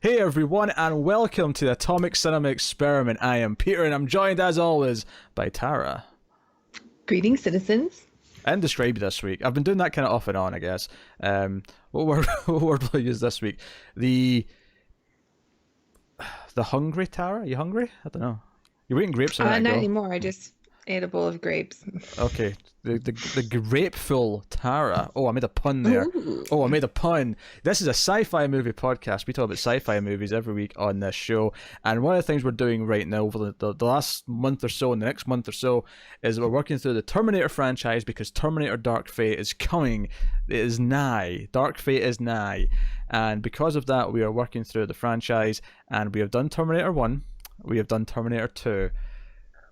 Hey everyone, and welcome to the Atomic Cinema Experiment. I am Peter, and I'm joined as always by Tara. Greetings, citizens. And Describe this week. I've been doing that kind of off and on, I guess. What word what will I use this week? The hungry Tara? Are you hungry? I don't know. You were eating grapes a minute Not ago. anymore. I just ate a bowl of grapes. Okay, the grapeful Tara. Oh, I made a pun there. Ooh. Oh, I made a pun. This is a sci-fi movie podcast. We talk about sci-fi movies every week on this show, and one of the things we're doing right now over the last month or so and the next month or so is we're working through the Terminator franchise because Terminator Dark Fate is coming. It is nigh. Dark Fate is nigh, and because of that, we are working through the franchise, and we have done Terminator 1, we have done Terminator 2,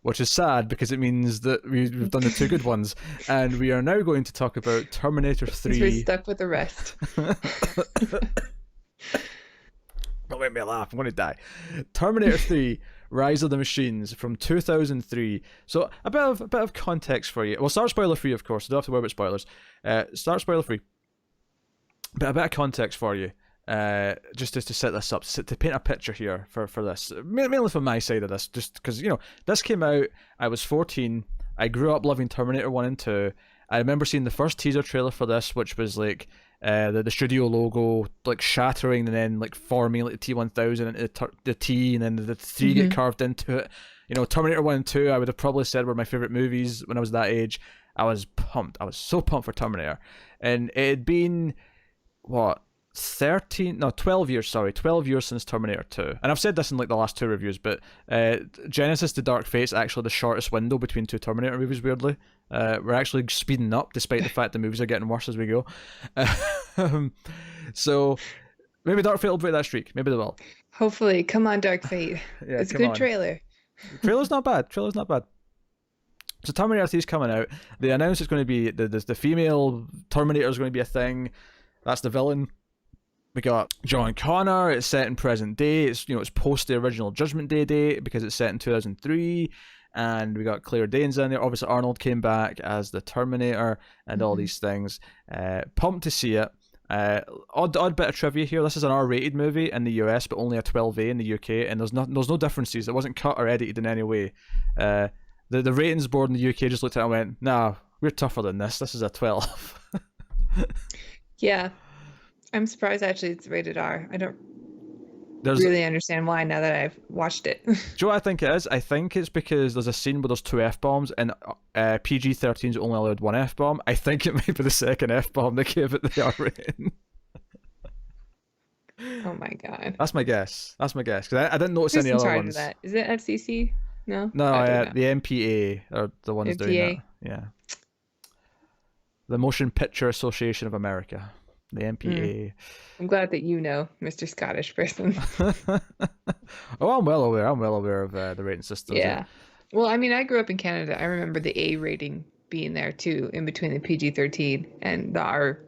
which is sad because it means that we've done the two good ones, and we are now going to talk about Terminator 3. We're stuck with the rest. Don't make me laugh, I'm going to die. Terminator 3, Rise of the Machines from 2003. So a bit of context for you. We'll start spoiler free, of course, so don't have to worry about spoilers. Start spoiler free. But a bit of context for you. Just to set this up, to paint a picture here for this, mainly from my side of this, just because, this came out, I was 14, I grew up loving Terminator 1 and 2, I remember seeing the first teaser trailer for this, which was like, the studio logo, like shattering and then like forming like the T-1000 into the T, and then the 3 get carved into it. Terminator 1 and 2, I would have probably said were my favourite movies when I was that age. I was pumped, I was so pumped for Terminator, and it had been, what, 12 years since Terminator 2. And I've said this in like the last two reviews, but Genesis to Dark Fate's actually the shortest window between two Terminator movies, weirdly. We're actually speeding up despite the fact the movies are getting worse as we go. So maybe Dark Fate will break that streak, maybe they will. Hopefully. Come on, Dark Fate. Yeah, It's a come good on. trailer. Trailer's not bad. So Terminator 3 is coming out. They announced it's going to be the female Terminator is going to be a thing. That's the villain. We got John Connor. It's set in present day. It's post the original Judgment Day date because it's set in 2003. And we got Claire Danes in there. Obviously, Arnold came back as the Terminator and all these things. Pumped to see it. Odd bit of trivia here. This is an R-rated movie in the US, but only a 12A in the UK. And there's no differences. It wasn't cut or edited in any way. The ratings board in the UK just looked at it and went, "Nah, we're tougher than this. This is a 12." Yeah. I'm surprised actually it's rated R. I don't There's really understand why now that I've watched it. Do you know what I think it is? I think it's because there's a scene where there's two F-bombs and PG-13's only allowed one F-bomb. I think it might be the second F-bomb they gave it the R rating. Oh my god. That's my guess. Because I didn't notice Who's any in other charge ones. of that? Is it FCC? No? No, I don't know. the MPA are the ones doing MPA? that. Yeah. The Motion Picture Association of America. The MPA. I'm glad that you know, Mr. Scottish person. Oh, I'm well aware. Of the rating systems. Yeah. Well, I mean, I grew up in Canada. I remember the A rating being there too, in between the PG-13 and the R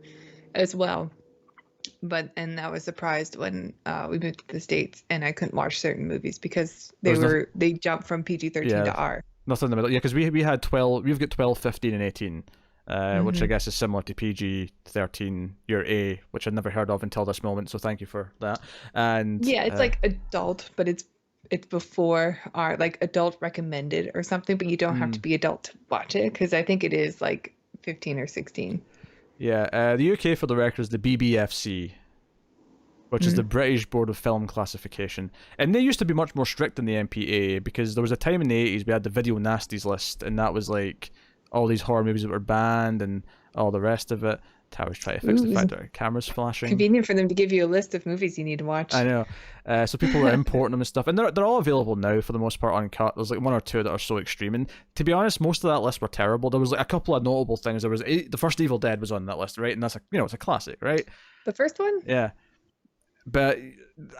as well. And I was surprised when we moved to the States and I couldn't watch certain movies because they jumped from PG-13 to R. Nothing in the middle. Yeah, because we had 12. We've got 12, 15, and 18. Which I guess is similar to PG-13, your A, which I'd never heard of until this moment. So thank you for that. And yeah, it's like adult, but it's before our like adult recommended or something. But you don't have to be adult to watch it because I think it is like 15 or 16. Yeah, the UK for the record is the BBFC, which is the British Board of Film Classification, and they used to be much more strict than the MPA because there was a time in the 80s we had the video nasties list, and that was like all these horror movies that were banned and all the rest of it. Tower's trying to fix the fact that our camera's flashing. Convenient for them to give you a list of movies you need to watch. I know. So people were importing them and stuff, and they're all available now for the most part uncut. There's like one or two that are so extreme, and to be honest, most of that list were terrible. There was like a couple of notable things. There was the first Evil Dead was on that list, right? And that's it's a classic, right? The first one? Yeah. But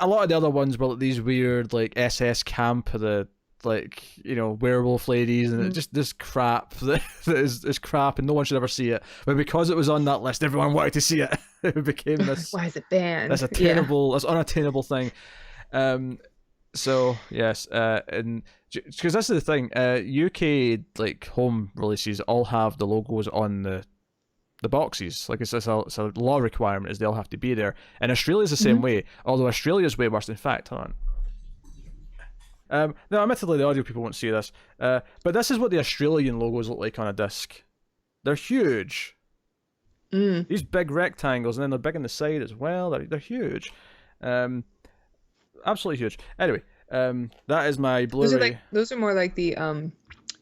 a lot of the other ones were like these weird like SS camp, the like werewolf ladies, and just this crap that is crap, and no one should ever see it. But because it was on that list, everyone wanted to see it. It became this. Why is it banned? That's that's unattainable thing. So yes, and because that's the thing, UK like home releases all have the logos on the the boxes. Like it's a law requirement is they'll have to be there. And Australia's the same way, although Australia's way worse. In fact, hold on. Now, admittedly, the audio people won't see this, but this is what the Australian logos look like on a disc. They're huge. These big rectangles, and then they're big on the side as well. They're huge. Absolutely huge. Anyway, that is my Blu-ray. Those are more like the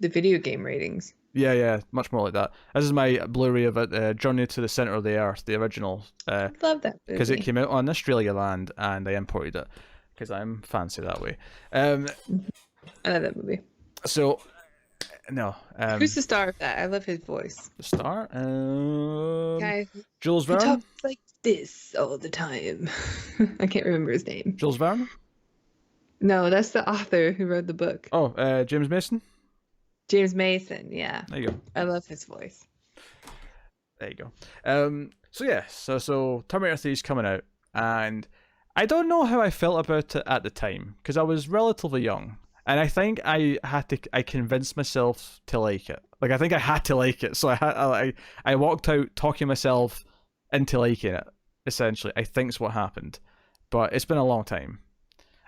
video game ratings. Yeah, much more like that. This is my Blu-ray of it, Journey to the Center of the Earth, the original. I love that movie. Because it came out on Australia land, and I imported it, because I'm fancy that way. I love that movie. So, no. Who's the star of that? I love his voice. The star? Guy Jules who Verne? talks like this all the time. I can't remember his name. Jules Verne? No, that's the author who wrote the book. Oh, James Mason? James Mason, yeah. There you go. I love his voice. There you go. So Terminator 3 is coming out, and I don't know how I felt about it at the time, because I was relatively young, and I think I convinced myself to like it. Like, I think I had to like it, so I walked out talking myself into liking it, essentially. I think's what happened. But it's been a long time.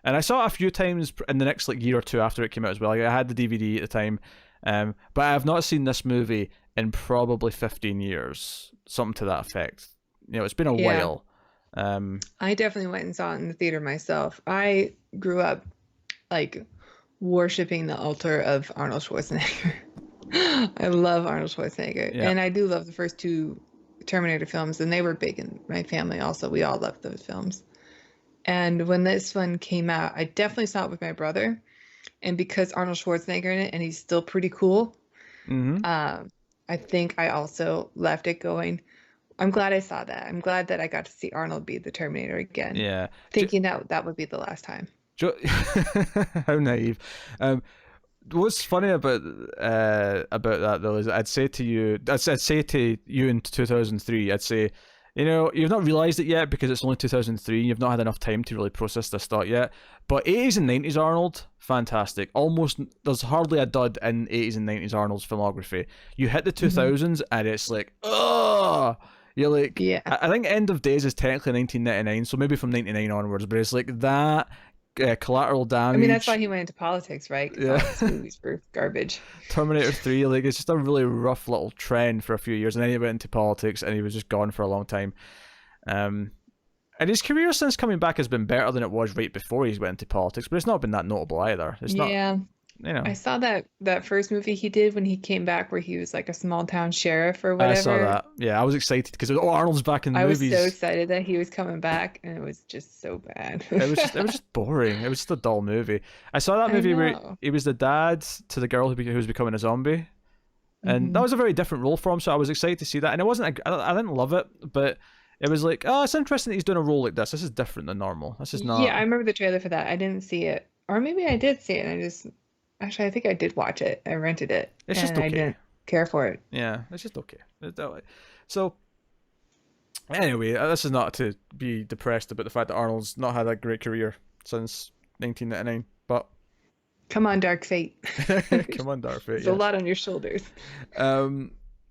And I saw it a few times in the next year or two after it came out as well. Like, I had the DVD at the time, but I have not seen this movie in probably 15 years, something to that effect. It's been a while. I definitely went and saw it in the theater myself. I grew up worshipping the altar of Arnold Schwarzenegger. I love Arnold Schwarzenegger, and I do love the first two Terminator films, and they were big in my family also. We all loved those films. And when this one came out, I definitely saw it with my brother. And because Arnold Schwarzenegger in it, and he's still pretty cool, I think I also left it going, I'm glad I saw that. I'm glad that I got to see Arnold be the Terminator again. Yeah. Thinking that would be the last time. How naive. What's funny about that though is I'd say to you in 2003, I'd say, you've not realised it yet because it's only 2003. You've not had enough time to really process this thought yet. But 80s and 90s Arnold, fantastic. There's hardly a dud in 80s and 90s Arnold's filmography. You hit the 2000s and it's like, oh, you're like, yeah. I think End of Days is technically 1999, so maybe from 99 onwards. But it's like that. Collateral Damage. I mean, that's why he went into politics, right? Because all his movies were garbage. Terminator 3, it's just a really rough little trend for a few years, and then he went into politics, and he was just gone for a long time. And his career since coming back has been better than it was right before he went into politics, but it's not been that notable either. It's not. I saw that first movie he did when he came back where he was like a small town sheriff or whatever. I saw that. Yeah, I was excited because Arnold's back in the movies. I was so excited that he was coming back, and it was just so bad. it was just boring. It was just a dull movie. I saw that movie where he was the dad to the girl who was becoming a zombie, and that was a very different role for him. So I was excited to see that, and it wasn't. I didn't love it, but it was like, oh, it's interesting that he's doing a role like this. This is different than normal. This is not. Yeah, I remember the trailer for that. I didn't see it, or maybe I did see it, and Actually, I think I did watch it. I rented it. It's just okay. I didn't care for it. Yeah, it's just okay. So, anyway, this is not to be depressed about the fact that Arnold's not had a great career since 1999, but... Come on, Dark Fate. Come on, Dark Fate, There's a lot on your shoulders.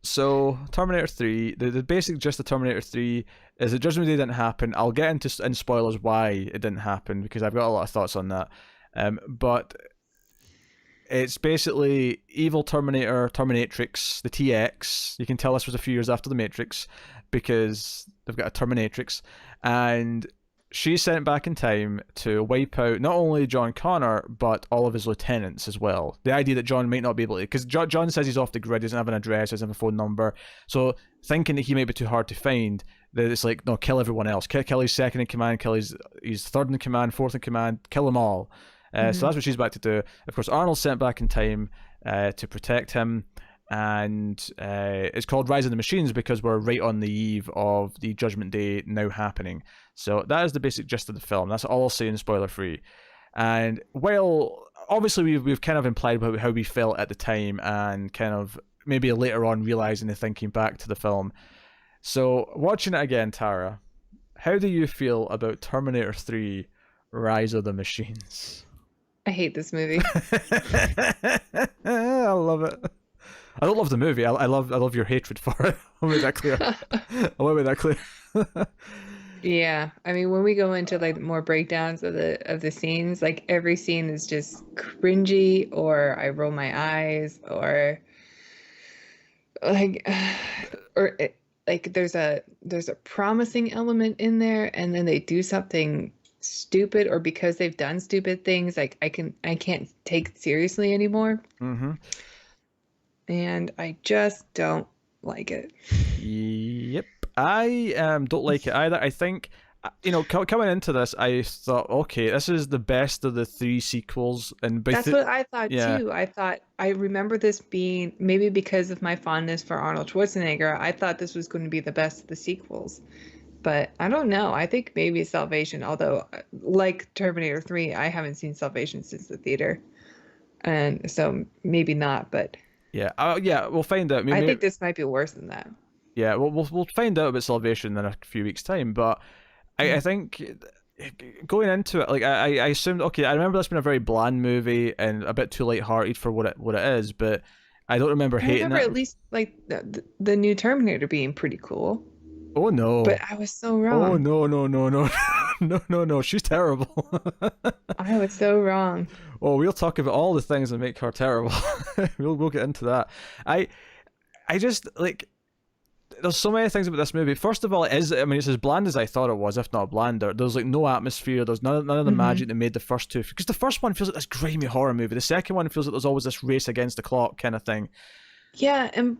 So, Terminator 3, the basic gist of Terminator 3 is that Judgment Day didn't happen. I'll get into in spoilers why it didn't happen, because I've got a lot of thoughts on that. But... it's basically evil Terminatrix, the TX. You can tell this was a few years after the Matrix because they've got a Terminatrix, and she's sent back in time to wipe out not only John Connor but all of his lieutenants as well. The idea that John might not be able to, because John says he's off the grid, he doesn't have an address, doesn't have a phone number, so thinking that he might be too hard to find, that it's like, no, kill everyone else, kill his second in command, kill his third in command, fourth in command, kill them all. So that's what she's back to do. Of course, Arnold's sent back in time to protect him, and it's called Rise of the Machines because we're right on the eve of the Judgment Day now happening. So that is the basic gist of the film. That's all I'll say in spoiler free. And while obviously we've kind of implied how we felt at the time, and kind of maybe later on realizing and thinking back to the film. So watching it again, Tara, how do you feel about Terminator 3 Rise of the Machines? I hate this movie. I love it. I don't love the movie. I love your hatred for it. I'll make that clear. I'll make that clear. Yeah, I mean, when we go into like more breakdowns of the scenes, like every scene is just cringy, or I roll my eyes, or like, or like there's a promising element in there, and then they do something stupid, or because they've done stupid things, like I can't take it seriously anymore, Mm-hmm. and I just don't like it. Yep. I don't like it either. I think, coming into this, I thought, okay, this is the best of the three sequels, and That's what I thought yeah, too. I remember this being, maybe because of my fondness for Arnold Schwarzenegger, I thought this was going to be the best of the sequels. But I don't know. I think maybe Salvation, although like Terminator 3, I haven't seen Salvation since the theater. And so maybe not, but yeah, we'll find out. I Maybe, think this might be worse than that. yeah, we'll find out about Salvation in a few weeks' time. But I Mm. think going into it, like I assumed, okay, I remember this being a very bland movie and a bit too light-hearted for what it is, but I don't remember I hating remember it. at least like the new Terminator being pretty cool, Oh but no. I was so Oh wrong. no, no, no, no. No, no, no, she's terrible. I was so wrong. Oh, we'll talk about all the things that make her terrible. We'll get into that. I I just like there's so many things about this movie. First of all, it's as bland as I thought it was, if not blander. There's like no atmosphere. There's none of the Hmm. magic that made the first two. Because the first one feels like this grimy horror movie. The second one feels like there's always this race against the clock kind of thing. Yeah, and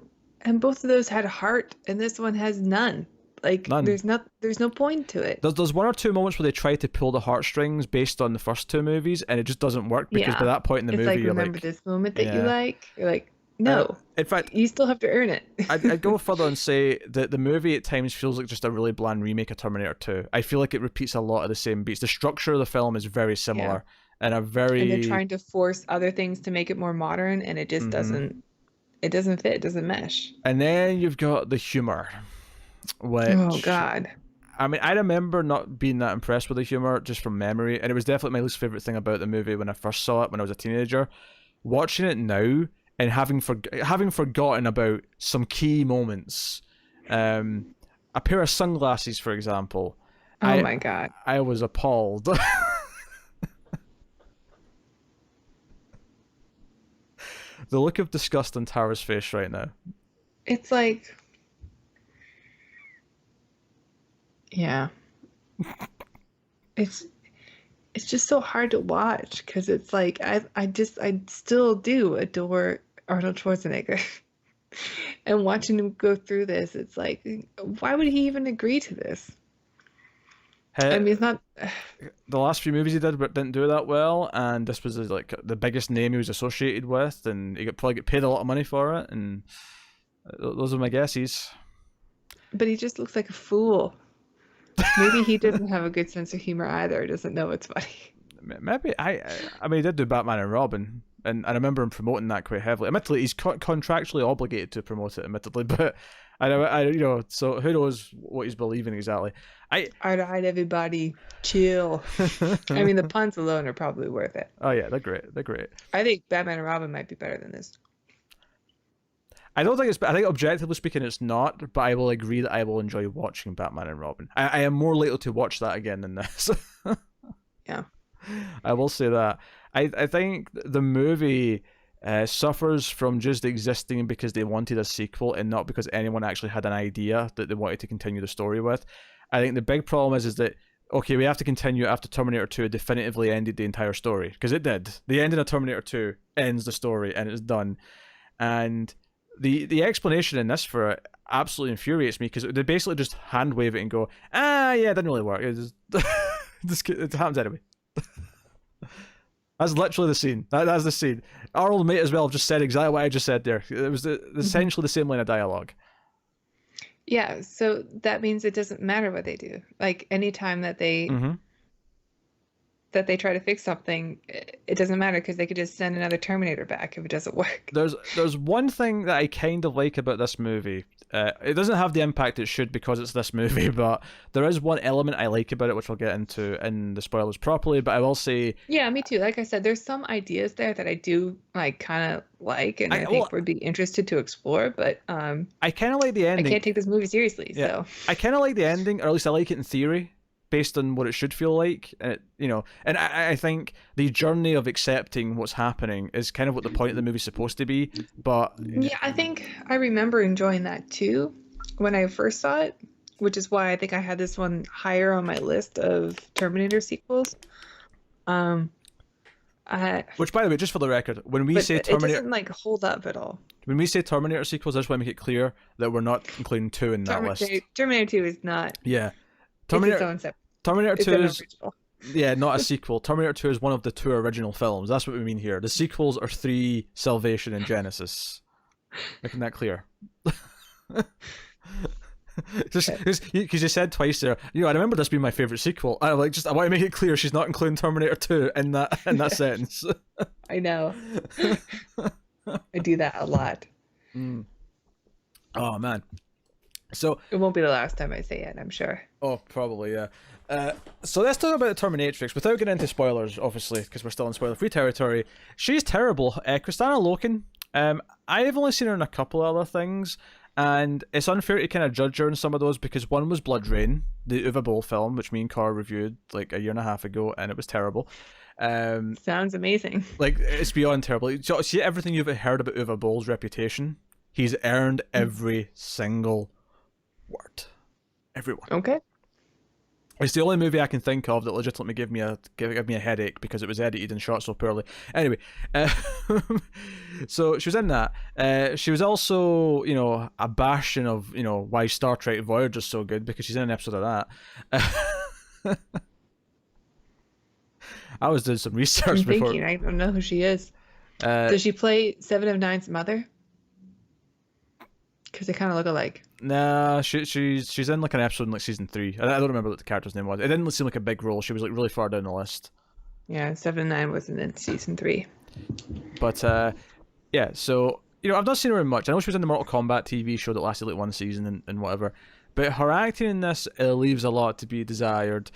both of those had heart, and this one has none. Like None. there's no point to it. There's one or two moments where they try to pull the heartstrings based on the first two movies, and it just doesn't work because by Yeah. that point in the It's movie, like, you're remember like, this moment that you yeah. like? You're like, no, In fact, you still have to earn it. I'd go further and say that the movie at times feels like just a really bland remake of Terminator 2. I feel like it repeats a lot of the same beats. The structure of the film is very Yeah. similar and a And they're very. trying to force other things to make it more modern, and it just Mhm. doesn't fit, it doesn't mesh. And then you've got the humor, Oh which God. I mean, I remember not being that impressed with the humor just from memory, and it was definitely my least favorite thing about the movie when I first saw it when I was a teenager. Watching it now and having forgotten about some key moments, a pair of sunglasses, for example, Oh I my God. I was appalled. The look of disgust on Tara's face right now. It's like, yeah. It's it's just so hard to watch because it's like I still do adore Arnold Schwarzenegger. And watching him go through this, it's like, why would he even agree to this? I He, mean, it's not. the last few movies he did didn't do that well, and this was like the biggest name he was associated with, and he probably get paid a lot of money for it, and those are my guesses. But he just looks like a fool. Maybe he doesn't have a good sense of humor either. Doesn't know it's funny. Maybe I mean, he did do Batman and Robin, and I remember him promoting that quite heavily. Admittedly, he's contractually obligated to promote it. Admittedly, but so who knows what he's believing exactly. All right, everybody, chill. I mean, the puns alone are probably worth it. Oh yeah, they're great. They're great. I think Batman and Robin might be better than this. I don't think it's. I think objectively speaking, it's not. But I will agree that I will enjoy watching Batman and Robin. I am more likely to watch that again than this. Yeah. I will say that. I think the movie suffers from just existing because they wanted a sequel and not because anyone actually had an idea that they wanted to continue the story with. I think the big problem is that okay, we have to continue after Terminator 2 definitively ended the entire story because it did. The ending of Terminator 2 ends the story and it's done. And the explanation in this for it absolutely infuriates me because they basically just hand wave it and go, yeah, it didn't really work. It happens anyway. That's literally the scene. That's the scene. Arnold may as well have just said exactly what I just said there. It was essentially the same line of dialogue. Yeah, so that means it doesn't matter what they do. Like anytime that they Mm-hmm. that they try to fix something, it doesn't matter because they could just send another Terminator back if it doesn't work. There's one thing that I kind of like about this movie. It doesn't have the impact it should because it's this movie, but there is one element I like about it, which we'll get into in the spoilers properly. But I will say, Yeah, me too. Like I said, there's some ideas there that I do like kind of like, and I well, think would be interested to explore, but I kind of like the I ending. can't take this movie seriously, Yeah, so. I kind of like the ending, or at least I like it in theory, based on what it should feel like. And I think the journey of accepting what's happening is kind of what the point of the movie's supposed to be. But Yeah, I think I remember enjoying that too when I first saw it, which is why I think I had this one higher on my list of Terminator sequels. Um, I, which, by the way, just for the record, but it doesn't like hold up at all. When we say Terminator sequels, I just want to make it clear that we're not including 2 in that list. Terminator 2 is not. Yeah. It's its own separate. Terminator It's 2 an is original. yeah, not a sequel. Terminator 2 is one of the 2 original films. That's what we mean here. The sequels are 3, Salvation, and Genesis. Making that clear. Just because you said twice there, I remember this being my favorite sequel. I want to make it clear she's not including Terminator 2 in that sentence. I know. I do that a lot. Mm. Oh man. So it won't be the last time I say it, I'm sure. Oh, probably, yeah. So let's talk about the Terminatrix without getting into spoilers, obviously, because we're still in spoiler-free territory. She's terrible. Kristanna Loken. I have only seen her in a couple of other things, and it's unfair to kind of judge her in some of those because one was Blood Rain, the Uwe Boll film, which me and Cara reviewed like a year and a half ago, and it was terrible. Sounds amazing. Like, it's beyond terrible. So, see everything you've heard about Uwe Boll's reputation? He's earned every single word. Everyone. Okay. It's the only movie I can think of that legitimately gave me a headache because it was edited and shot so poorly. Anyway, so she was in that. She was also, a bastion of, why Star Trek Voyager's so good because she's in an episode of that. I was doing some research before. I don't know who she is. Does she play Seven of Nine's mother? Because they kind of look alike. Nah, she's in like an episode in like season 3. I don't remember what the character's name was. It didn't seem like a big role. She was like really far down the list. Yeah, 7 of 9 wasn't in season 3. But yeah, so I've not seen her in much. I know she was in the Mortal Kombat TV show that lasted like one season and whatever. But her acting in this leaves a lot to be desired.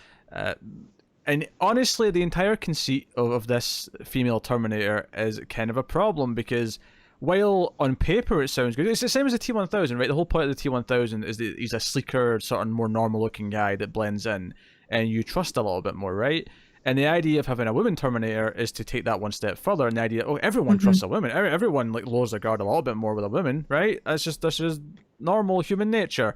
And honestly, the entire conceit of this female Terminator is kind of a problem because while on paper it sounds good, it's the same as the T-1000, right? The whole point of the T-1000 is that he's a sleeker, sort of more normal-looking guy that blends in, and you trust a little bit more, right? And the idea of having a woman Terminator is to take that one step further, and the idea, everyone trusts a woman. Everyone like lowers their guard a little bit more with a woman, right? That's just normal human nature.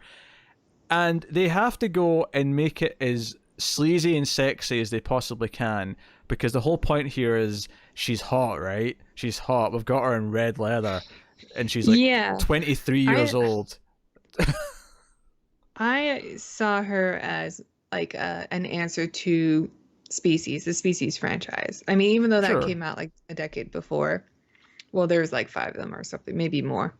And they have to go and make it as sleazy and sexy as they possibly can, because the whole point here is she's hot, right? She's hot. We've got her in red leather, and she's like 23 years old. I saw her as like an answer to the Species franchise. I mean, even though that came out like a decade before, well, there was like 5 of them or something, maybe more.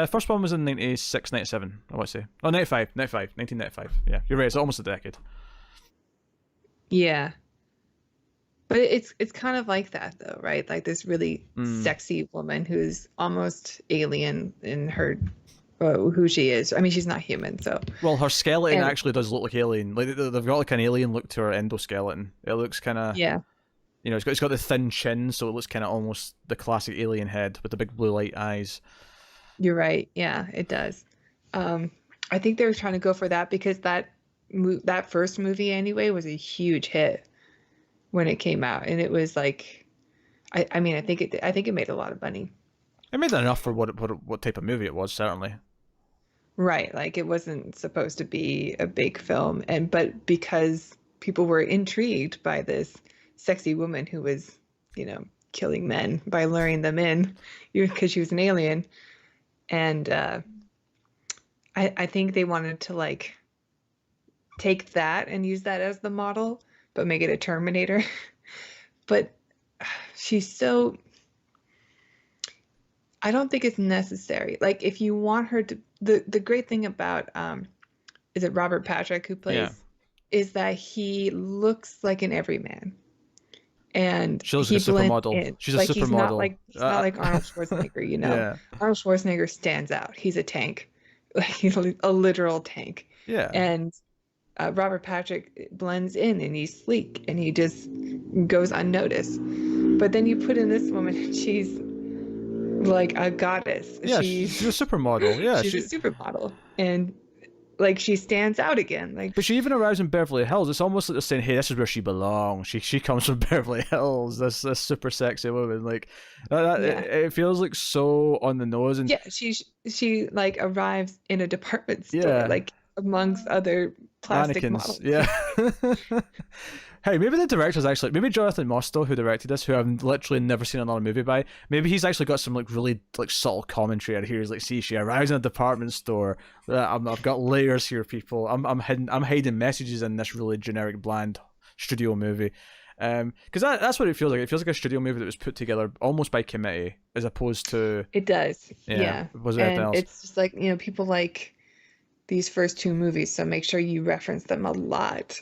First one was in 96, 97, I want to say. Oh, 1995. Yeah, you're right. It's almost a decade. Yeah. But it's kind of like that though, right? Like this really sexy woman who's almost alien in her who she is. I mean, she's not human, so. Well, her skeleton actually does look like alien. Like they've got like an alien look to her endoskeleton. It looks kind of it's got the thin chin, so it looks kind of almost the classic alien head with the big blue light eyes. You're right. Yeah, it does. I think they were trying to go for that because that first movie anyway was a huge hit when it came out, and it was like, I mean, I think it made a lot of money. It made enough for what type of movie it was, certainly. Right, like it wasn't supposed to be a big film, but because people were intrigued by this sexy woman who was, killing men by luring them in, because she was an alien, and I think they wanted to like take that and use that as the model, but make it a Terminator. But she's so, I don't think it's necessary. Like if you want her to, the great thing about is it Robert Patrick who plays, is that he looks like an everyman. and She looks like he a blends supermodel. in. She's a Like supermodel. he's not like Arnold Schwarzenegger, you know. Yeah. Arnold Schwarzenegger stands out. He's a tank, like he's a literal tank. Yeah. And Robert Patrick blends in, and he's sleek, and he just goes unnoticed. But then you put in this woman, and she's like a goddess. Yeah, she's a supermodel. Yeah, she's a supermodel, and like she stands out again. Like, but she even arrives in Beverly Hills. It's almost like they're saying, "Hey, this is where she belongs. She comes from Beverly Hills. This super sexy woman." Like it feels like so on the nose. And yeah, she like arrives in a department store, Yeah. like amongst other plastic mannequins. models. Yeah. Hey, maybe the director's actually, maybe Jonathan Mostow, who directed this, who I've literally never seen another movie by, maybe he's actually got some like really like subtle commentary out here. He's like, see, she arrives in a department store. I've got layers here, people. I'm hiding messages in this really generic, bland studio movie. Because that's what it feels like. It feels like a studio movie that was put together almost by committee, as opposed to. It does. Yeah. Was there anything else? It's just like, people like these first two movies, so make sure you reference them a lot.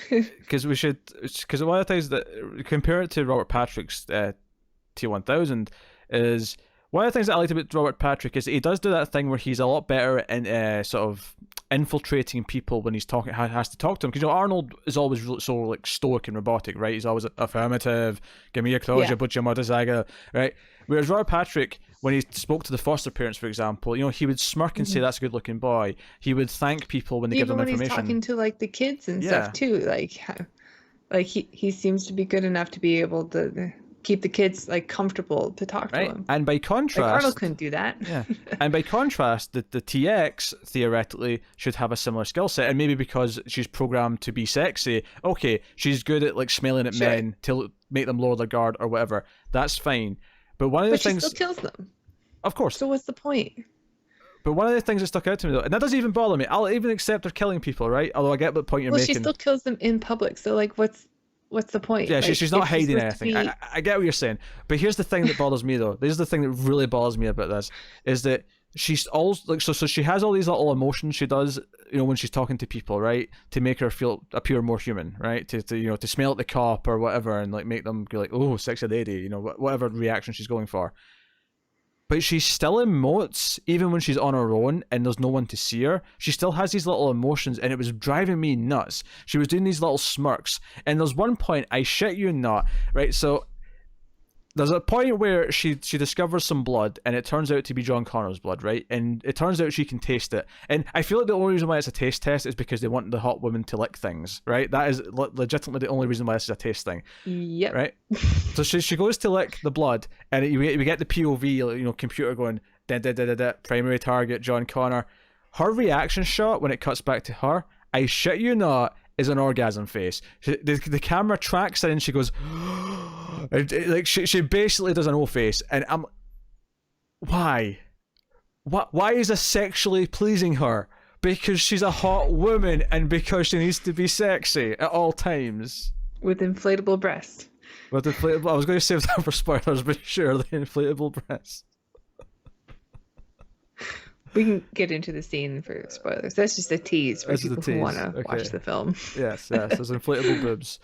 Because one of the things that compare it to Robert Patrick's T-1000 is one of the things that I liked about Robert Patrick is he does do that thing where he's a lot better in sort of infiltrating people when he's talking, has to talk to them. Because Arnold is always so like stoic and robotic, right? He's always affirmative, give me your clothes, you put your motorcycle, right? Whereas Robert Patrick, when he spoke to the foster parents, for example, he would smirk and say, "That's a good-looking boy." He would thank people when they give them information. Even when he's talking to like the kids and stuff too, like he seems to be good enough to be able to keep the kids like comfortable to talk to him. And by contrast, like Arnold couldn't do that. Yeah. And by contrast, the TX theoretically should have a similar skill set, and maybe because she's programmed to be sexy, okay, she's good at like smelling at men to make them lower their guard or whatever. That's fine. But one of the things, she still kills them. Of course. So what's the point? But one of the things that stuck out to me though, and that doesn't even bother me. I'll even accept her killing people, right? Although I get the point you're making. Well, she still kills them in public. So like, what's the point? Yeah, like, she's not hiding anything. I get what you're saying. But here's the thing that bothers me though. This is the thing that really bothers me about this, is that she's always like, so she has all these little emotions she does, when she's talking to people, right? To make her appear more human, right? To smell at the cop or whatever and like make them go like, oh, sexy lady, whatever reaction she's going for. But she still emotes even when she's on her own and there's no one to see her. She still has these little emotions, and it was driving me nuts. She was doing these little smirks, and there's one point, I shit you not, right? So there's a point where she discovers some blood, and it turns out to be John Connor's blood, right? And it turns out she can taste it. And I feel like the only reason why it's a taste test is because they want the hot women to lick things, right? That is legitimately the only reason why this is a taste thing. Yep. Right? So she goes to lick the blood, and we get the POV, computer going, da da da da da, primary target, John Connor. Her reaction shot when it cuts back to her, I shit you not, is an orgasm face. The camera tracks her and she goes, like she basically does an O face, and I'm, why is this sexually pleasing her? Because she's a hot woman and because she needs to be sexy at all times. With inflatable breasts. With inflatable, I was going to save that for spoilers, but sure, the inflatable breasts. We can get into the scene for spoilers. That's just a tease for people who want to watch the film. Yes, there's inflatable boobs.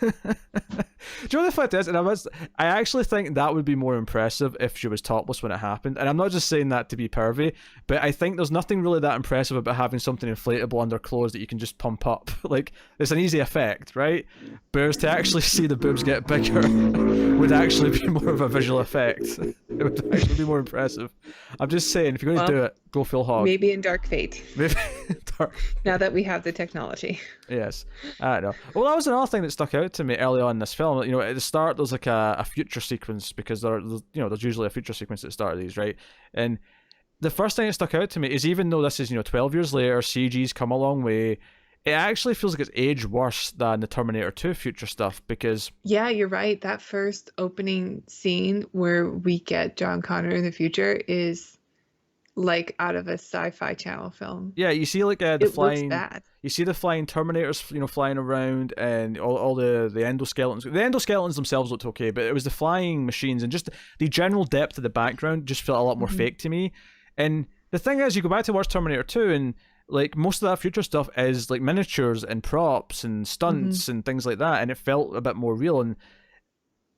Do you know the fact is, and I actually think that would be more impressive if she was topless when it happened. And I'm not just saying that to be pervy, but I think there's nothing really that impressive about having something inflatable under clothes that you can just pump up. Like, it's an easy effect, right? Whereas to actually see the boobs get bigger would actually be more of a visual effect. It would actually be more impressive. I'm just saying, if you're going to do it, go full hog. Maybe in Dark Fate. Maybe dark. Now that we have the technology. Yes, I don't know. Well, that was another thing that stuck out to me early on in this film. At the start there's like a future sequence, because there's usually a future sequence at the start of these, right? And the first thing that stuck out to me is, even though this is 12 years later, CG's come a long way, it actually feels like it's aged worse than the Terminator 2 future stuff, because... Yeah, you're right. That first opening scene where we get John Connor in the future is like out of a sci-fi channel film. Yeah, you see like the flying... looks bad. You see the flying Terminators, flying around, and all the endoskeletons. The endoskeletons themselves looked okay, but it was the flying machines and just the general depth of the background just felt a lot more fake to me. And the thing is, you go back to watch Terminator 2, and like most of that future stuff is like miniatures and props and Hmm. stunts and things like that, and it felt a bit more real. And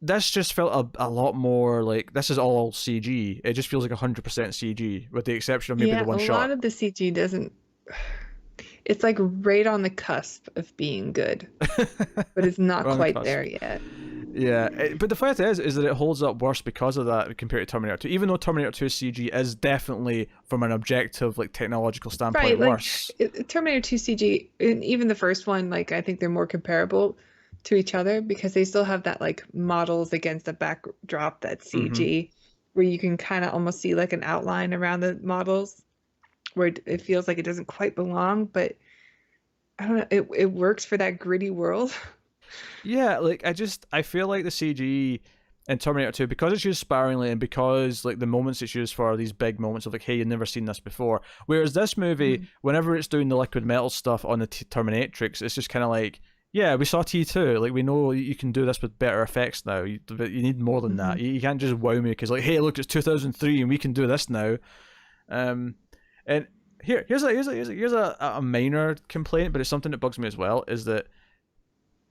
this just felt a lot more like this is all CG. It just feels like 100% CG, with the exception of maybe the Yeah, a one lot shot. of the CG doesn't. It's like right on the cusp of being good, but it's not On the quite cusp. there yet. Yeah, but the fact is that it holds up worse because of that compared to Terminator 2. Even though Terminator 2 CG is definitely, from an objective like technological standpoint, Right, like worse. Terminator 2 CG, and even the first one, like I think they're more comparable to each other because they still have that like models against a backdrop that's Hmm. CG, where you can kind of almost see like an outline around the models, where it feels like it doesn't quite belong, but I don't know, it works for that gritty world. Yeah, like I feel like the CG in Terminator 2, because it's used sparingly and because like the moments it's used for are these big moments of like, hey, you've never seen this before. Whereas this movie, Mhm. whenever it's doing the liquid metal stuff on the Terminatrix, it's just kind of like, yeah, we saw T2. Like we know you can do this with better effects now, but you need more than that. Mhm. You can't just wow me because like, hey, look, it's 2003 and we can do this now. Um, and here's a minor complaint, but it's something that bugs me as well. Is that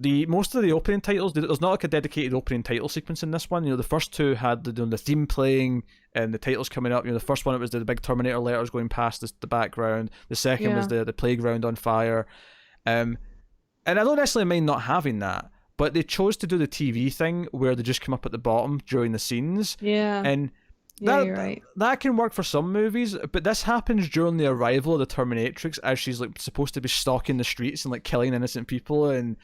the most of the opening titles, there's not like a dedicated opening title sequence in this one. The first two had the theme playing and the titles coming up. The first one, it was the big Terminator letters going past the background. The second was Yeah. the playground on fire. Um, and I don't necessarily mind not having that, but they chose to do the TV thing where they just come up at the bottom during the scenes, Yeah. and Yeah, that you're right. that can work for some movies, but this happens during the arrival of the Terminatrix as she's like supposed to be stalking the streets and like killing innocent people. And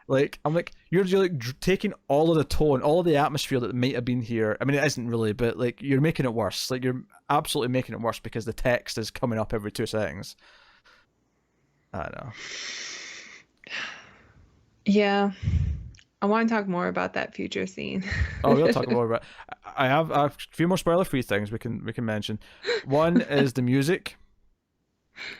like I'm like you're like taking all of the tone, all of the atmosphere that might have been here. I mean, it isn't really, but like you're making it worse. Like you're absolutely making it worse because the text is coming up every 2 seconds. I don't know. Yeah. I want to talk more about that future scene. Oh, we'll talk more about. I have a few more spoiler-free things we can mention. One is the music,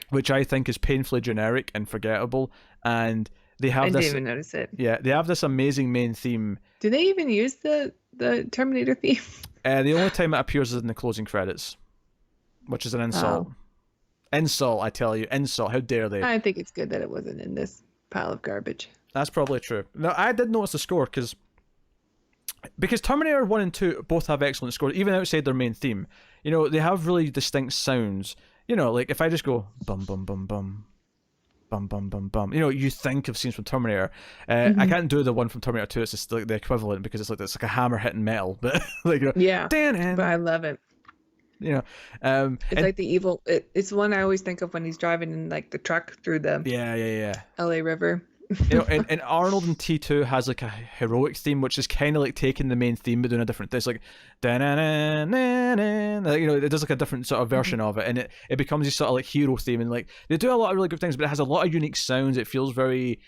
which I think is painfully generic and forgettable, and they I have didn't this. even notice it. Yeah, they have this amazing main theme. Do they even use the Terminator theme? The only time it appears is in the closing credits, which is an insult. Oh, Insult, I tell you, insult. How dare they? I think it's good that it wasn't in this pile of garbage. That's probably true. Now, I did notice the score because Terminator 1 and 2 both have excellent scores, even outside their main theme. They have really distinct sounds. Like if I just go bum bum bum bum bum bum bum bum, you think of scenes from Terminator. I Hmm. can't do the one from Terminator 2. It's just like the equivalent because it's like a hammer hitting metal, but like Yeah, but Dan, I love it. you know, It's and like the evil. It's one I always think of when he's driving in like the truck through the yeah, yeah, yeah. LA River. And Arnold in T2 has like a heroic theme, which is kind of like taking the main theme but doing a different thing. It's like, like, it does like a different sort of Mhm. version of it, and it becomes this sort of like hero theme. And like they do a lot of really good things, but it has a lot of unique sounds. It feels very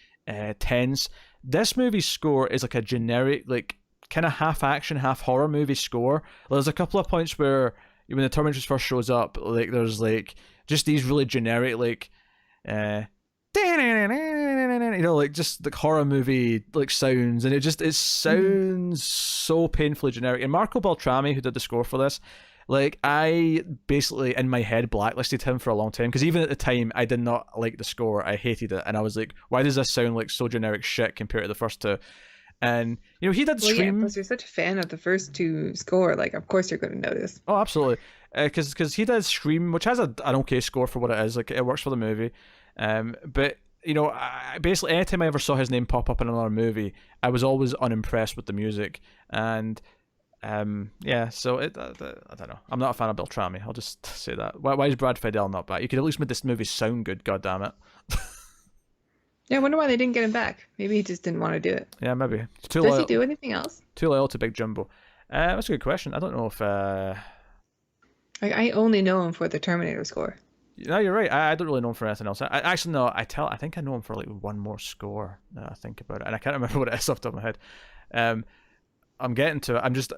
tense. This movie's score is like a generic, like kind of half action, half horror movie score. There's a couple of points where when the Terminator first shows up, like there's like just these really generic like. Uh, like just like horror movie like sounds, and it Mhm. sounds so painfully generic. And Marco Beltrami, who did the score for this, like I basically in my head blacklisted him for a long time because even at the time I did not like the score. I hated it, and I was like, why does this sound like so generic shit compared to the first two? And he did Well, yeah. Scream. Plus, you're such a fan of the first two score. Like, of course, you're going to notice. Oh, absolutely. Because he does Scream, which has an okay score for what it is. Like it works for the movie. But basically, anytime I ever saw his name pop up in another movie, I was always unimpressed with the music. And yeah, so I don't know. I'm not a fan of Beltrami. I'll just say that. Why is Brad Fidel not back? You could at least make this movie sound good. God damn it. Yeah, I wonder why they didn't get him back. Maybe he just didn't want to do it. Yeah, maybe too Does he loyal. do anything else? Too loyal to Big Jumbo. That's a good question. I don't know if. Like, I only know him for the Terminator score. No, you're right. I don't really know him for anything else. I actually no. I think I know him for like one more score. Now I think about it, and I can't remember what it is off the top of my head. Um, I'm getting to it. I'm just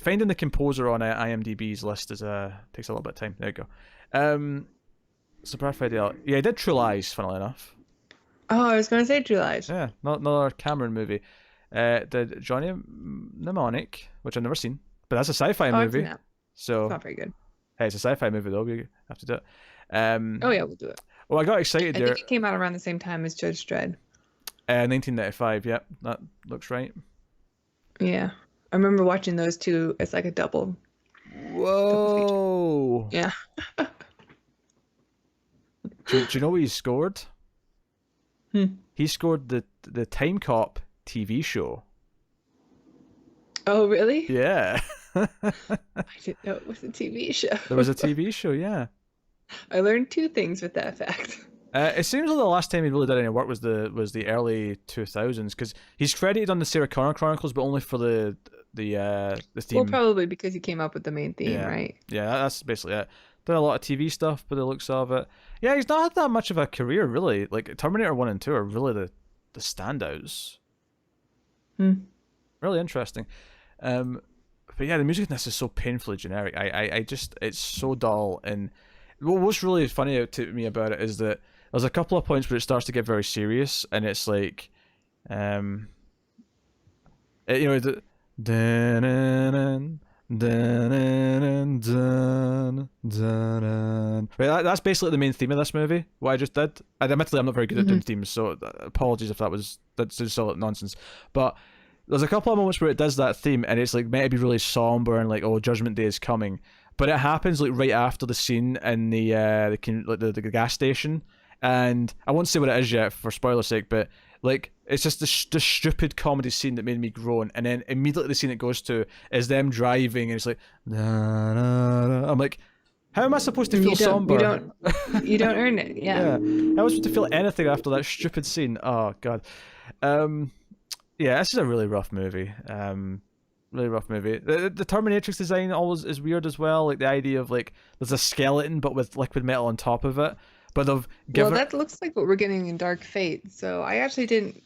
finding the composer on IMDb's list takes a little bit of time. There you go. So Brad Fidel, yeah, he did True Lies. Funnily enough, Oh, I was going to say True Lies. yeah, not another Cameron movie. Did Johnny Mnemonic, which I've never seen, but that's a sci-fi Oh, I've seen movie. that. It's So not very good. hey, it's a sci-fi movie though. We have to do it. Oh, yeah, we'll do it. Well, I got excited I there. think it came out around the same time as Judge Dredd. 1995. Yep, that looks right. Yeah. I remember watching those two as like a double feature. Whoa! Yeah. Do you know what he scored? Hmm. He scored the Time Cop TV show. Oh, really? Yeah. I didn't know it was a TV show. There was a TV show, yeah. I learned two things with that fact. It seems like the last time he really did any work was the early 2000s, because he's credited on the Sarah Connor Chronicles, but only for the theme. Well, probably because he came up with the main theme, Yeah, right? yeah, that's basically it. Did a lot of TV stuff, by the looks of it. Yeah, he's not had that much of a career, really. Like Terminator 1 and 2 are really the standouts. Hmm. Really interesting. But yeah, the music in this is so painfully generic. I just, it's so dull. And what's really funny to me about it is that there's a couple of points where it starts to get very serious, and it's like, you know, the dun, dun, dun, dun. Right, that's basically the main theme of this movie. What I just did. Admittedly, I'm not very good at doing themes, so apologies if that's just all nonsense. But there's a couple of moments where it does that theme, and it's like meant to be really somber and like, oh, Judgment Day is coming, but it happens like right after the scene in the gas station, and I won't say what it is yet for spoiler's sake, but like it's just the stupid comedy scene that made me groan, and then immediately the scene it goes to is them driving, and it's like, da, da, da. I'm like, how am I supposed to feel somber? You don't earn it. Yeah. Yeah, how am I supposed to feel anything after that stupid scene? Oh god. Yeah, this is a really rough movie. Really rough movie. The Terminatrix design always is weird as well. Like the idea of like there's a skeleton but with liquid metal on top of it. But they've given. Well, that looks like what we're getting in Dark Fate. So I actually didn't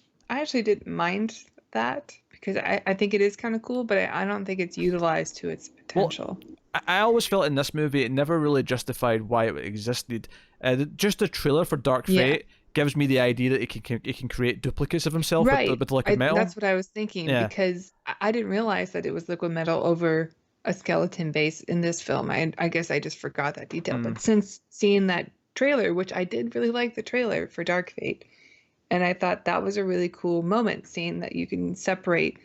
mind that because I think it is kind of cool, but I don't think it's utilized to its potential. Well, I always felt in this movie it never really justified why it existed. Just the trailer for Dark Fate gives me the idea that he can create duplicates of himself with liquid metal. That's what I was thinking because I didn't realize that it was liquid metal over a skeleton base in this film. I guess I just forgot that detail. But since seeing that trailer, which I did really like the trailer for Dark Fate, and I thought that was a really cool moment, seeing that you can separate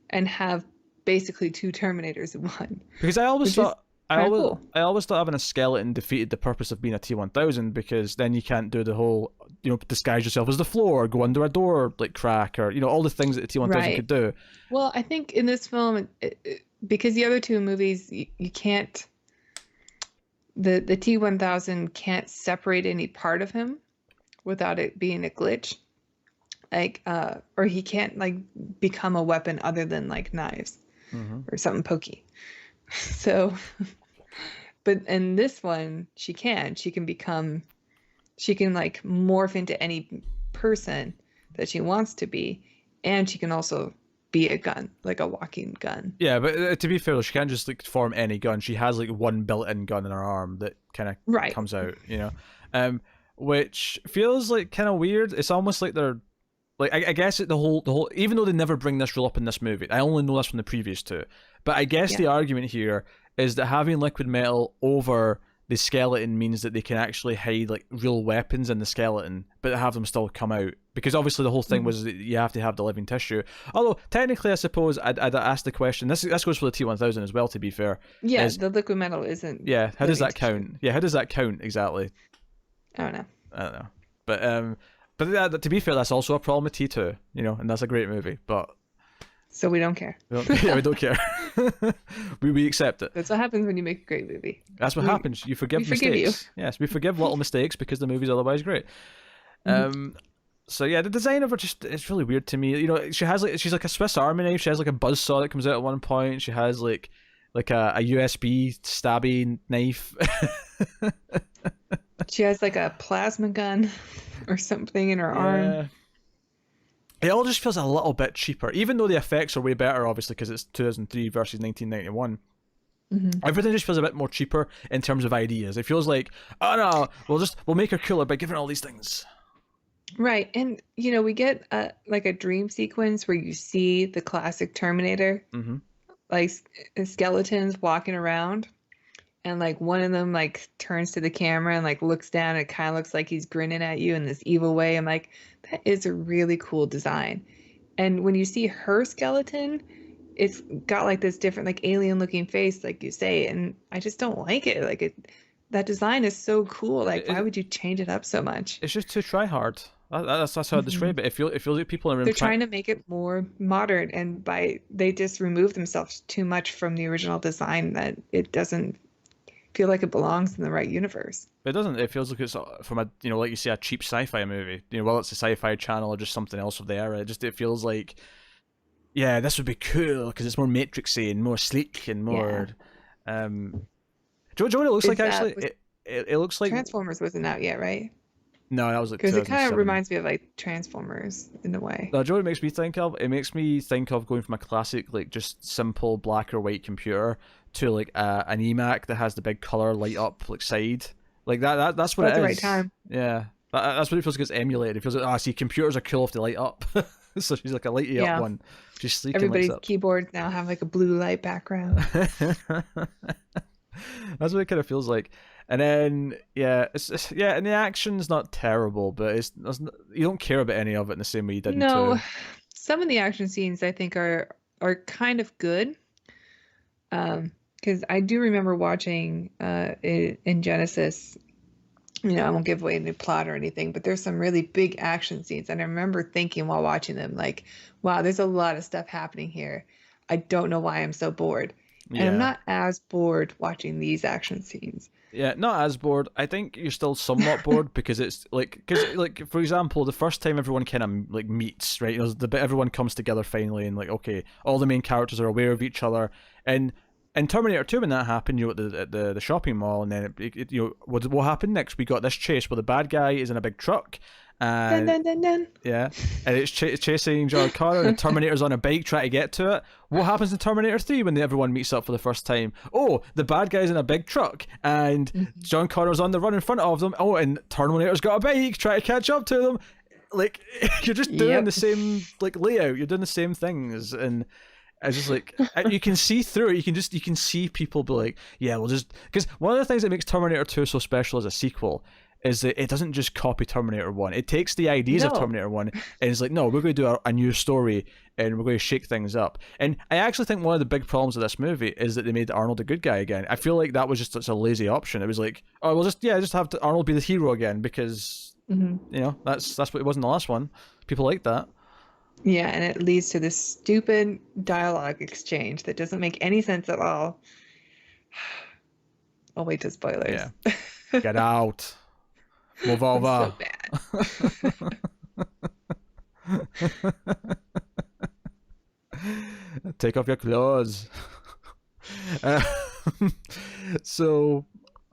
and have basically two Terminators in one. Because I always thought cool. I always thought having a skeleton defeated the purpose of being a T-1000, because then you can't do the whole, you know, disguise yourself as the floor, go under a door like crack, or you know all the things that the T-1000 could do. Well, I think in this film, because the other two movies, you can't. The T-1000 can't separate any part of him without it being a glitch, like or he can't like become a weapon other than like knives or something pokey. So, but in this one, she can like morph into any person that she wants to be, and she can also be a gun, like a walking gun. Yeah, but to be fair, she can't just like form any gun. She has like one built-in gun in her arm that kind of comes out, you know, which feels like kind of weird. It's almost like they're like I guess the whole even though they never bring this rule up in this movie, I only know this from the previous two. But I guess the argument here is that having liquid metal over the skeleton means that they can actually hide like real weapons in the skeleton, but have them still come out. Because obviously the whole thing was that you have to have the living tissue. Although technically, I suppose I'd ask the question. This goes for the T-1000 as well. To be fair, yeah, the liquid metal isn't. Yeah, how does that count? Yeah, how does that count exactly? I don't know. But to be fair, that's also a problem with T2. You know, and that's a great movie, but. So we don't care. We don't care. we accept it. That's what happens when you make a great movie. That's what happens. You forgive mistakes. Yes, we forgive little mistakes because the movie's otherwise great. So yeah, the design of her it's really weird to me. You know, she's like a Swiss Army knife. She has like a buzzsaw that comes out at one point. She has like a USB stabby knife. She has like a plasma gun or something in her arm. It all just feels a little bit cheaper, even though the effects are way better, obviously, because it's 2003 versus 1991. Everything just feels a bit more cheaper in terms of ideas. It feels like, oh no, we'll make her cooler by giving her all these things. Right, and you know we get like a dream sequence where you see the classic Terminator, like skeletons walking around, and like one of them like turns to the camera and like looks down and it kind of looks like he's grinning at you in this evil way. I'm like, that is a really cool design. And when you see her skeleton, it's got like this different like alien looking face, like you say, and I just don't like it. Like it, that design is so cool. Like, why It, would you change it up so much? it's just too try hard. That's how I Hmm. describe it. It feels like people are in They're trying to make it more modern, and by they just remove themselves too much from the original design that it doesn't feel like it belongs in the right universe. It doesn't. It feels like it's from a like you say a cheap sci-fi movie. Whether it's a sci-fi channel or just something else of the era. It feels like yeah, this would be cool because it's more matrixy and more sleek and Yeah. more. Do you know what it looks Is like that actually? was It looks like Transformers wasn't out yet, right? no, that was like Because it kind of 2007. reminds me of like Transformers in a way. No, do you know what it makes me think of? It makes me think of going from a classic, like just simple black or white computer to like an eMac that has the big color light up like side, like That's what About it the right is. time. Yeah, that's what it feels like. It's emulated. It feels like see, computers are cool if they light up. So she's like a lighty up Yeah. one. She's sleek and lights Everybody's up. keyboards now have like a blue light background. That's what it kind of feels like. And then yeah, and the action's not terrible, but you don't care about any of it in the same way you did in No, two. some of the action scenes I think are kind of good. Because I do remember watching in Genesis, I won't give away any plot or anything, but there's some really big action scenes. And I remember thinking while watching them, like, wow, there's a lot of stuff happening here. I don't know why I'm so bored. And I'm Yeah. not as bored watching these action scenes. Yeah, not as bored. I think you're still somewhat bored because for example, the first time everyone kind of like meets, right? The bit everyone comes together finally, and like okay, all the main characters are aware of each other. And in Terminator 2, when that happened, at the shopping mall, and then what happened next? We got this chase where the bad guy is in a big truck, Dun and dun dun dun. yeah, and it's chasing John Connor, and the Terminator's on a bike trying to get to it. What happens in Terminator 3 when everyone meets up for the first time? Oh, the bad guy's in a big truck, and Mhm. John Connor's on the run in front of them. Oh, and Terminator's got a bike trying to catch up to them. Like, you're just doing Yep. the same, like, layout. You're doing the same things, and it's just like you can see through it. You can see people be like, yeah, we'll just because one of the things that makes Terminator 2 so special as a sequel is that it doesn't just copy Terminator 1. It takes the ideas of No. Terminator 1 and it's like, no, we're going to do a new story and we're going to shake things up. And I actually think one of the big problems of this movie is that they made Arnold a good guy again. I feel like that was just such a lazy option. It was like, oh, we'll just have Arnold be the hero again because Mhm. that's what it was in the last one. People like that. Yeah, and it leads to this stupid dialogue exchange that doesn't make any sense at all. I'll wait to spoilers. Yeah. Get out. Move I'm so over. bad. Take off your clothes. Uh, so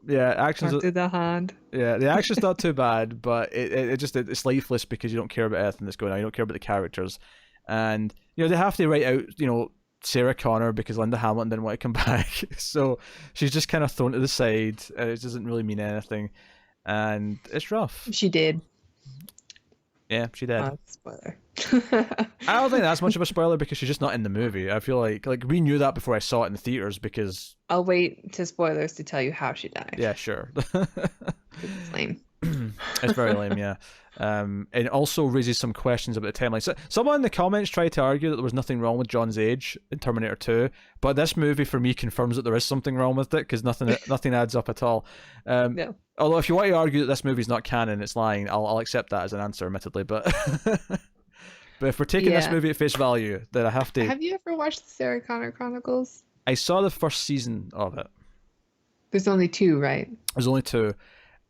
yeah, Talk to the hand. yeah, the action's not too bad, but it's lifeless because you don't care about anything that's going on. You don't care about the characters, and they have to write out Sarah Connor because Linda Hamilton didn't want to come back, so she's just kind of thrown to the side, and it doesn't really mean anything, and it's rough. She did. Yeah, she did. Spoiler. I don't think that's much of a spoiler because she's just not in the movie. I feel like we knew that before I saw it in the theaters because I'll wait to spoilers to tell you how she died. yeah, sure. It's lame. It's very lame, yeah. And also raises some questions about the timeline. So, someone in the comments tried to argue that there was nothing wrong with John's age in Terminator 2, but this movie for me confirms that there is something wrong with it because nothing adds up at all. No. Although if you want to argue that this movie's not canon, it's lying, I'll accept that as an answer, admittedly. But but if we're taking this Yeah. movie at face value, then I have to. Have you ever watched the Sarah Connor Chronicles? I saw the first season of it. There's only 2, right? There's only 2.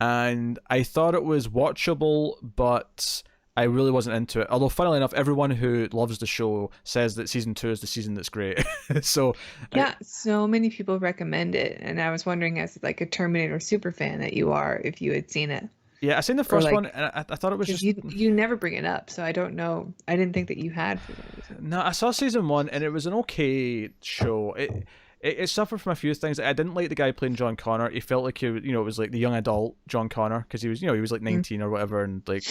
And I thought it was watchable, but I really wasn't into it. Although, funnily enough, everyone who loves the show says that season 2 is the season that's great. So, Yeah, so many people recommend it, and I was wondering, as like a Terminator super fan that you are, if you had seen it. yeah, I seen the first like- one, and I thought it was Because just. you never bring it up, so I don't know. I didn't think that you had for some reason. No, I saw season 1, and it was an okay show. It suffered from a few things. I didn't like the guy playing John Connor. He felt like it was like the young adult John Connor because he was like 19 or whatever, and like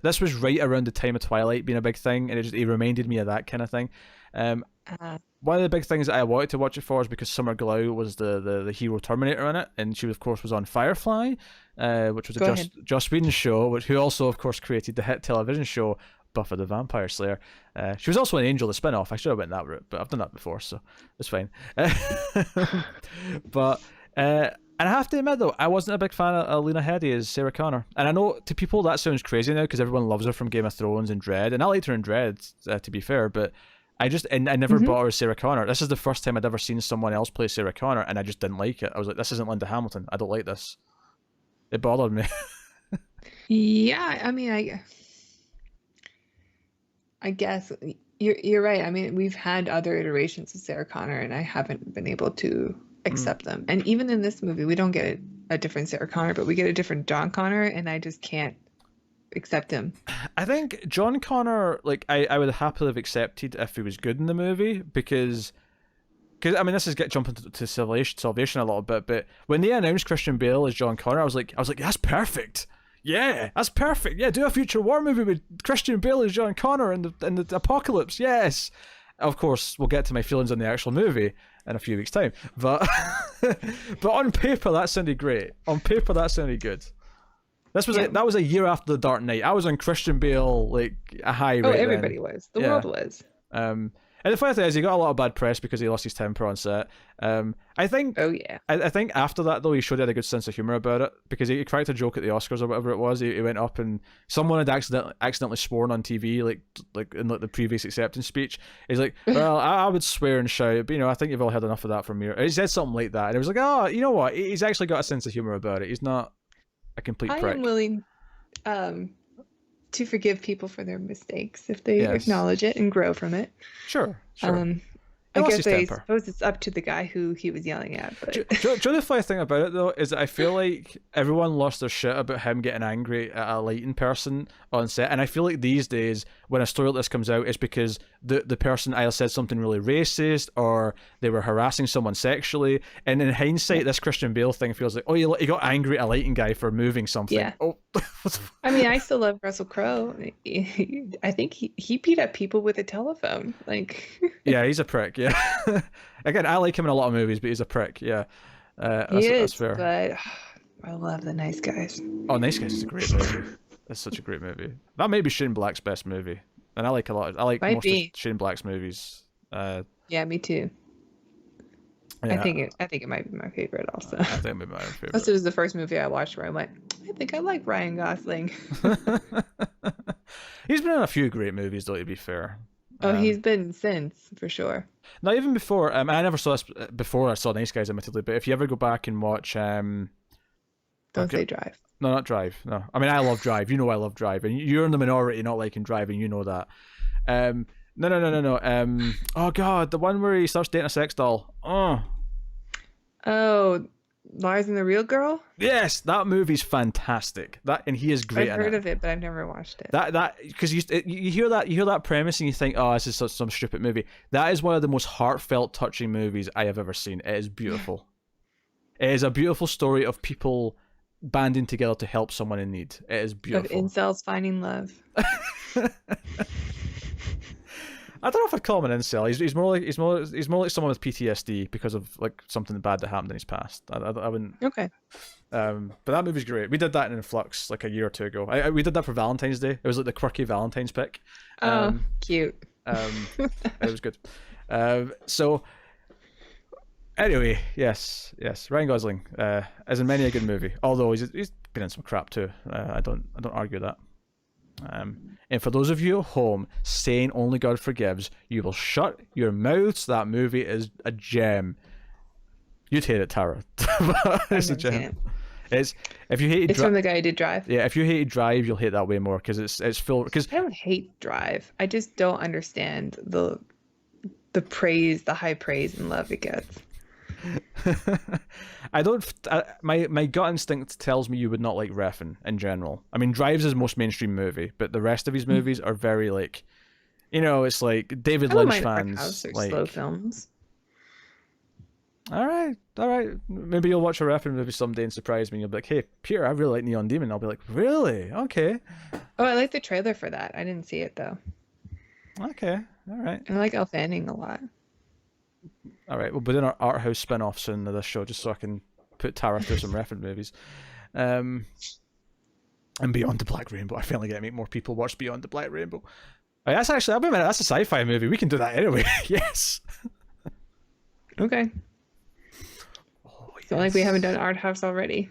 this was right around the time of Twilight being a big thing, and he reminded me of that kind of thing. one of the big things that I wanted to watch it for is because Summer Glau was the hero Terminator in it, and she of course was on Firefly, which was a Joss Whedon show, who also of course created the hit television show Buffy the Vampire Slayer. She was also an Angel, the spin-off. I should have went that route, but I've done that before, so it's fine. But and I have to admit though, I wasn't a big fan of Lena Headey as Sarah Connor, and I know to people that sounds crazy now because everyone loves her from Game of Thrones and Dread, and I liked her in Dread, to be fair, but I never bought her as Sarah Connor. This is the first time I'd ever seen someone else play Sarah Connor, and I just didn't like it. I was like, this isn't Linda Hamilton. I don't like this. It bothered me. Yeah, I mean, I guess you're right. I mean, we've had other iterations of Sarah Connor, and I haven't been able to accept them. And even in this movie, we don't get a different Sarah Connor, but we get a different John Connor, and I just can't accept him. I think John Connor, like, I would happily have accepted if he was good in the movie, because I mean, this is jumping to Salvation a little bit, but when they announced Christian Bale as John Connor, I was like, that's perfect. Yeah, that's perfect. Yeah, do a future war movie with Christian Bale as John Connor in the apocalypse. Yes. Of course, we'll get to my feelings on the actual movie in a few weeks' time. But but on paper, that sounded great. On paper, that sounded good. That was a year after The Dark Knight. I was on Christian Bale like a high rate. Oh, everybody was. The world was. And the funny thing is, he got a lot of bad press because he lost his temper on set. I think. Oh yeah. I think after that though, he showed he had a good sense of humor about it, because he cracked a joke at the Oscars or whatever it was. He went up and someone had accidentally sworn on TV, like in the previous acceptance speech. He's like, "Well, I would swear and shout, but I think you've all had enough of that from me." He said something like that, and it was like, "Oh, you know what? He's actually got a sense of humor about it. He's not a complete prick." I am willing to forgive people for their mistakes if they acknowledge it and grow from it. Sure. I suppose it's up to the guy who he was yelling at. But do you know the funny thing about it though is that I feel like everyone lost their shit about him getting angry at a lighting person on set, and I feel like these days when a story like this comes out, it's because the person either said something really racist or they were harassing someone sexually. And in hindsight, this Christian Bale thing feels like, oh, you got angry at a lighting guy for moving something. Yeah. Oh. I mean, I still love Russell Crowe. I think he beat up people with a telephone. Like. Yeah, he's a prick. Yeah. Again, I like him in a lot of movies, but he's a prick. Yeah. That's fair. But I love The Nice Guys. Oh, Nice Guys is a great movie. It's such a great movie. That may be Shane Black's best movie, and I like most of Shane Black's movies. Yeah, me too. Yeah. I think it might be my favorite also. I think it might be my favorite. Plus, it was the first movie I watched where I went, I think I like Ryan Gosling. He's been in a few great movies, though, to be fair. Oh, he's been since, for sure. Now, even before, I never saw this before I saw Nice Guys, admittedly, but if you ever go back and watch... Don't say Drive. No, not Drive. No. I mean, I love Drive. You know I love Drive. And you're in the minority not liking Drive, and you know that. No. Oh, God, the one where he starts dating a sex doll. Oh, Lars and the Real Girl? Yes, that movie's fantastic. And he is great. I've heard of it, but I've never watched it. Because you hear that premise and you think, oh, this is some stupid movie. That is one of the most heartfelt, touching movies I have ever seen. It is beautiful. It is a beautiful story of people banding together to help someone in need. It is beautiful. Of incels finding love. I don't know if I'd call him an incel. He's more like someone with PTSD because of like something bad that happened in his past. I wouldn't. Okay. But that movie's great. We did that in Flux like a year or two ago. We did that for Valentine's Day. It was like the quirky Valentine's pick. Cute. It was good. So anyway, yes, Ryan Gosling, is in many a good movie. Although he's been in some crap too. I don't argue that. And for those of you at home saying only God forgives, you will shut your mouths. That movie is a gem. You'd hate it, Tara. It's a gem. It's from the guy who did Drive. Yeah, if you hated Drive, you'll hate that way more because it's full. Because I don't hate Drive. I just don't understand the praise, the high praise and love it gets. My gut instinct tells me you would not like Refn in general. I mean, Drive's his most mainstream movie, but the rest of his movies are very like, it's like David Lynch fans like slow films. All right. Maybe you'll watch a Refn movie someday and surprise me. You'll be like, "Hey, Peter, I really like Neon Demon." I'll be like, "Really? Okay." Oh, I like the trailer for that. I didn't see it though. Okay. All right. I like Elle Fanning a lot. All right, we'll be doing our art house spin-off soon of this show, just so I can put Tara through some reference movies. And Beyond the Black Rainbow. I finally get to make more people watch Beyond the Black Rainbow. Oh, that's actually, wait a minute, that's a sci-fi movie. We can do that anyway. Yes. Okay. Oh, It's not like we haven't done art house already.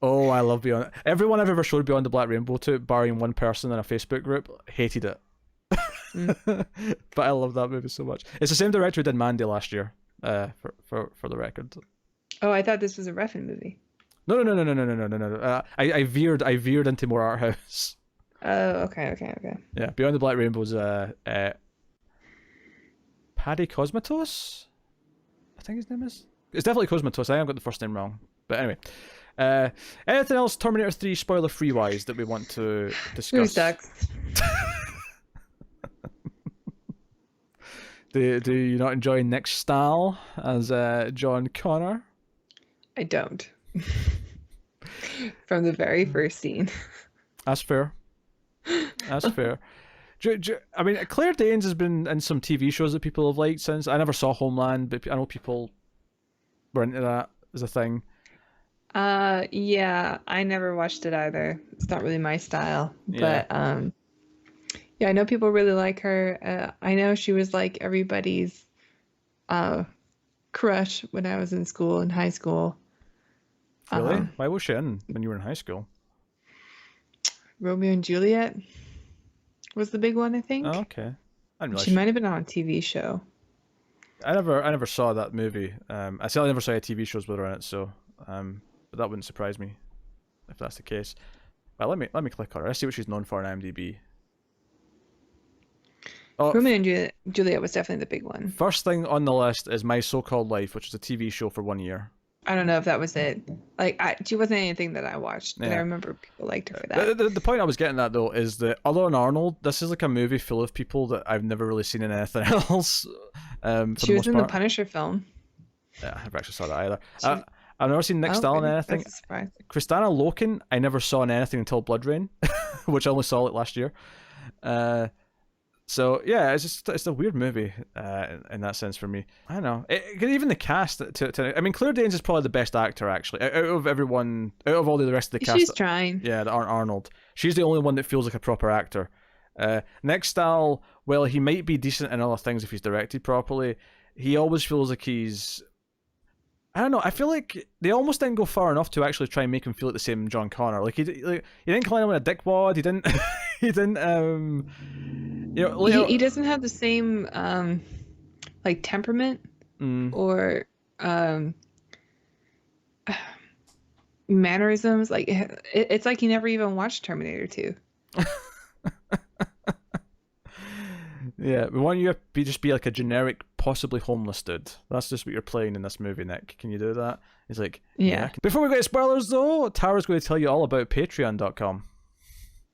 Oh, I love Beyond. Everyone I've ever showed Beyond the Black Rainbow to, barring one person in a Facebook group, hated it. But I love that movie so much. It's the same director who did Mandy last year. For the record. Oh, I thought this was a Refn movie. No. I veered into more art house. Oh, okay. Yeah, Beyond the Black Rainbow's Paddy Cosmatos, I think his name is. It's definitely Cosmatos. I haven't got the first name wrong. But anyway, anything else Terminator 3 spoiler free wise that we want to discuss? Who sucks? Do you not enjoy Nick Stahl as John Connor? I don't. From the very first scene. That's fair. That's fair. I mean, Claire Danes has been in some TV shows that people have liked since. I never saw Homeland, but I know people were into that as a thing. Yeah, I never watched it either. It's not really my style. Yeah. But yeah, I know people really like her. I know she was like everybody's crush when I was in school, in high school. Really? Why was she in when you were in high school? Romeo and Juliet was the big one, I think. Oh, okay. I didn't realize She might have been on a TV show. I never saw that movie. I certainly never saw any TV shows with her in it, so but that wouldn't surprise me if that's the case. Well, let me click on her. Let's see what she's known for on IMDb. Oh, Romeo and Juliet was definitely the big one. first thing on the list is My So-Called Life, which is a TV show for 1 year. I don't know if that was it. Like, she wasn't anything that I watched, but I remember people liked her for that. The point I was getting at, though, is that other than Arnold, this is like a movie full of people that I've never really seen in anything else. She was in the Punisher film. Yeah, I never actually saw that either. I've never seen Nick Stahl in anything. That's a surprise. Kristana Loken, I never saw in anything until Blood Rain, which I only saw it last year. So yeah, it's a weird movie in that sense for me. I don't know. Even the cast. I mean, Claire Danes is probably the best actor actually out of everyone, out of all the rest of the cast. She's trying. Yeah, that aren't Arnold. She's the only one that feels like a proper actor. Nick Stahl, well, he might be decent in other things if he's directed properly. He always feels like he's. I don't know. I feel like they almost didn't go far enough to actually try and make him feel like the same John Connor. Like he didn't call him a dickwad. He didn't. He didn't. You know, he doesn't have the same like temperament or mannerisms. Like it's like he never even watched Terminator 2. Yeah, we want you to just be like a generic, possibly homeless dude. That's just what you're playing in this movie, Nick. Can you do that? He's like, yeah. Before we go to spoilers, though, Tara's going to tell you all about Patreon.com.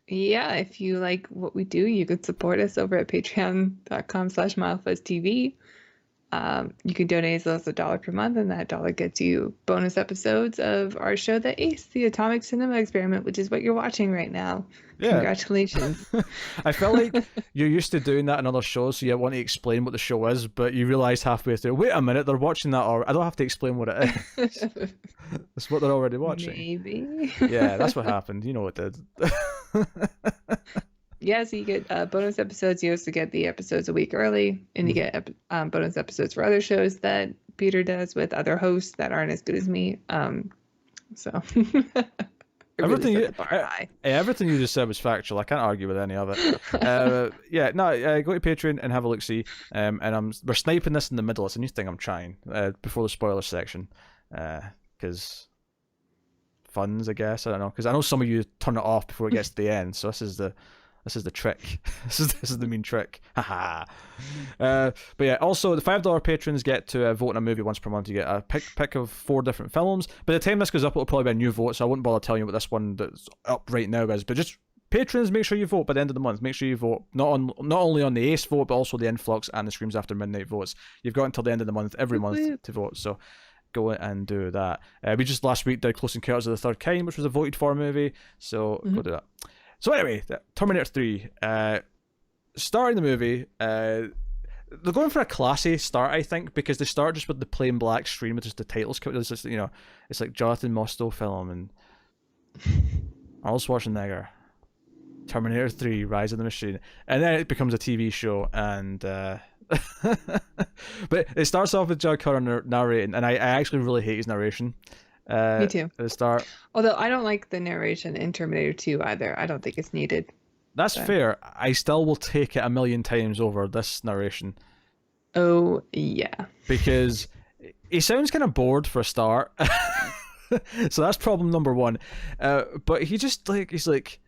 Yeah, if you like what we do, you could support us over at patreon.com/milefuzztv. You can donate as little as $1 per month, and that dollar gets you bonus episodes of our show, The Ace, the Atomic Cinema Experiment, which is what you're watching right now. Yeah. Congratulations. I felt like you're used to doing that in other shows, so you want to explain what the show is, but you realise halfway through, wait a minute, they're watching that, or I don't have to explain what it is. It's what they're already watching. Maybe. Yeah, that's what happened. You know what did. Yeah, so you get bonus episodes. You also get the episodes a week early, and you get bonus episodes for other shows that Peter does with other hosts that aren't as good as me. So everything you just said was factual. I can't argue with any of it. Go to Patreon and have a look see. And we're sniping this in the middle. It's a new thing I'm trying before the spoiler section, because funds, I guess. I don't know, because I know some of you turn it off before it gets to the end. So this is the trick. This is the mean trick. Haha. But yeah, also the $5 patrons get to vote on a movie once per month. You get a pick of 4 different films. By the time this goes up, it'll probably be a new vote, so I wouldn't bother telling you what this one that's up right now is. But just patrons, make sure you vote by the end of the month. Make sure you vote not only on the Ace vote, but also the Influx and the Screams After Midnight votes. You've got until the end of the month every month to vote. So go and do that. We just last week did Close Encounters of the Third Kind, which was a voted for movie. So go do that. So anyway, Terminator 3, starting the movie, they're going for a classy start, I think, because they start just with the plain black screen with just the titles. It's just, it's like Jonathan Mostow film and Arnold Schwarzenegger, Terminator 3, Rise of the Machine, and then it becomes a TV show. And but it starts off with John Connor narrating, and I actually really hate his narration. Me too. At the start. Although I don't like the narration in Terminator 2 either. I don't think it's needed. That's fair. I still will take it a million times over this narration. Oh, yeah. Because he sounds kind of bored for a start. So that's problem number one. But he's like,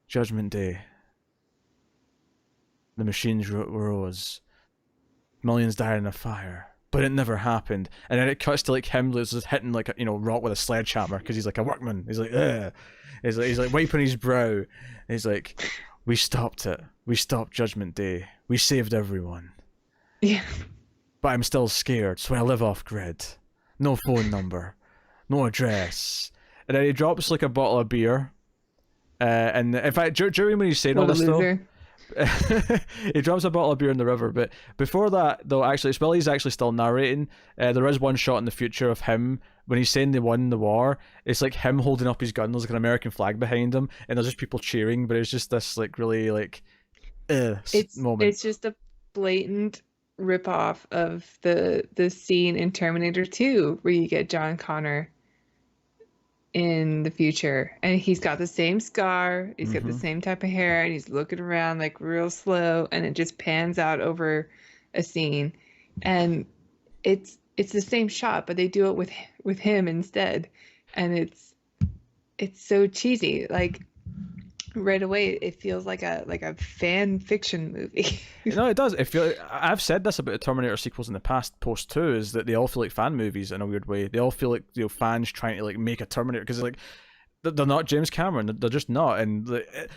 Judgment Day. The machines rose. Millions died in a fire. But it never happened. And then it cuts to like him just hitting like rock with a sledgehammer because he's like a workman. He's like, ugh. He's like wiping his brow. And he's like, we stopped it. We stopped Judgment Day. We saved everyone. Yeah. But I'm still scared, so I live off grid. No phone number. No address. And then he drops like a bottle of beer. And in fact, during when he's saying all this though, he drops a bottle of beer in the river. But before that, though, actually, while he's actually still narrating, there is one shot in the future of him when he's saying they won the war. It's like him holding up his gun. There's like an American flag behind him, and there's just people cheering. But it's just this like really like moment. It's just a blatant ripoff of the scene in Terminator 2 where you get John Connor in the future, and he's got the same scar, he's got the same type of hair, and he's looking around like real slow, and it just pans out over a scene, and it's the same shot, but they do it with him instead, and it's so cheesy. Like right away it feels like a fan fiction movie. No, it does. I've said this about the Terminator sequels in the past post too, is that they all feel like fan movies in a weird way. They all feel like fans trying to like make a Terminator, because like they're not James Cameron, they're just not. And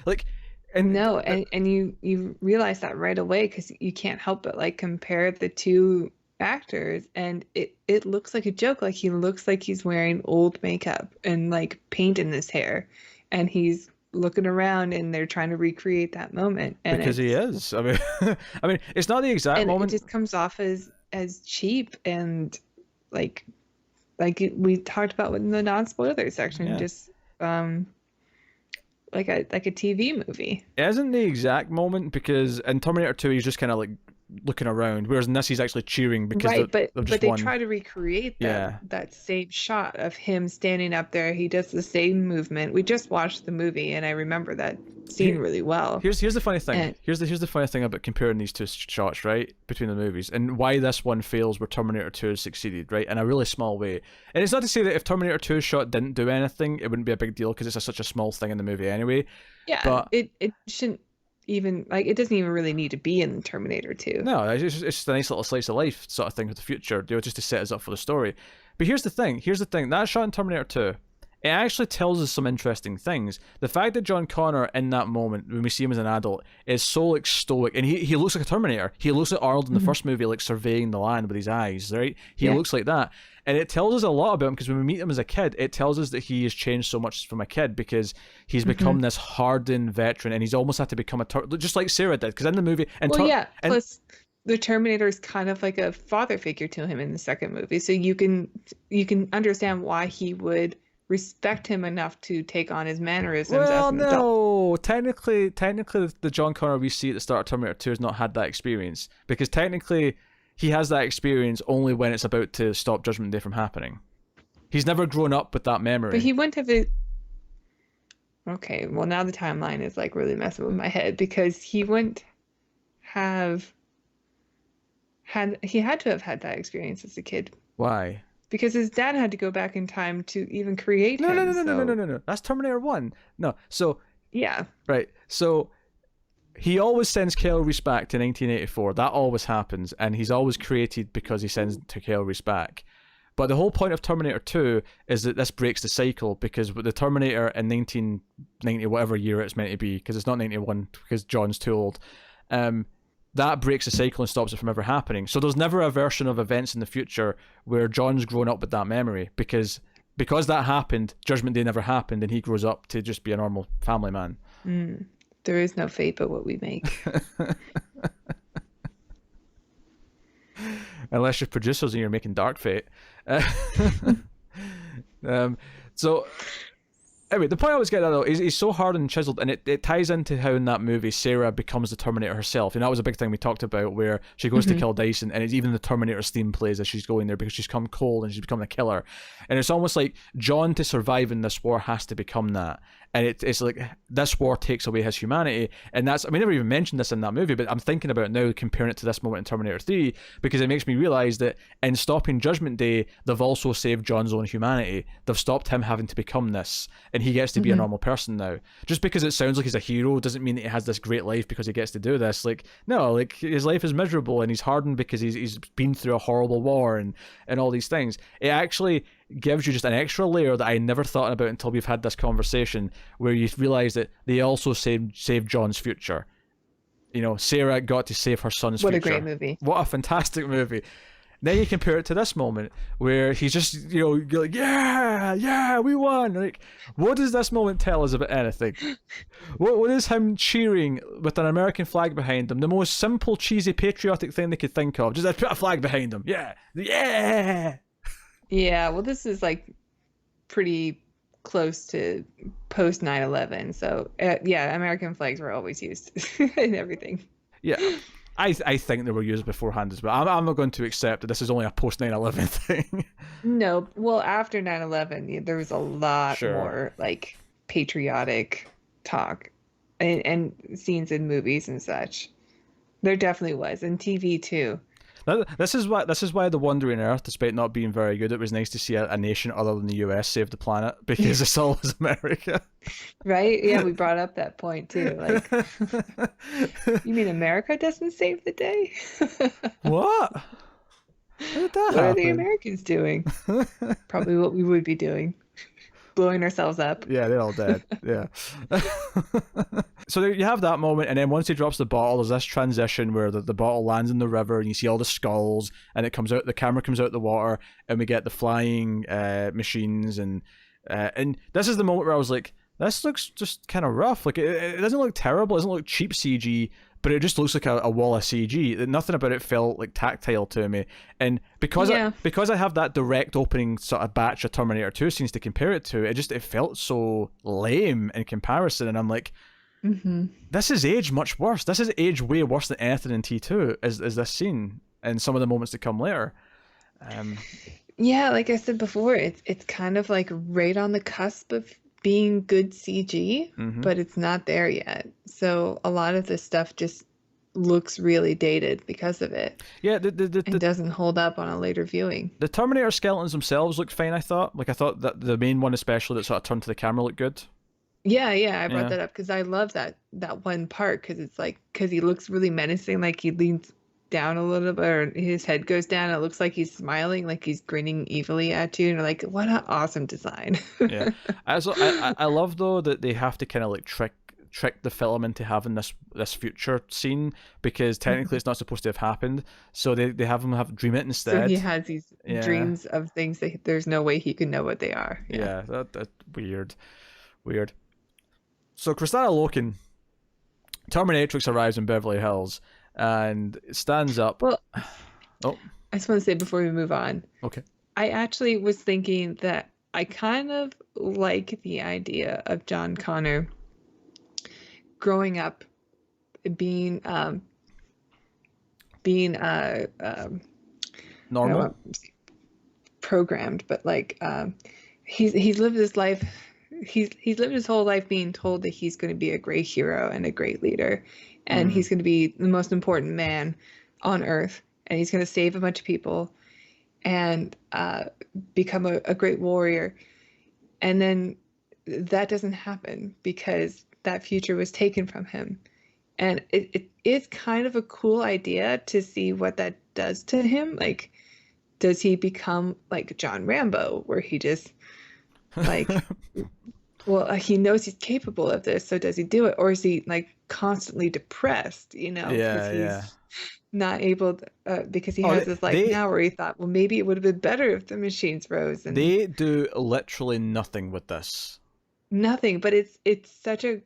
like and no, and you realize that right away, because you can't help but like compare the two actors, and it looks like a joke. Like he looks like he's wearing old makeup and like paint in his hair, and he's looking around and they're trying to recreate that moment, and because he is. I mean it's not the exact moment. It just comes off as cheap, and like we talked about in the non-spoiler section, just like a TV movie. It isn't the exact moment, because in Terminator 2 he's just kind of like looking around, whereas in this he's actually cheering because but they try to recreate that same shot of him standing up there. He does the same movement. We just watched the movie, and I remember that scene really well. Here's the funny thing. Here's the funny thing about comparing these two shots, right, between the movies, and why this one fails where Terminator 2 has succeeded, right, in a really small way. And it's not to say that if Terminator 2's shot didn't do anything, it wouldn't be a big deal, because it's such a small thing in the movie anyway. Yeah, but it shouldn't even, like, it doesn't even really need to be in Terminator 2. No, it's just a nice little slice of life sort of thing for the future, just to set us up for the story. But here's the thing. That shot in Terminator 2, it actually tells us some interesting things. The fact that John Connor in that moment, when we see him as an adult, is so like stoic, and he looks like a Terminator. He looks like Arnold in the first movie, like surveying the land with his eyes, right? He looks like that. And it tells us a lot about him, because when we meet him as a kid, it tells us that he has changed so much from a kid, because he's become this hardened veteran, and he's almost had to become just like Sarah did, because in the movie... Plus the Terminator is kind of like a father figure to him in the second movie, so you can understand why he would respect him enough to take on his mannerisms as an adult. No, technically the John Connor we see at the start of Terminator 2 has not had that experience, because technically he has that experience only when it's about to stop Judgment Day from happening. He's never grown up with that memory. But he wouldn't have it. Okay, well now the timeline is like really messing with my head, because he wouldn't have he had to have had that experience as a kid. Why? Because his dad had to go back in time to even create him. No. That's Terminator 1. No. So yeah. Right. So he always sends Kyle Reese back to 1984. That always happens, and he's always created because he sends Kyle Reese back. But the whole point of Terminator 2 is that this breaks the cycle, because with the Terminator in 1990, whatever year it's meant to be, because it's not 91, because John's too old, that breaks the cycle and stops it from ever happening. So there's never a version of events in the future where John's grown up with that memory, because that happened, Judgment Day never happened, and he grows up to just be a normal family man. There is no fate but what we make. unless you're producers and you're making Dark Fate. Um, so anyway, the point I was getting at though is he's so hard and chiseled, and it ties into how in that movie Sarah becomes the Terminator herself. And that was a big thing we talked about, where she goes to kill Dyson, and it's even the Terminator's theme plays as she's going there because she's become cold and she's become a killer. And it's almost like John, to survive in this war, has to become that. And it's like this war takes away his humanity, and that's, I mean, I never even mentioned this in that movie, but I'm thinking about it now, comparing it to this moment in Terminator 3, because it makes me realize that in stopping Judgment Day, they've also saved John's own humanity. They've stopped him having to become this, and he gets to be a normal person now. Just because it sounds like he's a hero doesn't mean that he has this great life because he gets to do this. Like, no, like his life is miserable, and he's hardened because he's been through a horrible war and all these things. It actually gives you just an extra layer that I never thought about until we've had this conversation, where you realize that they also saved John's future. You know, Sarah got to save her son's future. What a great movie. What a fantastic movie. Then you compare it to this moment where he's just, you know, you're like, yeah, we won. Like, what does this moment tell us about anything? What is him cheering with an American flag behind him? The most simple, cheesy, patriotic thing they could think of. Just put a flag behind him. Yeah. Yeah, well, this is like pretty close to post 9/11. So, yeah, American flags were always used in everything. Yeah. I think they were used beforehand as well. I'm not going to accept that this is only a post 9/11 thing. No, well, after 9/11, there was a lot more like patriotic talk and scenes in movies and such. There definitely was, and TV too. This is why The Wandering Earth, despite not being very good, it was nice to see a nation other than the US save the planet, because it's always America. Right? Yeah, we brought up that point too. Like, you mean America doesn't save the day? What? How did that happen? What are the Americans doing? Probably what we would be doing. Blowing ourselves up. Yeah, they're all dead. Yeah. So there you have that moment, and then once he drops the bottle, there's this transition where the bottle lands in the river, and you see all the skulls, and it comes out. The camera comes out the water, and we get the flying machines, and this is the moment where I was like, this looks just kind of rough. Like it doesn't look terrible. It doesn't look cheap CG. But it just looks like a wall of CG. Nothing about it felt like tactile to me. And because I have that direct opening sort of batch of Terminator 2 scenes to compare it to, it felt so lame in comparison. And I'm like, this is aged much worse. This is aged way worse than anything in T2 is this scene and some of the moments to come later. Yeah, like I said before, it's kind of like right on the cusp of being good CG, but it's not there yet. So a lot of this stuff just looks really dated because of it. Yeah, it doesn't hold up on a later viewing. The Terminator skeletons themselves looked fine, I thought. Like, I thought that the main one especially that sort of turned to the camera looked good. Yeah, I brought that up because I love that one part, because he looks really menacing, like he leans down a little bit, or his head goes down. It looks like he's smiling, like he's grinning evilly at you, and you're like, what an awesome design. Yeah, I love though that they have to kind of like trick the film into having this future scene, because technically it's not supposed to have happened, so they have him dream it instead. So he has these dreams of things that there's no way he can know what they are. Yeah, that's weird. So Kristanna Loken, Terminatrix, arrives in Beverly Hills and stands up. Well, I just want to say before we move on. Okay. I actually was thinking that I kind of like the idea of John Connor growing up being normal, programmed, but like he's lived his life. He's lived his whole life being told that he's going to be a great hero and a great leader, and he's going to be the most important man on Earth, and he's going to save a bunch of people and become a great warrior. And then that doesn't happen because that future was taken from him. And it is kind of a cool idea to see what that does to him. Like, does he become like John Rambo, where he just like, well, he knows he's capable of this, so does he do it? Or is he like constantly depressed, because he's not able to, because he has this life now where he thought, well, maybe it would have been better if the machines rose. And they do literally nothing with this. Nothing, but it's such a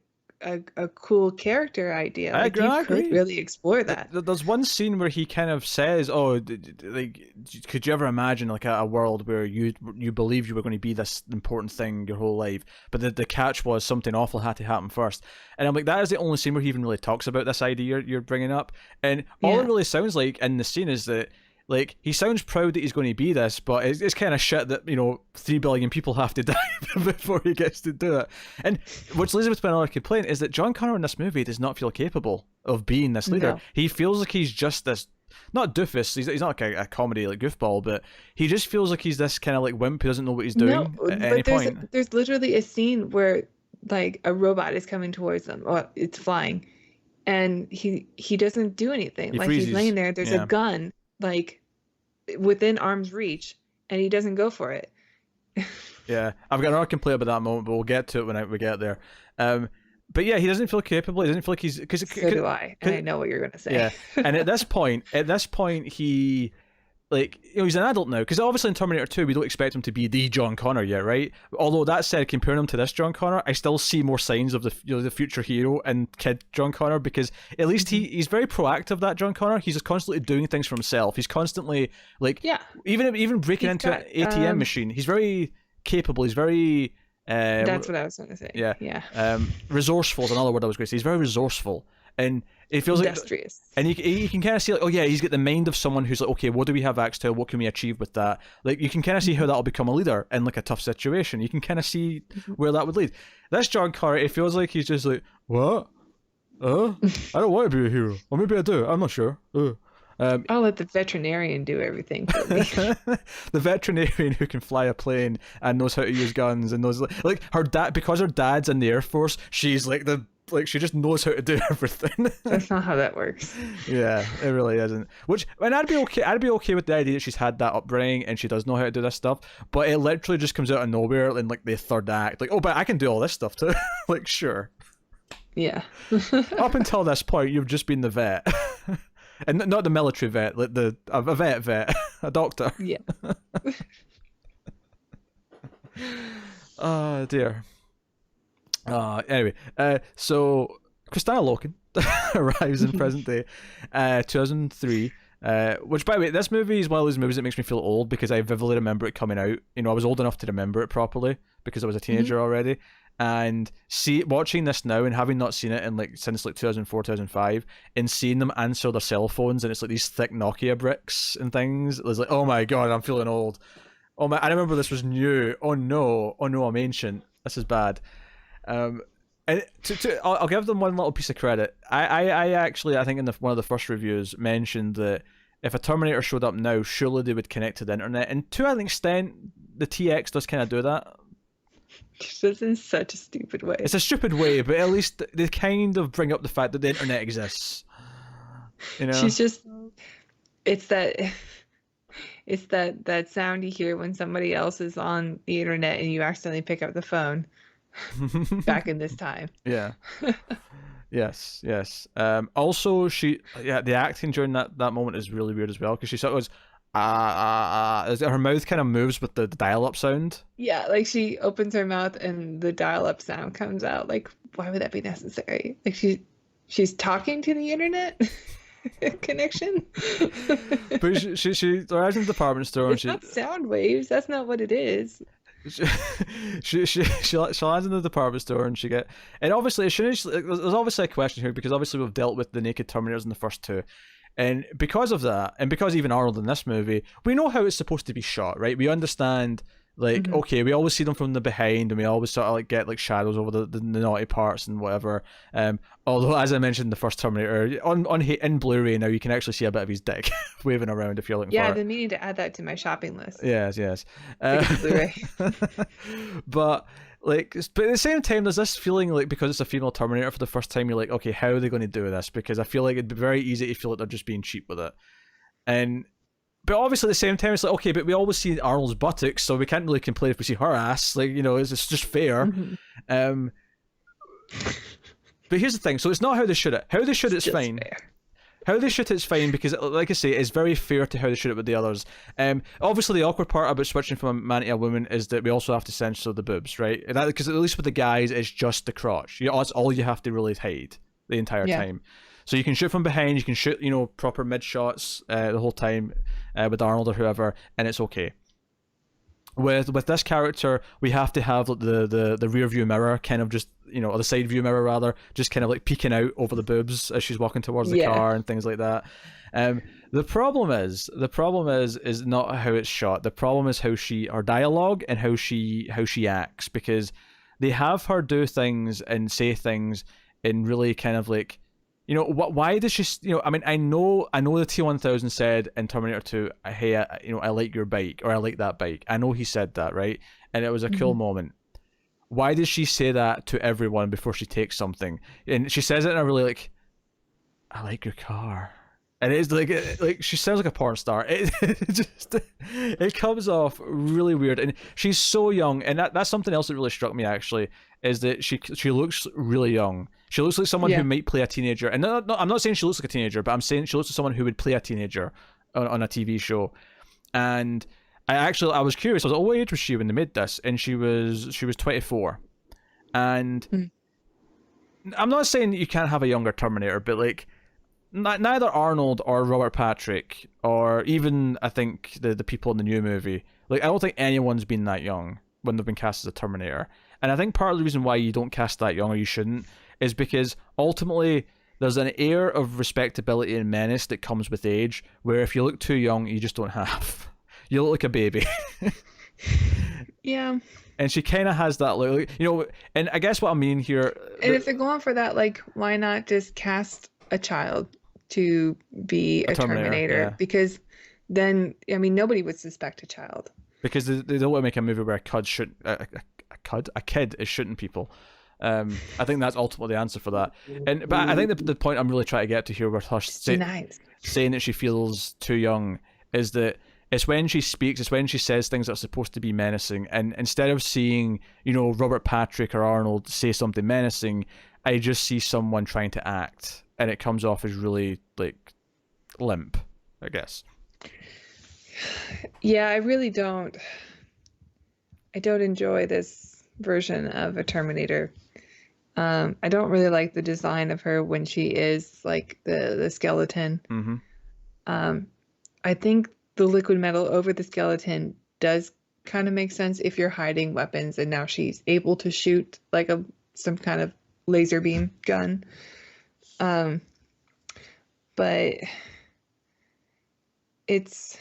a cool character idea. I Like agree. you I could agree. really explore that. There's one scene where he kind of says, "Oh, like, could you ever imagine like a world where you believe you were going to be this important thing your whole life, but the catch was something awful had to happen first." And I'm like, that is the only scene where he even really talks about this idea you're bringing up. And all it Yeah. really sounds like in the scene is that, like, he sounds proud that he's going to be this, but it's kind of shit that, 3 billion people have to die before he gets to do it. And which leads me to another complaint is that John Connor in this movie does not feel capable of being this leader. No. He feels like he's just this, not doofus, he's not like a comedy like goofball, but he just feels like he's this kind of like wimp who doesn't know what he's doing at any But point. there's literally a scene where like a robot is coming towards them, or it's flying, and he doesn't do anything. He Like freezes. he's laying there. There's Yeah. a gun like within arm's reach, and he doesn't go for it. Yeah, I've got another complaint about that moment, but we'll get to it when we get there. But yeah, he doesn't feel capable. He doesn't feel like he's So do I, and I know what you're gonna say. Yeah, and at this point, he, like, he's an adult now, because obviously in Terminator 2 we don't expect him to be the John Connor yet, right? Although that said, comparing him to this John Connor, I still see more signs of the the future hero and kid John Connor, because at least he's very proactive. That John Connor, he's just constantly doing things for himself. He's constantly like, Yeah. even breaking He's into got, an ATM machine. He's very capable. He's very That's what I was gonna say. yeah. Yeah. Resourceful is another word I was going to say. He's very resourceful, and it feels like, Industrious. and you can kind of see like, oh yeah, he's got the mind of someone who's like, okay, what do we have access to? What can we achieve with that? Like, you can kind of see how that'll become a leader in like a tough situation. You can kind of see where that would lead. This John Connor, it feels like he's just like, what? I don't want to be a hero, or maybe I do. I'm not sure. I'll let the veterinarian do everything for me. The veterinarian who can fly a plane and knows how to use guns and knows like her dad, because her dad's in the Air Force, she's like she just knows how to do everything. That's not how that works. Yeah, it really isn't. Which, and I'd be okay with the idea that she's had that upbringing and she does know how to do this stuff, but it literally just comes out of nowhere in like the third act. Like, oh, but I can do all this stuff too. Like, sure. Yeah. Up until this point, you've just been the vet. And not the military vet, like a vet, a doctor. Yeah. Oh dear. Anyway, so Kristanna Loken arrives in present day, 2003. Which, by the way, this movie is one of those movies that makes me feel old because I vividly remember it coming out. I was old enough to remember it properly because I was a teenager already. And watching this now and having not seen it in since 2004, 2005, and seeing them answer their cell phones and it's like these thick Nokia bricks and things, it was like, oh my god, I'm feeling old. Oh my, I remember this was new. Oh no, I'm ancient. This is bad. And I'll give them one little piece of credit. I actually, I think in one of the first reviews mentioned that if a Terminator showed up now, surely they would connect to the internet. And to an extent, the TX does kind of do that. Just in such a stupid way. It's a stupid way, but at least they kind of bring up the fact that the internet exists. She's just, it's that sound you hear when somebody else is on the internet and you accidentally pick up the phone. Back in this time. Yeah. Yes. Also, the acting during that moment is really weird as well, because she sort of goes, her mouth kind of moves with the dial-up sound. Yeah, like she opens her mouth and the dial-up sound comes out. Like, why would that be necessary? Like she's talking to the internet connection. But she arrives in the department store It's not sound waves. That's not what it is. She lands in the department store and and obviously there's obviously a question here, because obviously we've dealt with the naked Terminators in the first two. And because of that, and because even Arnold in this movie, we know how it's supposed to be shot, right? We understand, okay, we always see them from the behind, and we always sort of get shadows over the naughty parts and whatever. Although, as I mentioned, the first Terminator in Blu-ray now, you can actually see a bit of his dick waving around if you're looking for it. Yeah, I've been meaning to add that to my shopping list. Yes. Blu-ray. But at the same time, there's this feeling because it's a female Terminator for the first time, you're like, okay, how are they going to do this? Because I feel like it'd be very easy to feel like they're just being cheap with it. But obviously at the same time, it's okay, but we always see Arnold's buttocks, so we can't really complain if we see her ass. It's just fair. Mm-hmm. But here's the thing. So it's not how they shoot it. How they shoot it's fine. Fair. How they shoot it's fine because, like I say, it's very fair to how they shoot it with the others. Obviously, the awkward part about switching from a man to a woman is that we also have to censor the boobs, right? Because at least with the guys, it's just the crotch. That's all you have to really hide the entire time. So you can shoot from behind, you can shoot, proper mid shots the whole time with Arnold or whoever, and it's okay. With this character, we have to have the rear view mirror kind of just, or the side view mirror rather, just kind of like peeking out over the boobs as she's walking towards the car and things like that. The problem is not how it's shot. The problem is her dialogue and how she acts, because they have her do things and say things in really kind of like, why does she, I mean, I know the T-1000 said in Terminator 2, hey, I like your bike, or I like that bike. I know he said that, right? And it was a cool moment. Why does she say that to everyone before she takes something? And she says it in a really like, I like your car. And it's like she sounds like a porn star. It comes off really weird. And she's so young, and that's something else that really struck me actually, is that she looks really young. She looks like someone who might play a teenager. And no, I'm not saying she looks like a teenager, but I'm saying she looks like someone who would play a teenager on a TV show. And I was curious. I was like, what age was she when they made this? And she was 24. And I'm not saying that you can't have a younger Terminator, but like neither Arnold or Robert Patrick, or even I think the people in the new movie, like I don't think anyone's been that young when they've been cast as a Terminator. And I think part of the reason why you don't cast that young, or you shouldn't, is because ultimately there's an air of respectability and menace that comes with age, where if you look too young, you just don't have. You look like a baby. Yeah. And she kind of has that look, and I guess what I mean here... And if they're going for that, like, why not just cast a child to be a Terminator? Yeah. Because then, I mean, nobody would suspect a child. Because they don't want to make a movie where a kid is shooting people. I think that's ultimately the answer for that. But I think the point I'm really trying to get to here with her saying that she feels too young is that it's when she speaks, it's when she says things that are supposed to be menacing, and instead of seeing, Robert Patrick or Arnold say something menacing, I just see someone trying to act, and it comes off as really like limp, I guess. Yeah, I really don't. I don't enjoy this version of a Terminator. I don't really like the design of her when she is like the skeleton. I think the liquid metal over the skeleton does kind of make sense if you're hiding weapons, and now she's able to shoot like some kind of laser beam gun. But it's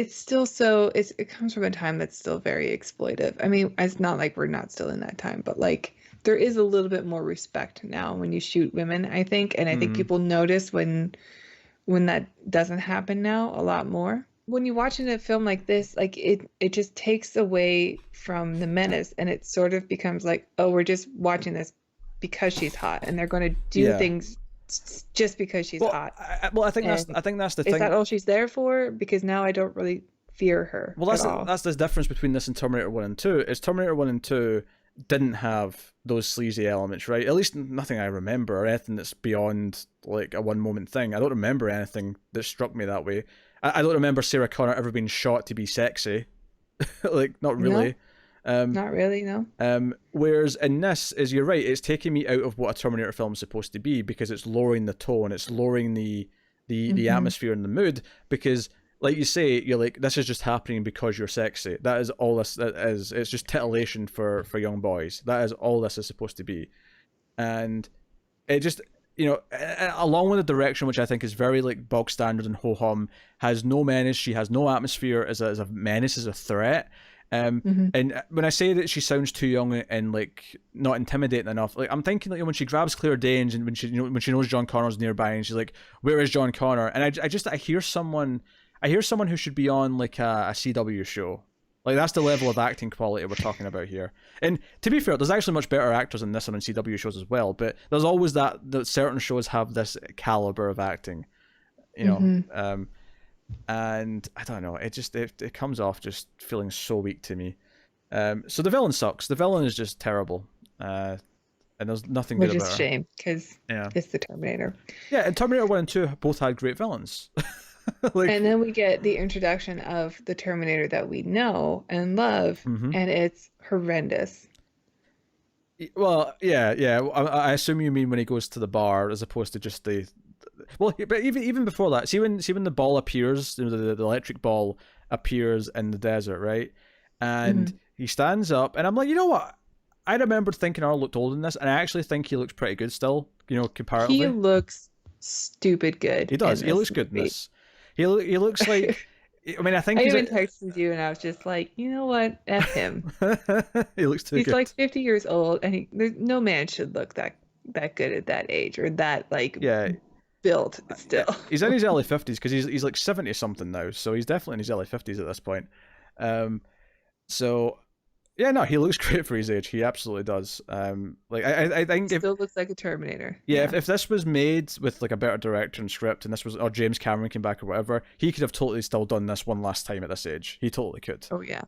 still it comes from a time that's still very exploitive. I mean, it's not like we're not still in that time, but like there is a little bit more respect now when you shoot women, I think. And I think people notice when that doesn't happen now a lot more. When you watch a film like this, like it just takes away from the menace, and it sort of becomes like, oh, we're just watching this because she's hot, and they're going to do things just because she's hot. I think that's the thing. Is that all she's there for? Because now I don't really fear her. Well, that's the difference between this and Terminator 1 and 2. Is Terminator 1 and 2 didn't have those sleazy elements, right? At least nothing I remember, or anything that's beyond like a one moment thing. I don't remember anything that struck me that way. I don't remember Sarah Connor ever being shot to be sexy. Like, not really. Not really, no. Whereas in this, you're right, it's taking me out of what a Terminator film is supposed to be, because it's lowering the tone, it's lowering the atmosphere and the mood, because like you say, you're like, this is just happening because you're sexy. That is all this is. It's just titillation for young boys. That is all this is supposed to be. And it just, along with the direction, which I think is very like bog standard and ho-hum, has no menace, she has no atmosphere as a menace, as a threat. And when I say that she sounds too young and like not intimidating enough, like I'm thinking like when she grabs Claire Danes and when she knows John Connor's nearby and she's like, where is John Connor? And I hear someone who should be on like a CW show. Like that's the level of acting quality we're talking about here. And to be fair, there's actually much better actors in this and on CW shows as well, but there's always that certain shows have this caliber of acting, and I don't know, it comes off just feeling so weak to me. So the villain sucks. The villain is just terrible. and there's nothing good Which is about a her. shame because Yeah, it's the Terminator. yeah, and Terminator 1 and 2 both had great villains. Like, And then we get the introduction of the Terminator that we know and love, mhm. and it's horrendous. Well, yeah, yeah. I assume you mean when he goes to the bar as opposed to just the. Well, but even before that, see when the ball appears, the electric ball appears in the desert, right? And Hmm. he stands up, and I'm like, you know what? I remember thinking Arnold looked old in this, and I actually think he looks pretty good still, He comparatively. looks stupid good He does. in He this looks good in movie. this. He looks like. I mean, I think I he's even texted you and I was just like, you know what? F him. he looks too He's good. like 50 years old and there's no man should look that good at that age or that like Yeah, built yeah. still. He's in his early 50s because he's like 70 something now, so he's definitely in his early 50s at this point. Um, so yeah, no, he looks great for his age. He absolutely does. Like I He think if still looks like a Terminator. yeah, Yeah. if this was made with like a better director and script, and this was or James Cameron came back or whatever, he could have totally still done this one last time at this age. He totally could. Oh yeah.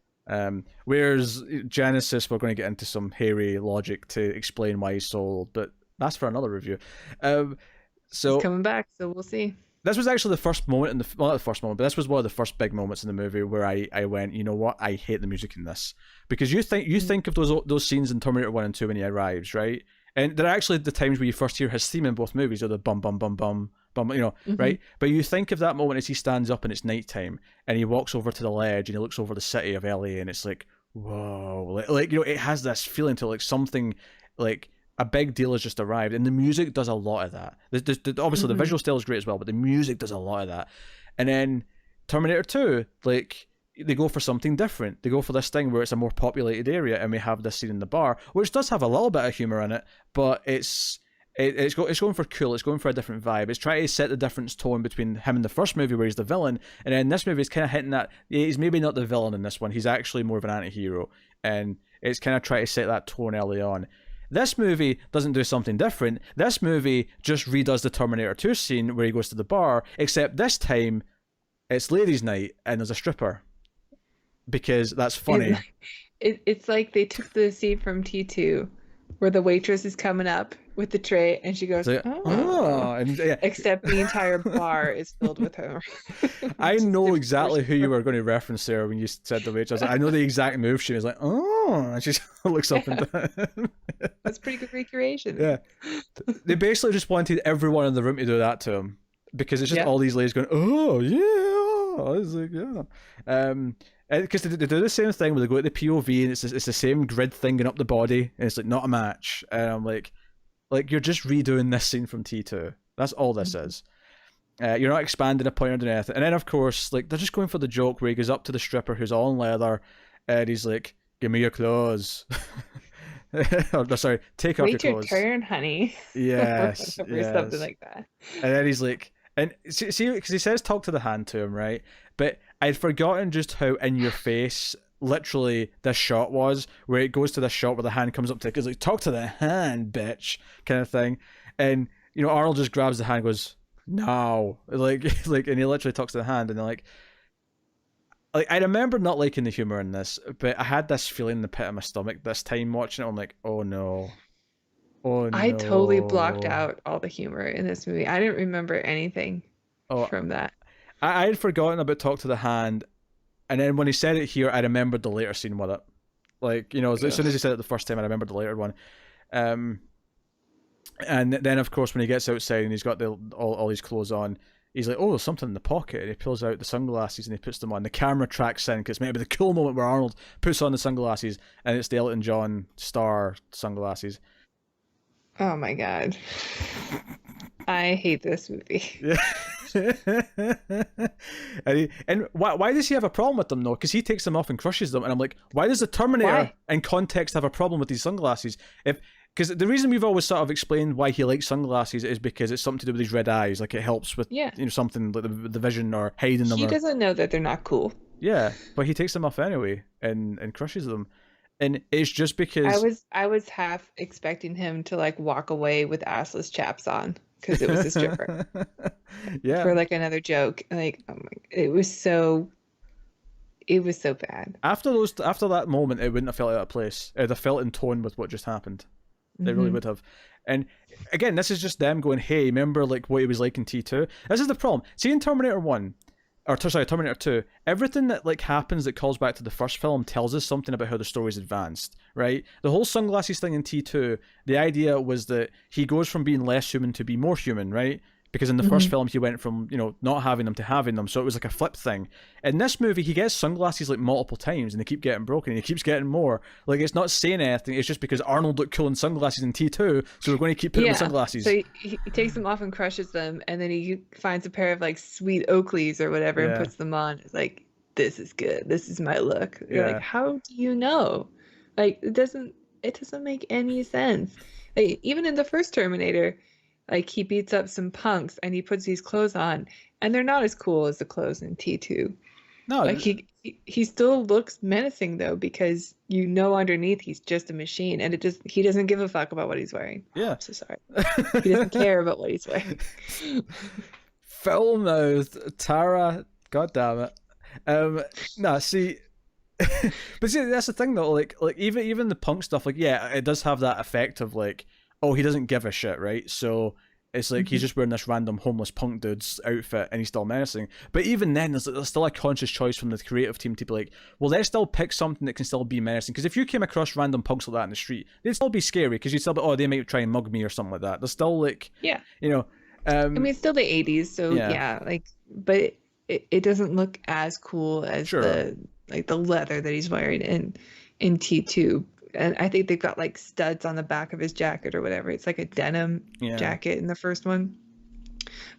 Whereas Genesis, we're going to get into some hairy logic to explain why he's so old, but that's for another review. Um, He's so coming back, so we'll see. this was actually the first moment in the well, not the first moment, but this was one of the first big moments in the movie where I went, you know what, I hate the music in this because you think of those scenes in Terminator 1 and 2 when he arrives, right? And they're actually the times where you first hear his theme in both movies, or the bum bum bum bum bum, Hmm. right? But you think of that moment as he stands up and it's nighttime and he walks over to the ledge and he looks over the city of LA and it's like, whoa, like it has this feeling to like something like a big deal has just arrived, and the music does a lot of that. Obviously, the Hmm. visual style is great as well, but the music does a lot of that. And then Terminator 2, like, they go for something different. They go for this thing where it's a more populated area, and we have this scene in the bar, which does have a little bit of humor in it, but it's going for cool. It's going for a different vibe. It's trying to set the difference tone between him and the first movie where he's the villain, and then this movie is kind of hitting that he's maybe not the villain in this one. He's actually more of an anti-hero, and it's kind of trying to set that tone early on. This movie doesn't do something different. This movie just redoes the Terminator 2 scene where he goes to the bar, except this time it's ladies' night and there's a stripper because that's It, funny. it's like they took the scene from T2 where the waitress is coming up with the tray and she It's goes, like, oh, oh, and yeah, except the entire bar is filled with her. I Just know different exactly versions who you of were going to reference there when you said the waitress. I know the exact move. She was like, oh, and she looks up and her. down. That's pretty good recreation. Yeah, they basically just wanted everyone in the room to do that to him because it's just Yep. all these ladies going, oh yeah, I was like, yeah, because they do the same thing where they go at the POV and it's the same grid thing going up the body and it's like not a match, and I'm like you're just redoing this scene from T2. That's all this Mhm. is. You're not expanding a point or doing anything. And then of course, like they're just going for the joke where he goes up to the stripper who's all in leather, and he's like, "Give me your clothes." Or, no, sorry, take off your Wait your clothes. turn, honey. Yes, Or something yes. like that. And then he's like, and see, because he says talk to the hand to him, right? But I'd forgotten just how in your face literally this shot was, where it goes to this shot where the hand comes up to it, because like, talk to the hand, bitch, kind of thing. And Arnold just grabs the hand and goes, no, like, and he literally talks to the hand, and they're like I remember not liking the humor in this, but I had this feeling in the pit of my stomach this time watching it. I'm like, oh no, oh I totally blocked no, out all the humor in this movie. I didn't remember anything oh. from that. I had forgotten about talk to the hand, and then when he said it here, I remembered the later scene with it. Like, as soon as he Ugh. said it the first time, I remembered the later one. Um, and then of course when he gets outside and he's got all his clothes on, he's like, oh, there's something in the pocket, and he pulls out the sunglasses and he puts them on. The camera tracks in because maybe the cool moment where Arnold puts on the sunglasses, and it's the Elton John star sunglasses. Oh my God. I hate this movie. Yeah. and why does he have a problem with them though? Because he takes them off and crushes them, and I'm like, why does the Terminator Why? in context have a problem with these sunglasses? If Because the reason we've always sort of explained why he likes sunglasses is because it's something to do with his red eyes, like it helps with Yeah. something like the vision or hiding them He or doesn't know that they're not cool. yeah, but he takes them off anyway and crushes them, and it's just because I was half expecting him to like walk away with assless chaps on because it was a stripper yeah. for like another joke. Like, oh my, it was so bad. After that moment, it wouldn't have felt out of place. It'd have felt in tone with what just happened. They really Mm-hmm. would have. And again, this is just them going, hey, remember like what it was like in T2? This is the problem. See, in Terminator 1, or sorry, Terminator 2, everything that like happens that calls back to the first film tells us something about how the story's advanced, right? The whole sunglasses thing in T2, the idea was that he goes from being less human to be more human, right? Because in the first Mm-hmm. film he went from, not having them to having them, so it was like a flip thing. In this movie he gets sunglasses like multiple times and they keep getting broken and he keeps getting more. Like, it's not saying anything, it's just because Arnold looked cool in sunglasses in T2, so we're going to keep putting him in Yeah. sunglasses. So he takes them off and crushes them, and then he finds a pair of like sweet Oakleys or whatever and Yeah. puts them on. It's like, this is good. This is my look. You're like, Yeah. how do you know? Like, it doesn't make any sense. Like, even in the first Terminator, like he beats up some punks and he puts these clothes on, and they're not as cool as the clothes in T2. Like No, he still looks menacing though, because underneath he's just a machine, and he doesn't give a fuck about what he's wearing. yeah. I'm so sorry. He doesn't care about what he's wearing. Foul mouthed Tara, god damn it. Nah, see, but see, that's the thing though. Like even the punk stuff. Like, yeah, it does have that effect of like, oh, he doesn't give a shit, right? So it's like he's just wearing this random homeless punk dude's outfit and he's still menacing. But even then, there's still a conscious choice from the creative team to be like, well, let's still pick something that can still be menacing. Because if you came across random punks like that in the street, they'd still be scary because you'd still be, oh, they might try and mug me or something like that. There's still like, Yeah. you know, I mean, it's still the 80s, so Yeah. yeah, like, but it doesn't look as cool as Sure. the leather that he's wearing in T2. And I think they've got like studs on the back of his jacket or whatever. It's like a denim Yeah. jacket in the first one.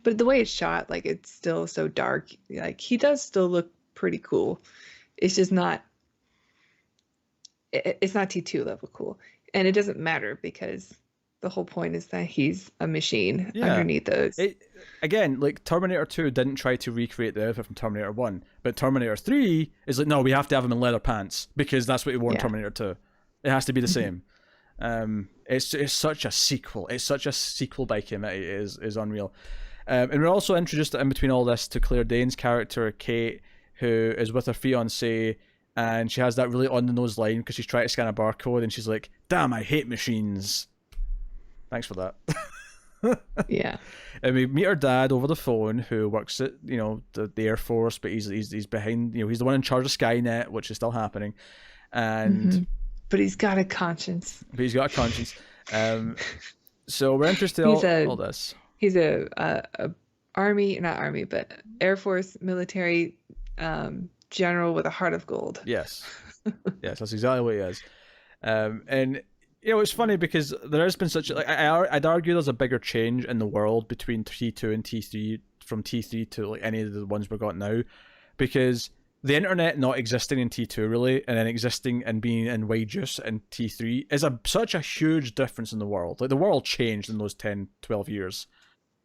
But the way it's shot, like, it's still so dark. Like, he does still look pretty cool. It's just not it's not T2 level cool. And it doesn't matter because the whole point is that he's a machine underneath those. Again, like Terminator 2 didn't try to recreate the outfit from Terminator 1, but Terminator 3 is like, no, we have to have him in leather pants because that's what he wore in Terminator 2. It has to be the same. It's such a sequel. It's such a sequel by committee. It is unreal. And we're also introduced in between all this to Claire Danes' character, Kate, who is with her fiancé, and she has that really on-the-nose line because she's trying to scan a barcode, and she's like, damn, I hate machines. Thanks for that. Yeah. And we meet her dad over the phone, who works at the Air Force, but he's behind. He's the one in charge of Skynet, which is still happening, and but he's got a conscience. But he's got a conscience. So we're interested in all this. He's a not army, but Air Force military general with a heart of gold. Yes, yes, that's exactly what he is. And it's funny because there has been such I'd argue there's a bigger change in the world between T2 and T3, from T3 to like any of the ones we've got now, because the internet not existing in T2 really, and then existing and being in wide use in T3 is such a huge difference in the world. Like, the world changed in those 10, 12 years.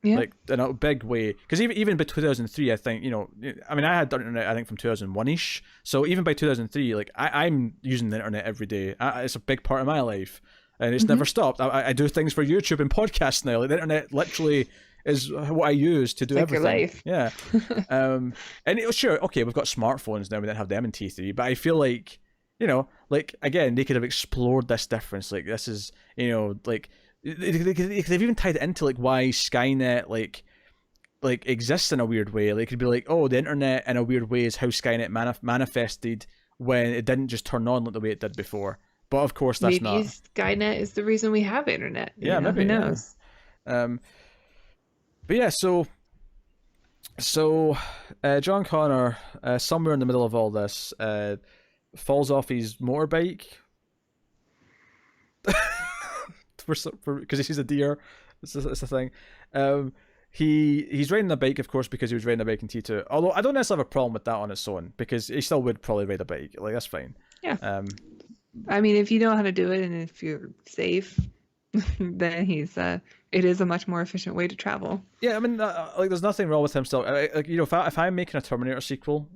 Yeah. Like, in a big way. Because even by 2003, I think, I mean, I had the internet, I think, from 2001-ish. So even by 2003, like, I'm using the internet every day. It's a big part of my life. And it's never stopped. I do things for YouTube and podcasts now. Like, the internet literally is what I use to do everything. Your life. Yeah. And sure, okay, we've got smartphones now. We didn't have them in T3, but I feel like, like, again, they could have explored this difference. Like, this is, like, they could have even tied it into like why Skynet like exists in a weird way. Like, it could be like, oh, the internet in a weird way is how Skynet manifested when it didn't just turn on like the way it did before. But of course, that's maybe not. Skynet is the reason we have internet. Maybe. Who knows? Yeah. But yeah, so John Connor, somewhere in the middle of all this, falls off his motorbike. Because he sees a deer. It's a thing. He's riding a bike, of course, because he was riding a bike in T2. Although I don't necessarily have a problem with that on its own, because he still would probably ride a bike. Like, that's fine. Yeah. I mean, if you know how to do it and if you're safe, then it is a much more efficient way to travel. Yeah, I mean, like, there's nothing wrong with him still. Like, if I'm making a Terminator sequel,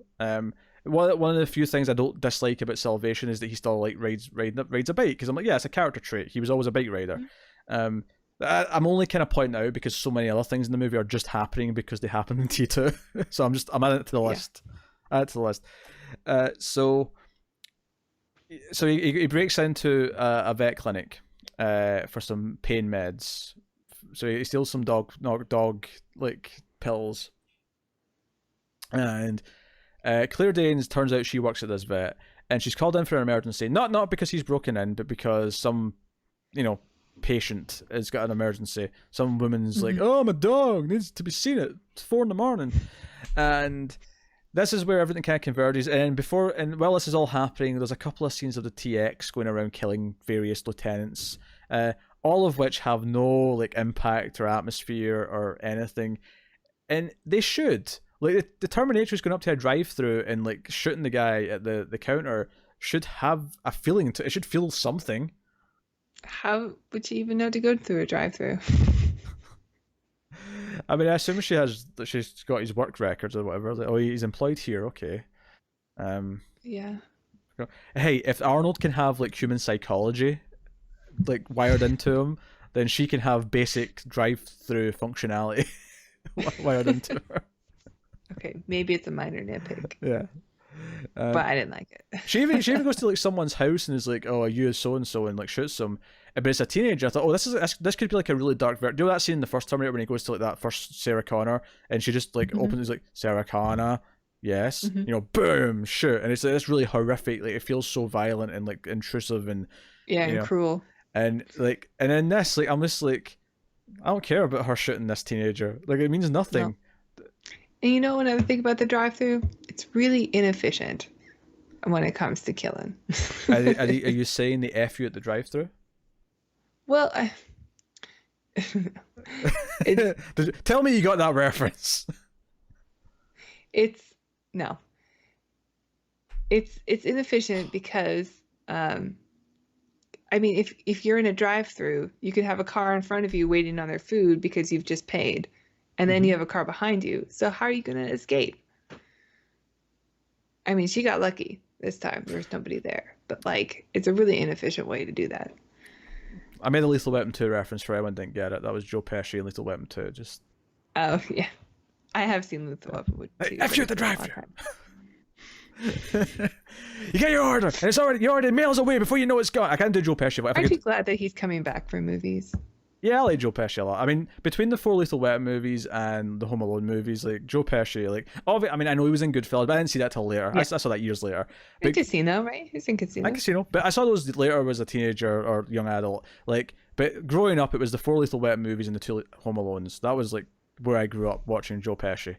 one of the few things I don't dislike about Salvation is that he still like rides a bike, because I'm like, yeah, it's a character trait. He was always a bike rider. I'm only kind of pointing out because so many other things in the movie are just happening because they happen in T2. So I'm adding it to the list. Add it to the list. So he breaks into a vet clinic, for some pain meds. So he steals some dog like pills, and Claire Danes turns out she works at this vet, and she's called in for an emergency. Not because he's broken in, but because some, patient has got an emergency. Some woman's like, "Oh, my dog needs to be seen at 4 a.m," and this is where everything kind of converges. And while this is all happening, there's a couple of scenes of the TX going around killing various lieutenants, all of which have no like impact or atmosphere or anything, and they should. Like the Terminator is going up to a drive-through and like shooting the guy at the counter should have a feeling to it. Should feel something. How would you even know to go through a drive-through? I mean, I assume she's got his work records or whatever. Like, oh, he's employed here. Okay. Yeah. Hey, if Arnold can have like human psychology, like wired into him, then she can have basic drive-through functionality wired into her. Okay, maybe it's a minor nitpick. Yeah. But I didn't like it. she even goes to like someone's house and is like, "Oh, are you so and so?" and like shoots them. But it's a teenager. I thought, oh, this could be like a really dark version. Do you know that scene in the first Terminator when he goes to like that first Sarah Connor and she just like opens, is like, "Sarah Connor, yes," boom, shoot, and it's like this really horrific. Like it feels so violent and like intrusive and and cruel. And in this, like I'm just like, I don't care about her shooting this teenager. Like it means nothing. No. And another thing about the drive-through, it's really inefficient when it comes to killing. Are you saying the F you at the drive-through? Well, tell me you got that reference. It's inefficient because I mean, if you're in a drive-through, you could have a car in front of you waiting on their food because you've just paid. And then you have a car behind you. So how are you going to escape? I mean, she got lucky this time. There was nobody there. But, like, it's a really inefficient way to do that. I made a Lethal Weapon 2 reference for anyone didn't get it. That was Joe Pesci in Lethal Weapon 2. Just... Oh, yeah. I have seen Lethal Weapon 2. F you at the drive-thru. You get your order, and it's already, you ordered miles away before you know it's gone. I can't do Joe Pesci. But Aren't you glad that he's coming back for movies? Yeah, I like Joe Pesci a lot. I mean, between the 4 Lethal Weapon movies and the Home Alone movies, like Joe Pesci, like I mean, I know he was in Goodfellas, but I didn't see that till later. Yeah. I saw that years later. In Casino, right? He's in Casino. In Casino, but I saw those later as a teenager or young adult. Like, but growing up, it was the 4 Lethal Weapon movies and the 2 Home Alones. That was like where I grew up watching Joe Pesci.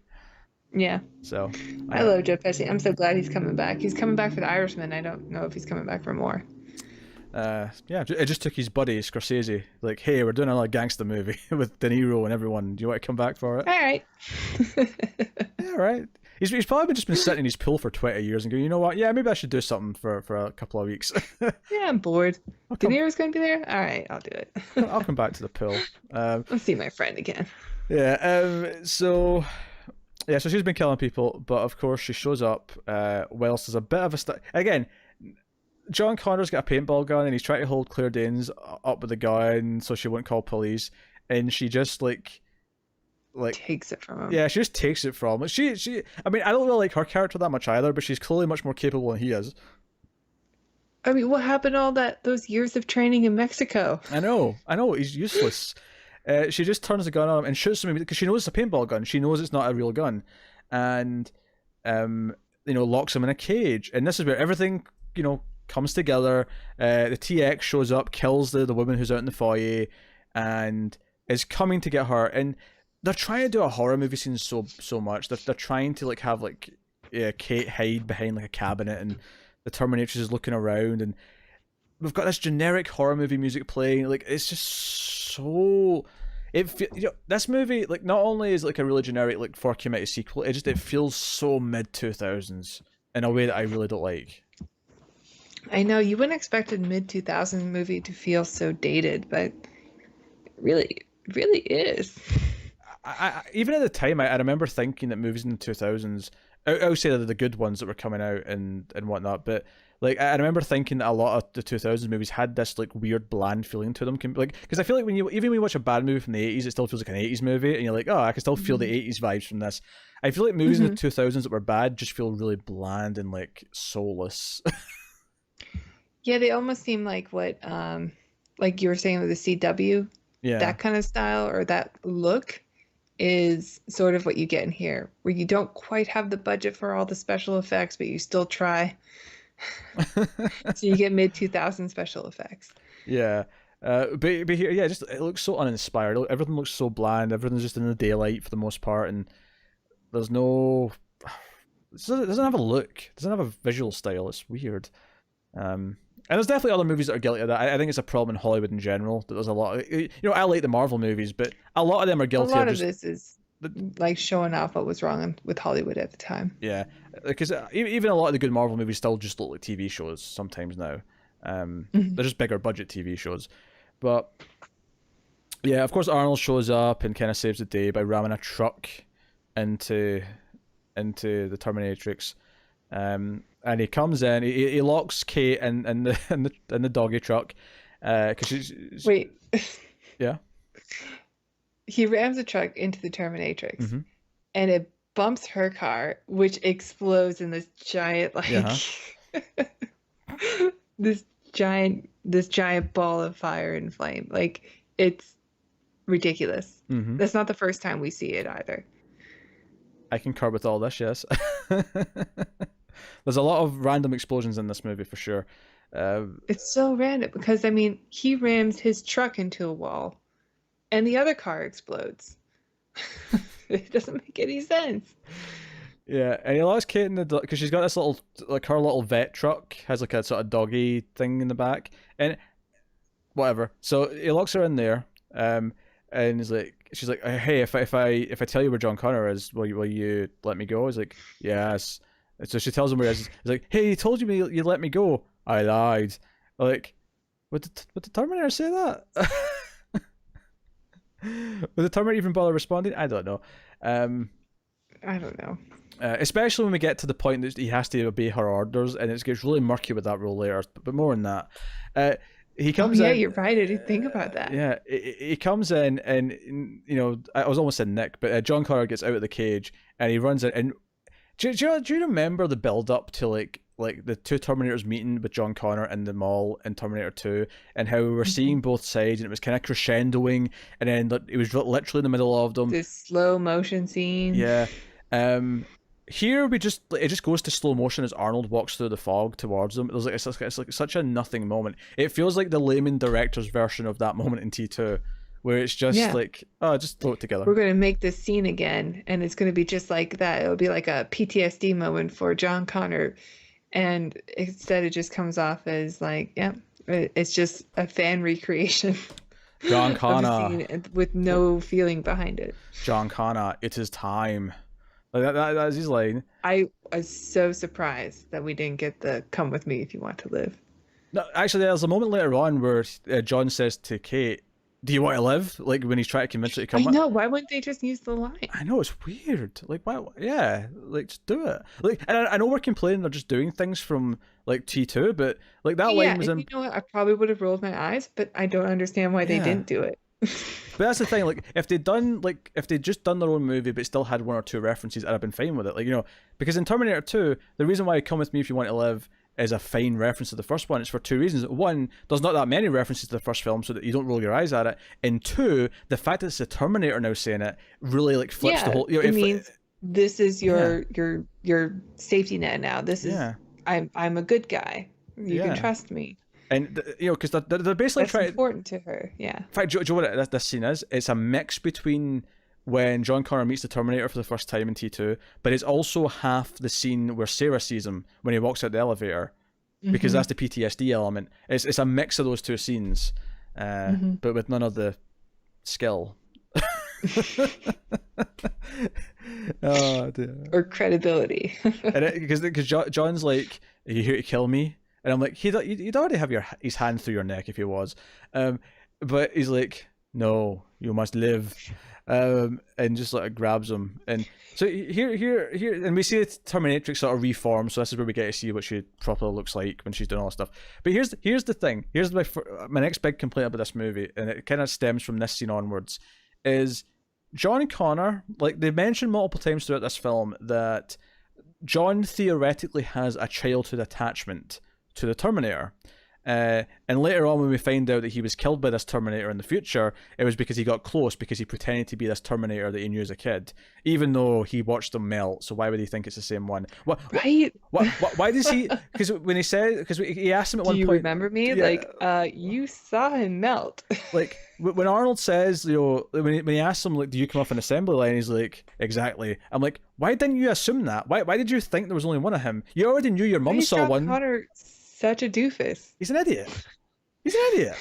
Yeah. So I love Joe Pesci. I'm so glad he's coming back. He's coming back for The Irishman. I don't know if he's coming back for more. Yeah, it just took his buddy Scorsese, like, hey, we're doing another gangster movie with De Niro and everyone. Do you want to come back for it? All right. Yeah, right. He's probably just been sitting in his pool for 20 years and going, you know what? Yeah, maybe I should do something for a couple of weeks. Yeah, I'm bored. De Niro's going to be there? All right, I'll do it. I'll come back to the pool. I'll see my friend again. Yeah, so she's been killing people, but of course she shows up whilst there's a bit of a... Again... John Connor's got a paintball gun and he's trying to hold Claire Danes up with the gun so she won't call police, and she just like takes it from him. Yeah, she just takes it from him. She I mean, I don't really like her character that much either, but she's clearly much more capable than he is. I mean, what happened to all those years of training in Mexico? I know, he's useless. She just turns the gun on him and shoots him because she knows it's a paintball gun. She knows it's not a real gun, and locks him in a cage. And this is where everything comes together. The TX shows up, kills the woman who's out in the foyer, and is coming to get her. And they're trying to do a horror movie scene so much. They're trying to have Kate hide behind like a cabinet, and the Terminator is looking around, and we've got this generic horror movie music playing. Like it's just so. This movie, like, not only is it like a really generic like 4K sequel, it feels so mid 2000s in a way that I really don't like. I know you wouldn't expect a mid-2000s movie to feel so dated, but it really is. I even at the time, I remember thinking that movies in the 2000s, I'll say that the good ones that were coming out and whatnot, but like I remember thinking that a lot of the 2000s movies had this like weird bland feeling to them, like because I feel like when you watch a bad movie from the 80s, it still feels like an 80s movie, and you're like, oh, I can still feel the 80s vibes from this. I feel like movies in the 2000s that were bad just feel really bland and like soulless. Yeah, they almost seem like what like you were saying with the CW, Yeah. that kind of style or that look is sort of what you get in here, where you don't quite have the budget for all the special effects, but you still try. So you get mid 2000 special effects. Yeah. But here, yeah, just it looks so uninspired. Everything looks so bland. Everything's just in the daylight for the most part, and there's no. It doesn't have a look. It doesn't have a visual style. It's weird. And there's definitely other movies that are guilty of that. I think it's a problem in Hollywood in general that there's a lot. I like the Marvel movies, but a lot of them are A guilty lot of of just this is like showing off what was wrong with Hollywood at the time. yeah, because even a lot of the good Marvel movies still just look like TV shows sometimes now. Mhm. They're just bigger budget TV shows, but yeah, of course Arnold shows up and kind of saves the day by ramming a truck into the Terminatrix. And he comes in, he locks Kate in the doggy truck, because she's Wait, yeah. he rams a truck into the Terminatrix Mm-hmm. and it bumps her car, which explodes in this giant, like, Yeah. this giant ball of fire and flame. Like, it's ridiculous. Mm-hmm. That's not the first time we see it either. I concur with all this. Yes. There's a lot of random explosions in this movie for sure. It's so random because, I mean, he rams his truck into a wall and the other car explodes. It doesn't make any sense. Yeah, and he locks Kate in the because she's got this little like her little vet truck has like a sort of doggy thing in the back and whatever. So he locks her in there, and he's like, she's like, hey, if I tell you where John Connor is, will you let me go? He's like, yes. And so she tells him where he is. He's like, hey, you told me you let me go. I lied. Like, would the Terminator say that? Would the Terminator even bother responding? I don't know. I don't know. Especially when we get to the point that he has to obey her orders, and it gets really murky with that role later. But more on that. He comes yeah, in. you're right. I didn't think about that. Yeah, he comes in, and I was almost saying Nick, but John Connor gets out of the cage, and he runs in. And do you remember the build up to like the two Terminators meeting with John Connor in the mall in Terminator 2, and how we were seeing both sides, and it was kind of crescendoing, and then it was literally in the middle of them. This slow motion scene. Yeah. Here it just goes to slow motion as Arnold walks through the fog towards them. There's like it's like such a nothing moment. It feels like the layman director's version of that moment in T2, where it's just like, oh, just throw it together. We're going to make this scene again, and it's going to be just like that. It'll be like a PTSD moment for John Connor, and instead it just comes off as like, yeah, it's just a fan recreation. John Connor of a scene with no feeling behind it. John Connor, it is time. Like that's his line. I was so surprised that we didn't get the "Come with me if you want to live." No, actually, there's a moment later on where John says to Kate, "Do you want to live?" Like when he's trying to convince her to come. I know. Why wouldn't they just use the line? I know, it's weird. Like why? Yeah, like just do it. Like, and I know we're complaining they're just doing things from like T2, but like that line was in. You know what? I probably would have rolled my eyes, but I don't understand why they didn't do it. But that's the thing, like if they'd just done their own movie but still had one or two references, I'd have been fine with it. Like, because in Terminator 2, the reason why Come With Me If You Want to Live is a fine reference to the first one, it's for two reasons. One, there's not that many references to the first film, so that you don't roll your eyes at it. And two, the fact that it's the Terminator now saying it really like flips the whole. It means this is your safety net now. This is I'm a good guy. You can trust me. And because they're basically that's trying. Important to her, yeah. In fact, do you know what this scene is? It's a mix between when John Connor meets the Terminator for the first time in T2, but it's also half the scene where Sarah sees him when he walks out the elevator, because that's the PTSD element. It's a mix of those two scenes, but with none of the skill. Oh dear. Or credibility. Because John's like, "Are you here to kill me?" And I'm like, he'd already have his hand through your neck if he was. But he's like, "No, you must live." And just like grabs him. And so here, and we see the Terminatrix sort of reform. So this is where we get to see what she properly looks like when she's doing all this stuff. But here's the thing. Here's my next big complaint about this movie, and it kind of stems from this scene onwards, is John Connor. Like they mentioned multiple times throughout this film that John theoretically has a childhood attachment to the Terminator. And later on, when we find out that he was killed by this Terminator in the future, it was because he got close, because he pretended to be this Terminator that he knew as a kid, even though he watched him melt. So why would he think it's the same one? Right? Why does he? Because when he said, because he asked him at one Do you point, remember me? yeah, Like, you saw him melt. like when Arnold says, when he asks him, like, do you come off an assembly line? He's like, exactly. I'm like, why didn't you assume that? Why did you think there was only one of him? You already knew your mum saw one. Connor such a doofus. He's an idiot. He's an idiot.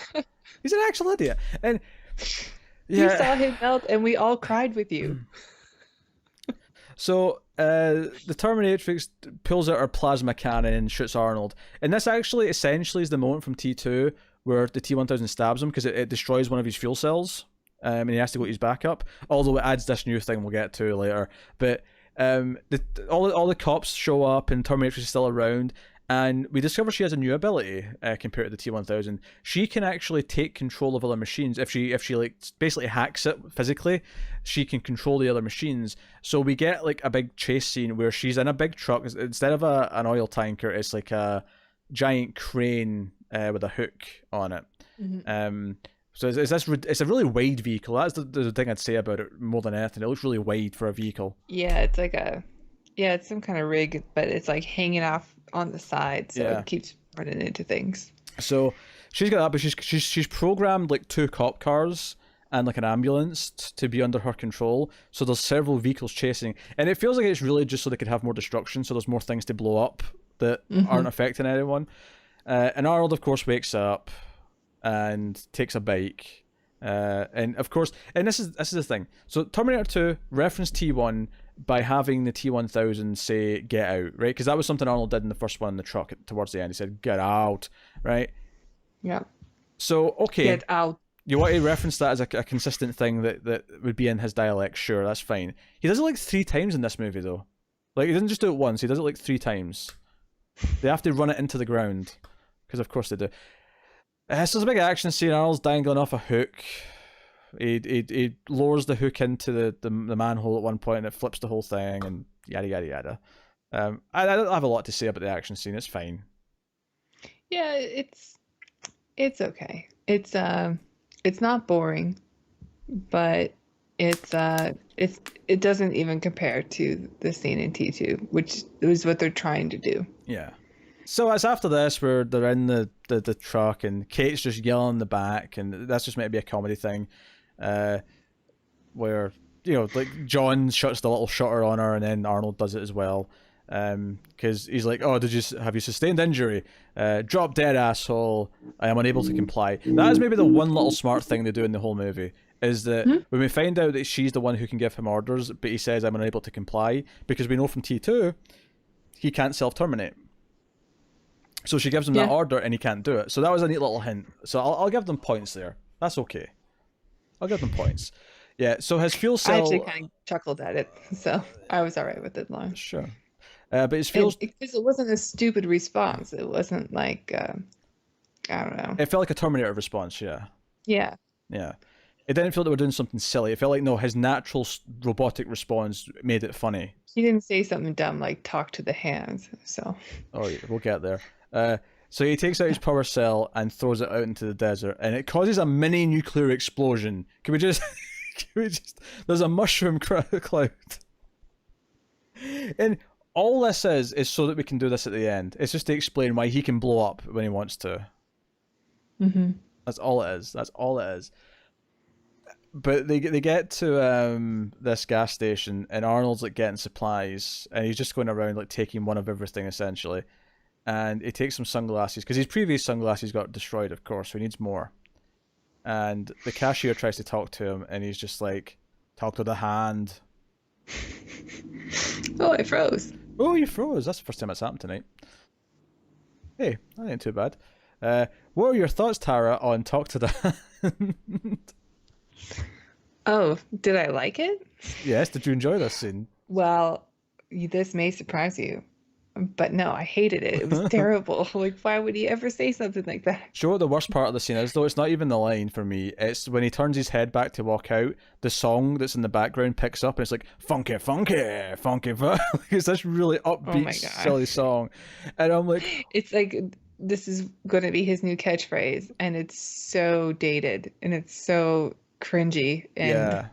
He's an actual idiot. And you saw him melt, and we all cried with you. So the Terminatrix pulls out her plasma cannon and shoots Arnold. And this actually essentially is the moment from T2 where the T-1000 stabs him, because it destroys one of his fuel cells, and he has to go to his backup. Although it adds this new thing we'll get to later. But all the cops show up, and Terminatrix is still around. And we discover she has a new ability compared to the T-1000. She can actually take control of other machines. If she like basically hacks it physically, she can control the other machines. So we get like a big chase scene where she's in a big truck. Instead of an oil tanker, it's like a giant crane with a hook on it. Mm-hmm. So it's a really wide vehicle. That's the thing I'd say about it more than anything. It looks really wide for a vehicle. Yeah, it's like it's some kind of rig, but it's like hanging off on the side, so it keeps running into things. So she's got that, but she's programmed like 2 cop cars and like an ambulance to be under her control. So there's several vehicles chasing, and it feels like it's really just so they could have more destruction. So there's more things to blow up that aren't affecting anyone. And Arnold, of course, wakes up and takes a bike. And of course, and this is the thing. So Terminator 2 referenced T1 by having the T-1000 say "get out," right? Because that was something Arnold did in the first one in the truck towards the end. He said "get out," right? Yeah. So okay, get out. You want to reference that as a consistent thing that would be in his dialect? Sure, that's fine. He does it like 3 times in this movie, though. Like, he doesn't just do it once. He does it like 3 times. They have to run it into the ground, because of course they do. So there's a big action scene. Arnold's dangling off a hook. He lowers the hook into the manhole at one point, and it flips the whole thing, and yada yada yada. I don't have a lot to say about the action scene. It's fine. Yeah, it's okay. It's not boring, but it doesn't even compare to the scene in T2, which is what they're trying to do. Yeah. So it's after this where they're in the truck, and Kate's just yelling in the back, and that's just meant to be a comedy thing. Where, like John shuts the little shutter on her, and then Arnold does it as well, because he's like, "Oh, have you sustained injury? Drop dead, asshole! I am unable to comply." That is maybe the one little smart thing they do in the whole movie, is that when we find out that she's the one who can give him orders, but he says, "I'm unable to comply," because we know from T2 he can't self-terminate. So she gives him that order, and he can't do it. So that was a neat little hint. So I'll give them points there. That's okay. I'll give them points. Yeah, so his fuel cell... I actually kind of chuckled at it, so I was all right with it long. Sure. But his fuel... Because it wasn't a stupid response. It wasn't like, I don't know. It felt like a Terminator response, yeah. Yeah. Yeah. It didn't feel like they were doing something silly. It felt like, no, his natural robotic response made it funny. He didn't say something dumb like talk to the hands, so... Oh, yeah, we'll get there. So he takes out his power cell and throws it out into the desert, and it causes a mini nuclear explosion. Can we just... There's a mushroom cloud. And all this is so that we can do this at the end. It's just to explain why he can blow up when he wants to. Mm-hmm. That's all it is. That's all it is. But they get to this gas station, and Arnold's like getting supplies, and he's just going around like taking one of everything essentially. And he takes some sunglasses, because his previous sunglasses got destroyed, of course, so he needs more. And the cashier tries to talk to him, and he's just like, "Talk to the hand." Oh, I froze. Oh, you froze. That's the first time it's happened tonight. Hey, that ain't too bad. What are your thoughts, Tara, on Talk to the Hand? Oh, did I like it? Yes, did you enjoy this scene? Well, this may surprise you, but no, I hated it. It was terrible. Like, why would he ever say something like that? Sure, what the worst part of the scene is, though? It's not even the line for me. It's when he turns his head back to walk out, the song that's in the background picks up, and it's like, funky, funky, funky. It's this really upbeat, silly song. And I'm like... It's like this is going to be his new catchphrase, and it's so dated and it's so cringy, and Yeah.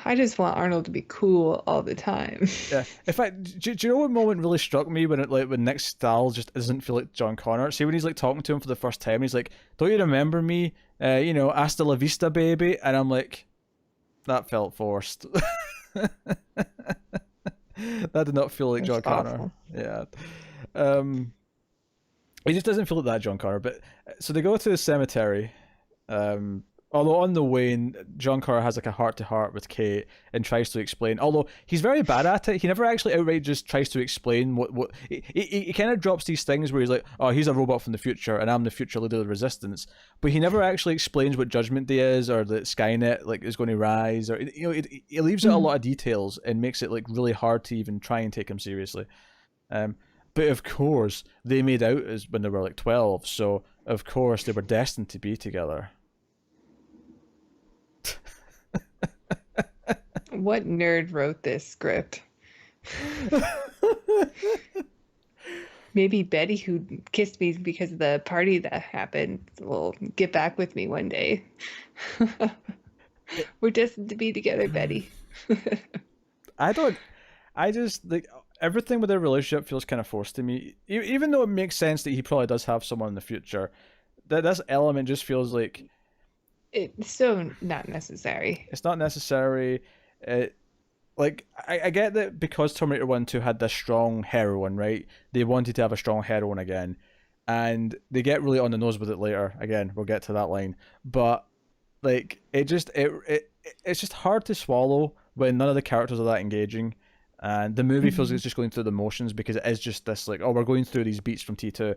I just want Arnold to be cool all the time. Yeah. In fact, do you know what moment really struck me when when Nick Stahl just doesn't feel like John Connor? See when he's like talking to him for the first time, he's like, "Don't you remember me? Hasta la vista, baby." And I'm like, that felt forced. That did not feel like It's John Connor. awful. Yeah. Um, he just doesn't feel like that John Connor. But so they go to the cemetery. Um, Although on the way, John Connor has like a heart to heart with Kate and tries to explain. Although he's very bad at it, he never actually outright just tries to explain what he kind of drops these things where he's like, "Oh, he's a robot from the future, and I'm the future leader of the Resistance," but he never actually explains what Judgment Day is, or that Skynet like is going to rise, or he leaves out a lot of details and makes it like really hard to even try and take him seriously. But of course, they made out as when they were like 12, so of course they were destined to be together. What nerd wrote this script? Maybe Betty, who kissed me because of the party that happened, will get back with me one day. We're destined to be together, Betty. I don't. I just like everything with their relationship feels kind of forced to me. Even though it makes sense that he probably does have someone in the future, that this element just feels like It's so not necessary. it's not necessary. Like I get that because Terminator 1 and 2 had this strong heroine, right? They wanted to have a strong heroine again, and they get really on the nose with it later. Again, we'll get to that line, but like it's just hard to swallow when none of the characters are that engaging. And the movie feels like it's just going through the motions because it is just this like, oh, we're going through these beats from T2.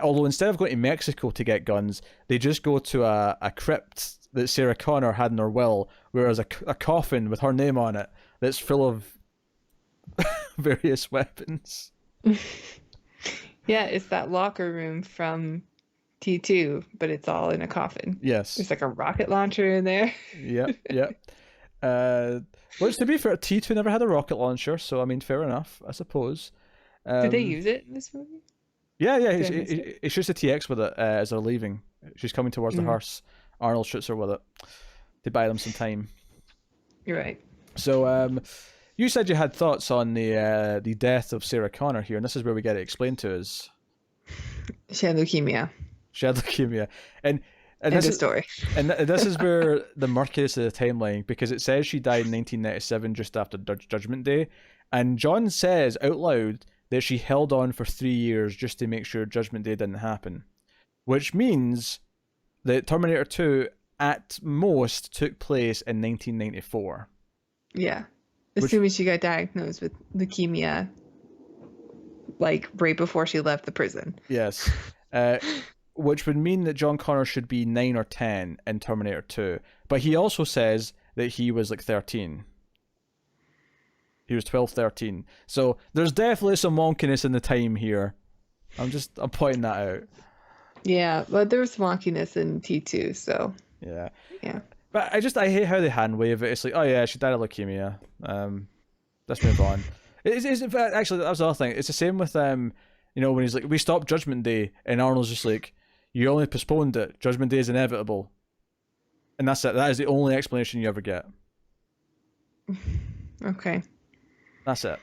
Although instead of going to Mexico to get guns, they just go to a crypt that Sarah Connor had in her will, whereas a coffin with her name on it that's full of various weapons. Yeah, it's that locker room from T2, but it's all in a coffin. Yes. There's like a rocket launcher in there. Yep. Yep. Which, to be fair, T2 never had a rocket launcher, so I mean, fair enough, I suppose. Did they use it in this movie? Yeah, yeah. Did I miss it? He shoots a TX with it as they're leaving. She's coming towards the hearse. Arnold shoots her with it to buy them some time. You're right. So, you said you had thoughts on the death of Sarah Connor here, and this is where we get it explained to us. She had leukemia. She had leukemia, and End of story. And this is where the murkiness of the timeline, because it says she died in 1997 just after Judgment Day, and John says out loud that she held on for 3 years just to make sure Judgment Day didn't happen, which means that Terminator 2 at most took place in 1994. Yeah. Assuming she got diagnosed with leukemia, like right before she left the prison. Yes. Which would mean that John Connor should be 9 or 10 in Terminator 2. But he also says that he was like 13. He was 12, 13. So there's definitely some wonkiness in the time here. I'm pointing that out. Yeah, but there was wonkiness in T2, so. Yeah. Yeah. But I hate how they hand wave it. It's like, oh yeah, she died of leukemia. Let's move on. It's actually, that was the other thing. It's the same with when he's like, we stopped Judgment Day, and Arnold's just like, you only postponed it. Judgment Day is inevitable. And that's it. That is the only explanation you ever get. Okay. That's it.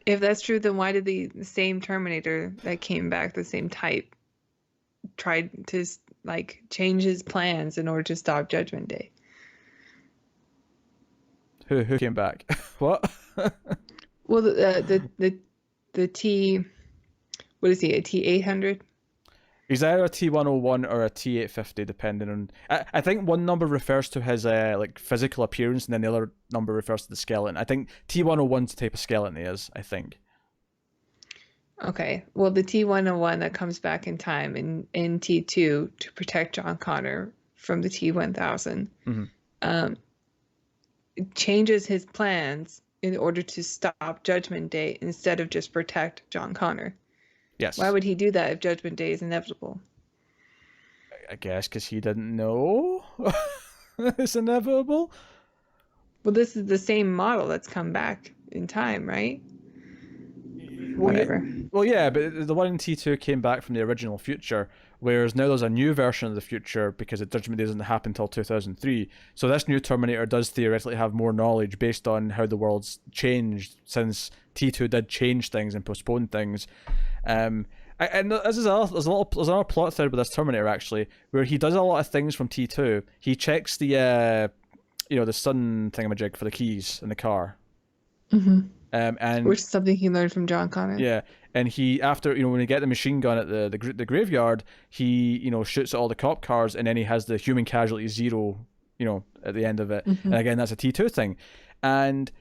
If that's true, then why did the same Terminator that came back, the same type, tried to like change his plans in order to stop Judgment Day? Who came back? What? Well, the T, what is he? A T-800? He's either a T-101 or a T-850, depending on. I think one number refers to his like physical appearance, and then the other number refers to the skeleton. I think T-101's the type of skeleton he is. I think. Okay. Well, the T-101 that comes back in time in T2 to protect John Connor from the T-1000, it changes his plans in order to stop Judgment Day instead of just protect John Connor. Yes. Why would he do that if Judgment Day is inevitable? I guess because he didn't know it's inevitable. Well, this is the same model that's come back in time, right? whatever. Well, yeah, but the one in T2 came back from the original future, whereas now there's a new version of the future because the Judgment Day doesn't happen until 2003. So this new Terminator does theoretically have more knowledge based on how the world's changed since T2 did change things and postpone things. And there's another plot thread with this Terminator actually, where he does a lot of things from T2. He checks the the sun thingamajig for the keys in the car. Mm-hmm. And Which is something he learned from John Connor. yeah, and he after when he get the machine gun at the graveyard, he shoots at all the cop cars, and then he has the human casualty 0, at the end of it. Mm-hmm. And again, that's a T2 thing, and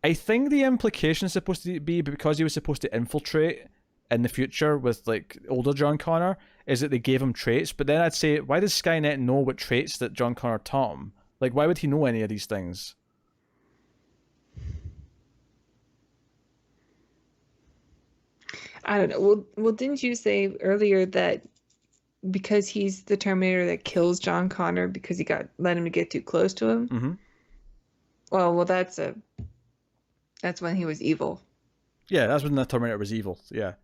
I think the implication is supposed to be because he was supposed to infiltrate in the future with like older John Connor, is that they gave him traits. But then I'd say, why does Skynet know what traits that John Connor taught him? Like, why would he know any of these things? I don't know. Well, didn't you say earlier that because he's the Terminator that kills John Connor because he let him to get too close to him? Mm-hmm. Well, that's when he was evil. Yeah, that's when the Terminator was evil. Yeah.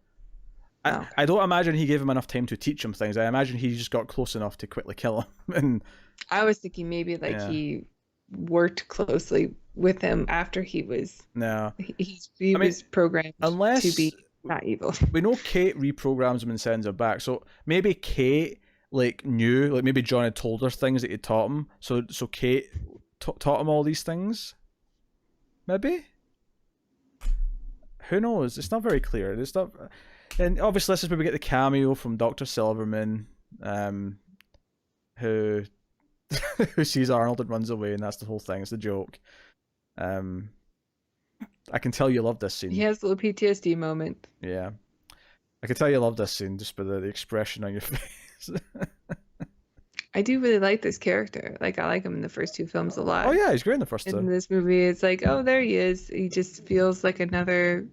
I don't imagine he gave him enough time to teach him things. I imagine he just got close enough to quickly kill him. And I was thinking maybe he worked closely with him after he was. No. He was programmed to be not evil. We know Kate reprograms him and sends him back. So maybe Kate knew, maybe John had told her things that he taught him. So Kate taught him all these things. Maybe. Who knows? It's not very clear. It's not. And obviously, this is where we get the cameo from Dr. Silverman, who who sees Arnold and runs away, and that's the whole thing. It's the joke. I can tell you love this scene. He has a little PTSD moment. Yeah. I can tell you love this scene just by the expression on your face. I do really like this character. I like him in the first 2 films a lot. Oh yeah, he's great in the first two. In this movie, it's like, oh, there he is. He just feels like another.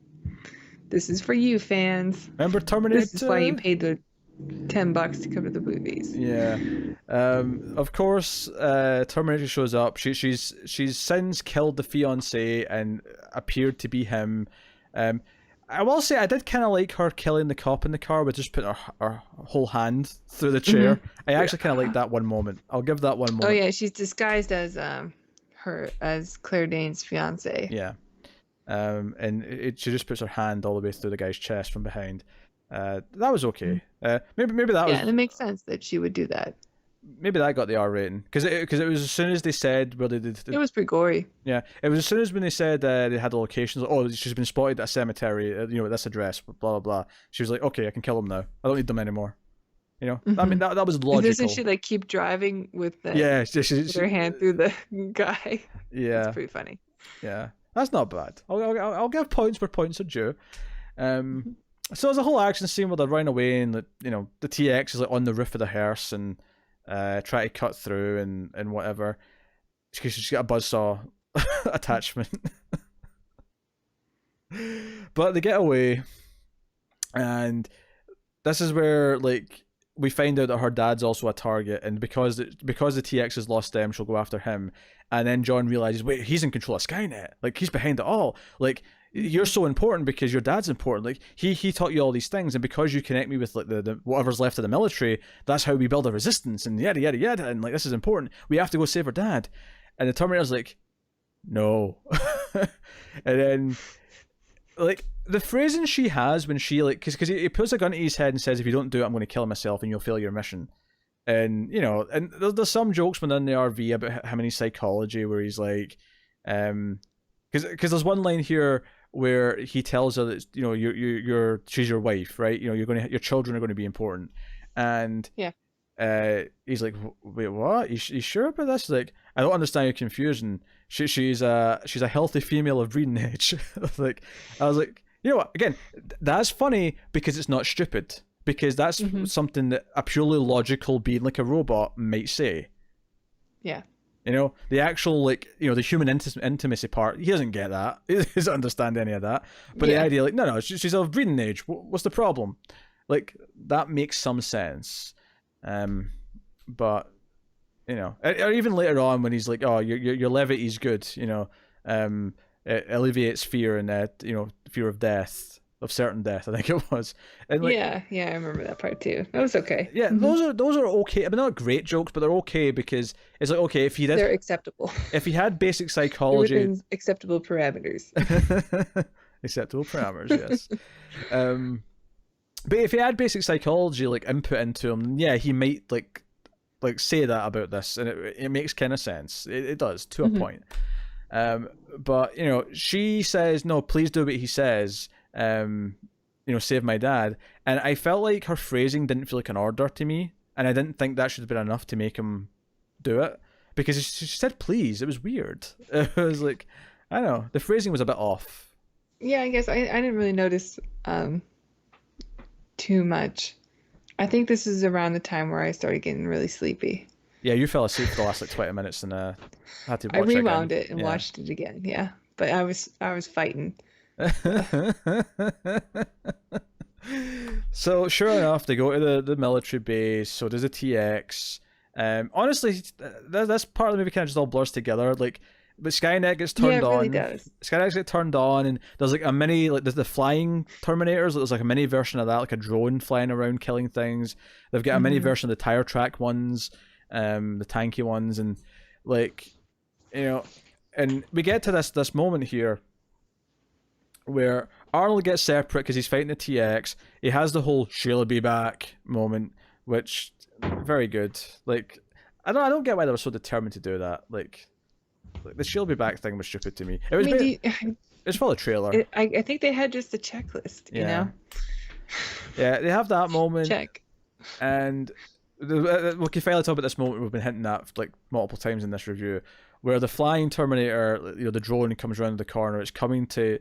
This is for you, fans. Remember Terminator 2? This is why you paid the $10 to come to the movies. Yeah. Of course, Terminator shows up. She's since killed the fiancé and appeared to be him. I will say I did kind of like her killing the cop in the car with just putting her whole hand through the chair. Mm-hmm. I actually kind of like that one moment. I'll give that one moment. Oh yeah, she's disguised as Claire Danes' fiance. Yeah. And she just puts her hand all the way through the guy's chest from behind. That was okay. Maybe that was. Yeah, and it makes sense that she would do that. Maybe that got the R rating because it was as soon as they said where they did. It was pretty gory. Yeah, it was as soon as when they said they had the locations. Oh, she's been spotted at a cemetery. At this address. Blah blah blah. She was like, okay, I can kill them now. I don't need them anymore. Mm-hmm. I mean that was logical. Doesn't she keep driving with the with her hand through the guy? Yeah, it's pretty funny. Yeah, that's not bad. I'll give points where points are due. So there's a whole action scene where they're running away and the TX is on the roof of the hearse and try to cut through and whatever. She's got a buzzsaw attachment. But they get away, and this is where we find out that her dad's also a target, and because the TX has lost them, she'll go after him. And then John realizes, wait, he's in control of Skynet. He's behind it all. You're so important because your dad's important. He taught you all these things, and because you connect me with the whatever's left of the military, that's how we build a resistance, and yada yada yada. And this is important. We have to go save our dad. And the Terminator's like, no. And then the phrasing she has when she because he puts a gun to his head and says, if you don't do it, I'm going to kill myself and you'll fail your mission. And and there's some jokes within the RV about him and his psychology where he's like, because there's one line here where he tells her that she's your wife, right? Your children are going to be important, and yeah, he's like, wait, what? You sure about this? I don't understand your confusion. She's a healthy female of breeding age. I was like, you know what? Again, that's funny because it's not stupid. Because that's something that a purely logical being like a robot might say. Yeah. The actual the human intimacy part, he doesn't get that. He doesn't understand any of that. But the idea, no, she's of breeding age. What's the problem? That makes some sense. But or even later on when he's like, oh, your levity's good. It alleviates fear and fear of death. of certain death, I think it was. And like, Yeah, yeah, I remember that part too. That was okay. yeah, those are okay. I mean, not great jokes, but they're okay because it's like, okay, They're acceptable. if he had basic They're psychology, within acceptable parameters. acceptable parameters, yes. But if he had basic psychology like input into him, yeah, he might like say that about this, and it makes kind of sense. It does to a Mhm. point. But you know, she says, "No, please do what he says." You know, save my dad. And I felt like her phrasing didn't feel like an order to me, and I didn't think that should have been enough to make him do it because she said please. It was weird. It was like, I don't know, the phrasing was a bit off. Yeah, I guess I didn't really notice too much. I think this is around the time where I started getting really sleepy. Yeah, you fell asleep for the last like 20 minutes and had to I watch it again. rewound it and Yeah. watched it again. Yeah, but I was fighting. So sure enough, they go to the military base. So does the TX. Honestly, this part of the movie kind of just all blurs together. Like, but Skynet gets Yeah, turned it really on. does. Skynet gets turned on, and there's like a mini like the flying Terminators. There's like a mini version of that, like a drone flying around killing things. They've got a mini Hmm. version of the tire track ones, the tanky ones, and like, you know, and we get to this moment here where Arnold gets separate because he's fighting the TX. He has the whole "she'll be back" moment, which very good. Like, I don't get why they were so determined to do that. Like the "she'll be back" thing was stupid to me. It I was mean, it's for the trailer. I think they had just a checklist, you Yeah, know? yeah. They have that moment, Check. and we can finally talk about this moment we've been hinting at like multiple times in this review, where the flying Terminator, you know, the drone comes around the corner. It's coming to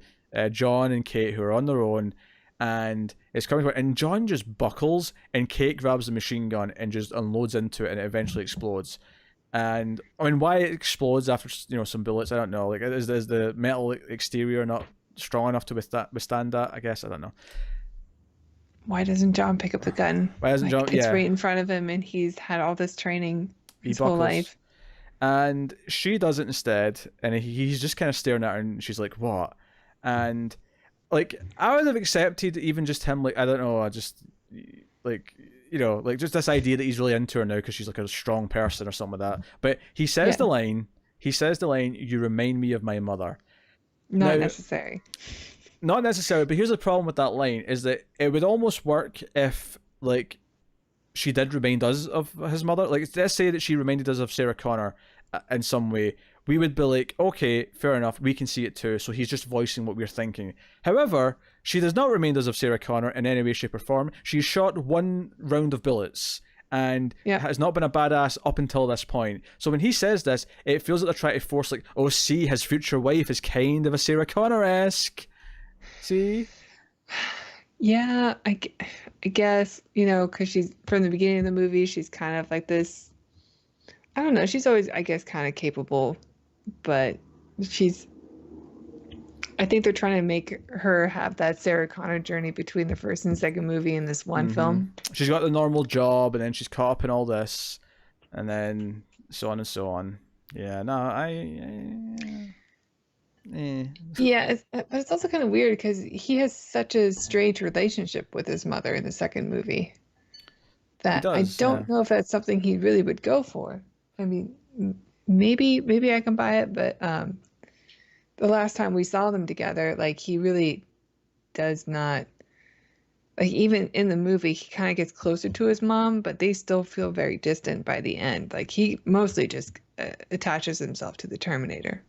John and Kate, who are on their own, and it's coming to, and John just buckles, and Kate grabs the machine gun and just unloads into it, and it eventually explodes. And I mean, why it explodes after, you know, some bullets, I don't know. Like, is the metal exterior not strong enough to withstand that? I guess I don't know. Why doesn't John pick up the gun? Why hasn't Like, John? it's Yeah, right in front of him, and he's had all this training he his whole buckles. life. And she does it instead, and he's just kind of staring at her, and she's like, "What?" And like, I would have accepted even just him, like, I don't know, I just like, you know, like just this idea that he's really into her now because she's like a strong person or something like that. But he says Yeah. the line, "You remind me of my mother." Not Now, necessary. not necessarily, but here's the problem with that line is that it would almost work if like she did remind us of his mother. Like, let's say that she reminded us of Sarah Connor in some way. We would be like, okay, fair enough, we can see it too. So he's just voicing what we're thinking. However, she does not remind us of Sarah Connor in any way, shape, or form. She's shot one round of bullets and Yeah. has not been a badass up until this point. So when he says this, it feels like they're trying to force, like, oh, see, his future wife is kind of a Sarah Connor-esque. See? Yeah, I guess, you know, because she's from the beginning of the movie, she's kind of like this. I don't know. She's always, I guess, kind of capable, but she's. I think they're trying to make her have that Sarah Connor journey between the first and second movie in this one film. She's got the normal job, and then she's caught up in all this, and then so on and so on. Yeah, no, Yeah, but it's also kind of weird because he has such a strange relationship with his mother in the second movie that I does, don't yeah. know if that's something he really would go for. I mean, maybe I can buy it, but the last time we saw them together, like he really does not. Like even in the movie, he kind of gets closer to his mom, but they still feel very distant by the end. Like he mostly just attaches himself to the Terminator.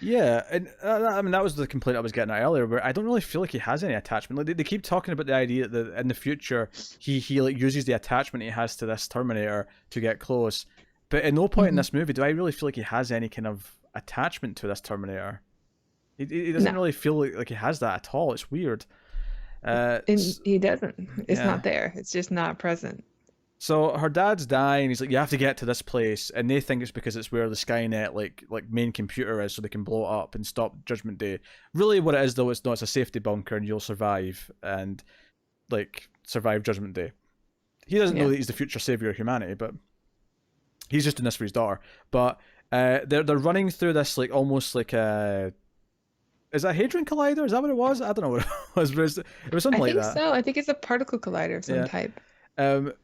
Yeah, and I mean that was the complaint I was getting at earlier, where I don't really feel like he has any attachment. Like they keep talking about the idea that in the future he like uses the attachment he has to this Terminator to get close, but at no point in Mhm. this movie do I really feel like he has any kind of attachment to this Terminator. He doesn't No, really feel like he has that at all. It's weird. and he doesn't. It's Yeah. not there. It's just not present. So her dad's dying. He's like, you have to get to this place, and they think it's because it's where the Skynet like main computer is, so they can blow it up and stop Judgment Day. Really, what it is though, it's not. It's a safety bunker, and you'll survive and like survive Judgment Day. He doesn't know Yeah. that he's the future savior of humanity, but he's just in this for his daughter. But they're running through this like almost like a is that Hadron Collider? Is that what it was? I don't know what it was, but it was something I like think that. so. I think it's a particle collider of some Yeah. type.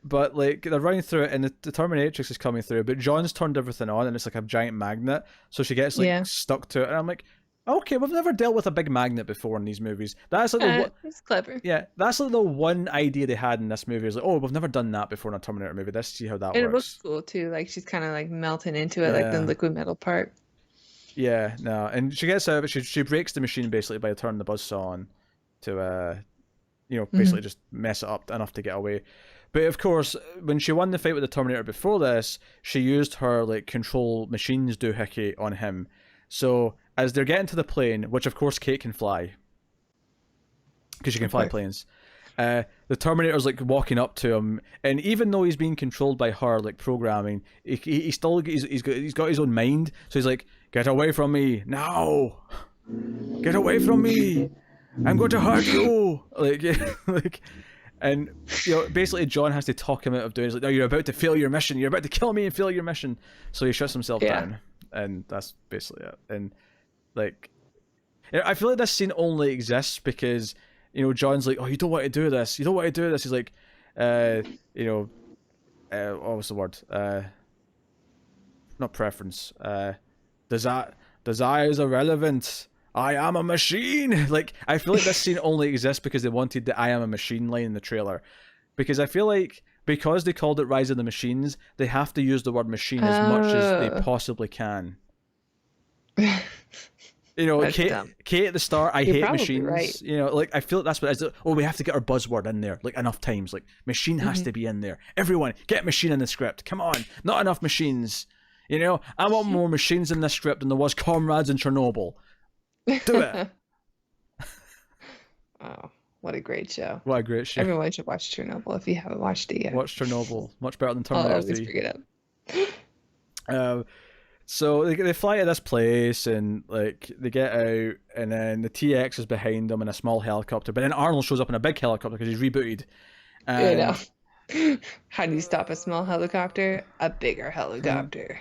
But like they're running through it, and the Terminatrix is coming through, but John's turned everything on, and it's like a giant magnet, so she gets like Yeah. stuck to it, and I'm like, okay, we've never dealt with a big magnet before in these movies. That's like the what. It's clever. Yeah, that's like the one idea they had in this movie is like, oh, we've never done that before in a Terminator movie. Let's see how that And it looks works. cool too. Like she's kind of like melting into it, like the Yeah, liquid metal part. yeah, no, and she gets out of it. She breaks the machine basically by turning the buzzsaw on to basically Hmm. just mess it up enough to get away. But of course, when she won the fight with the Terminator before this, she used her like control machines doohickey on him. So as they're getting to the plane, which of course Kate can fly because she can Of fly course. planes, the Terminator's like walking up to him, and even though he's being controlled by her like programming, he still he's got his own mind. So he's like, "Get away from me now! Get away from me! I'm going to hurt you!" Like, like, and basically John has to talk him out of doing it. He's like, "No, you're about to fail your mission. You're about to kill me and fail your mission." So he shuts himself Yeah. down, and that's basically it. And like, I feel like this scene only exists because John's like, "Oh, you don't want to do this. You don't want to do this." He's like, uh, you know, what was the word? Not preference. Desire is irrelevant. I am a machine. Like, I feel like this scene only exists because they wanted the "I am a machine" line in the trailer. Because I feel like because they called it Rise of the Machines, they have to use the word machine as much as they Oh. possibly can. That's Kate, dumb. Kate at the start, I You're hate probably machines. right. Like I feel like that's what it is. Oh, we have to get our buzzword in there like enough times. Like machine has Mhm. to be in there. Everyone, get machine in the script. Come on, not enough machines. I want more machines in this script than there was comrades in Chernobyl. Do it. Oh, what a great show. What a great show. Everyone should watch Chernobyl if you haven't watched it yet. Watch Chernobyl. Much better than I'll Terminator always 3. bring it up. So they fly to this place and like they get out, and then the TX is behind them in a small helicopter. But then Arnold shows up in a big helicopter because he's rebooted. I know. And How do you stop a small helicopter? A bigger helicopter.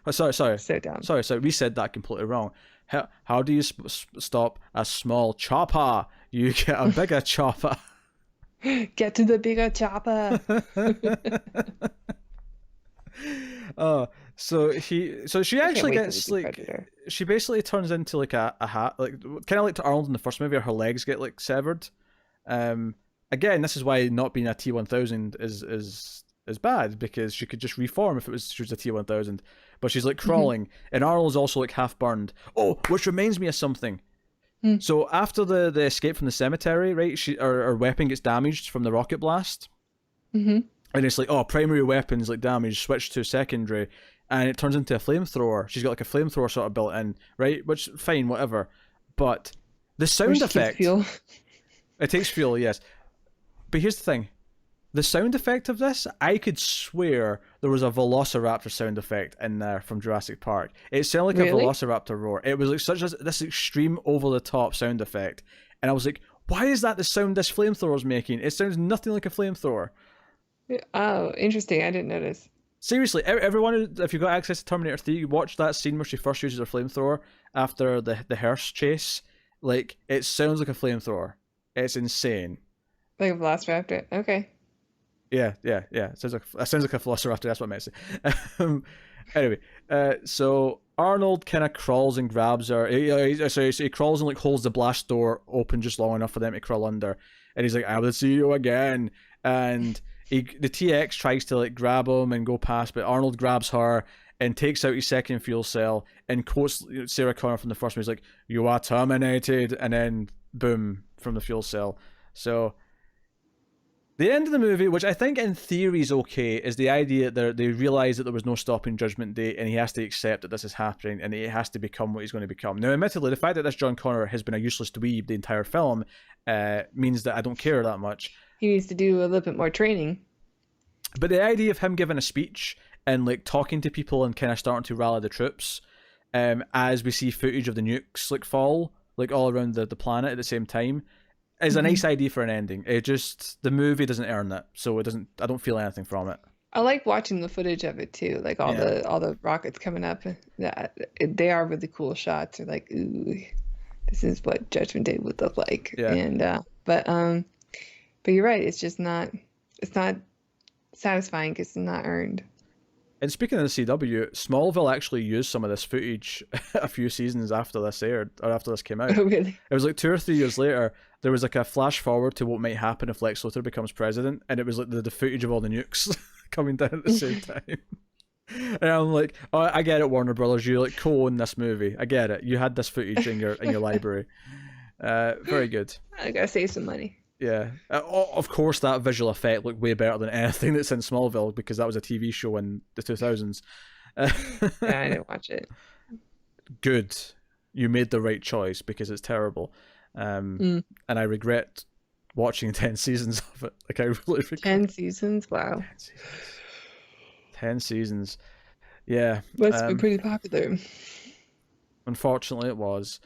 oh, sorry. So dumb. Sorry. We said that completely wrong. How do you stop a small chopper? You get a bigger chopper. Get to the bigger chopper. Oh, so she I can't actually wait till gets we do like Predator. she basically turns into like a hat, like kind of like to Arnold in the first movie, her legs get like severed. Again, this is why not being a T-1000 is bad, because she could just reform if she was a T-1000, but she's like crawling, and Arnold's also like half burned. Oh, which reminds me of something. Hmm. So after the escape from the cemetery, right? Her weapon gets damaged from the rocket blast. Mm-hmm. And it's like, oh, primary weapons like damage, switch to secondary, and it turns into a flamethrower. She's got like a flamethrower sort of built in, right? Which fine, whatever. But the sound effect, Fuel. it takes fuel, yes. But here's the thing: the sound effect of this, I could swear there was a Velociraptor sound effect in there from Jurassic Park. It sounded like Really? a Velociraptor roar. It was like this extreme over the top sound effect, and I was like, why is that the sound this flamethrower's making? It sounds nothing like a flamethrower. Oh, interesting. I didn't notice. Seriously, everyone, if you've got access to Terminator 3, you watch that scene where she first uses her flamethrower after the hearse chase. Like, it sounds like a flamethrower. It's insane. Like a Velociraptor. Okay. Yeah. It sounds like a Velociraptor. That's what I meant to say. Anyway, so Arnold kind of crawls and grabs her. So he crawls and like holds the blast door open just long enough for them to crawl under. And he's like, "I will see you again." And the TX tries to like grab him and go past, but Arnold grabs her and takes out his second fuel cell and quotes Sarah Connor from the first one. He's like, "You are terminated," and then boom from the fuel cell. So the end of the movie, which I think in theory is okay, is the idea that they realize that there was no stopping Judgment Day, and he has to accept that this is happening, and he has to become what he's going to become. Now, admittedly, the fact that this John Connor has been a useless dweeb the entire film means that I don't care that much. He needs to do a little bit more training. But the idea of him giving a speech and like talking to people and kind of starting to rally the troops, as we see footage of the nukes like fall like all around the planet at the same time, is a nice idea for an ending. It just, the movie doesn't earn it, so it doesn't. I don't feel anything from it. I like watching the footage of it too, like Yeah, all the rockets coming up. That they are really cool shots. They're like, ooh, this is what Judgment Day would look like. yeah. And but you're right. It's just not. It's not satisfying because it's not earned. And speaking of the CW, Smallville actually used some of this footage a few seasons after this aired, or after this came out. Oh, really? It was like 2 or 3 years later, there was like a flash forward to what might happen if Lex Luthor becomes president, and it was like the footage of all the nukes coming down at the same time. And I'm like, oh, I get it, Warner Brothers, you like co-own this movie. I get it. You had this footage in your library. Very good. I gotta save some money. Yeah, of course that visual effect looked way better than anything that's in Smallville because that was a TV show in the 2000s. Yeah, I didn't watch it. Good, you made the right choice because it's terrible, and I regret watching 10 seasons of it. Like I really regret. 10 seasons? Wow. 10 seasons. Yeah, Must be pretty popular. Unfortunately, it was.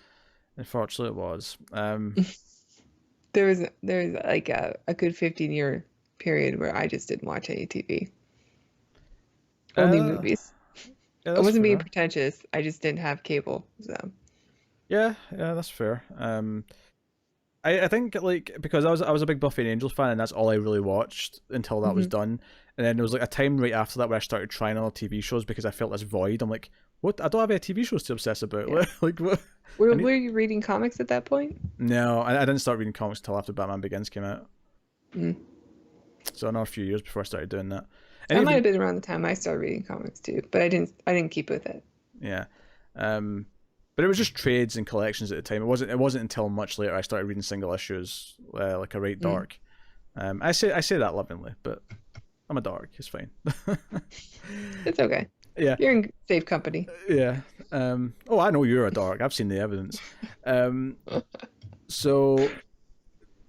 Unfortunately, it was. There was like a good 15-year period where I just didn't watch any TV. Only movies. Yeah, I wasn't being pretentious. I just didn't have cable. So yeah, that's fair. I think like because I was a big Buffy and Angel fan and that's all I really watched until that was done. And then there was like a time right after that where I started trying other TV shows because I felt this void. I'm like, what? I don't have any TV shows to obsess about. Yeah. Like what? Were you reading comics at that point? No, I didn't start reading comics until after Batman Begins came out. So another few years before I started doing that. And I might have been around the time I started reading comics too, but I didn't keep with it. Yeah. But it was just trades and collections at the time. It wasn't until much later I started reading single issues, like a right dark. I say that lovingly, but I'm a dark. It's fine. It's okay. Yeah. You're in safe company. Yeah. Oh, I know you're a dark. I've seen the evidence. So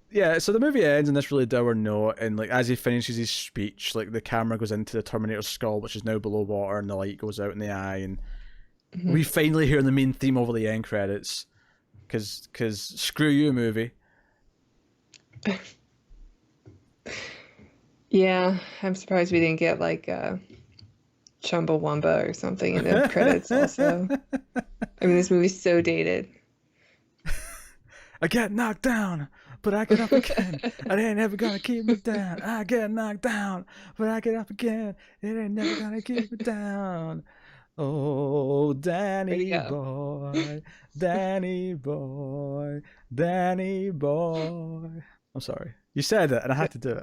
yeah, so the movie ends on this really dour note, and like as he finishes his speech, like the camera goes into the Terminator's skull, which is now below water, and the light goes out in the eye, and we finally hear the main theme over the end credits, because screw you, movie. Yeah, I'm surprised we didn't get like Chumbawamba or something in the credits also. I mean, this movie's so dated. I get knocked down, but I get up again. It ain't never gonna keep me down. I get knocked down, but I get up again. It ain't never gonna keep me down. Oh, Danny boy, Danny boy, Danny boy. I'm sorry. You said it, and I had to do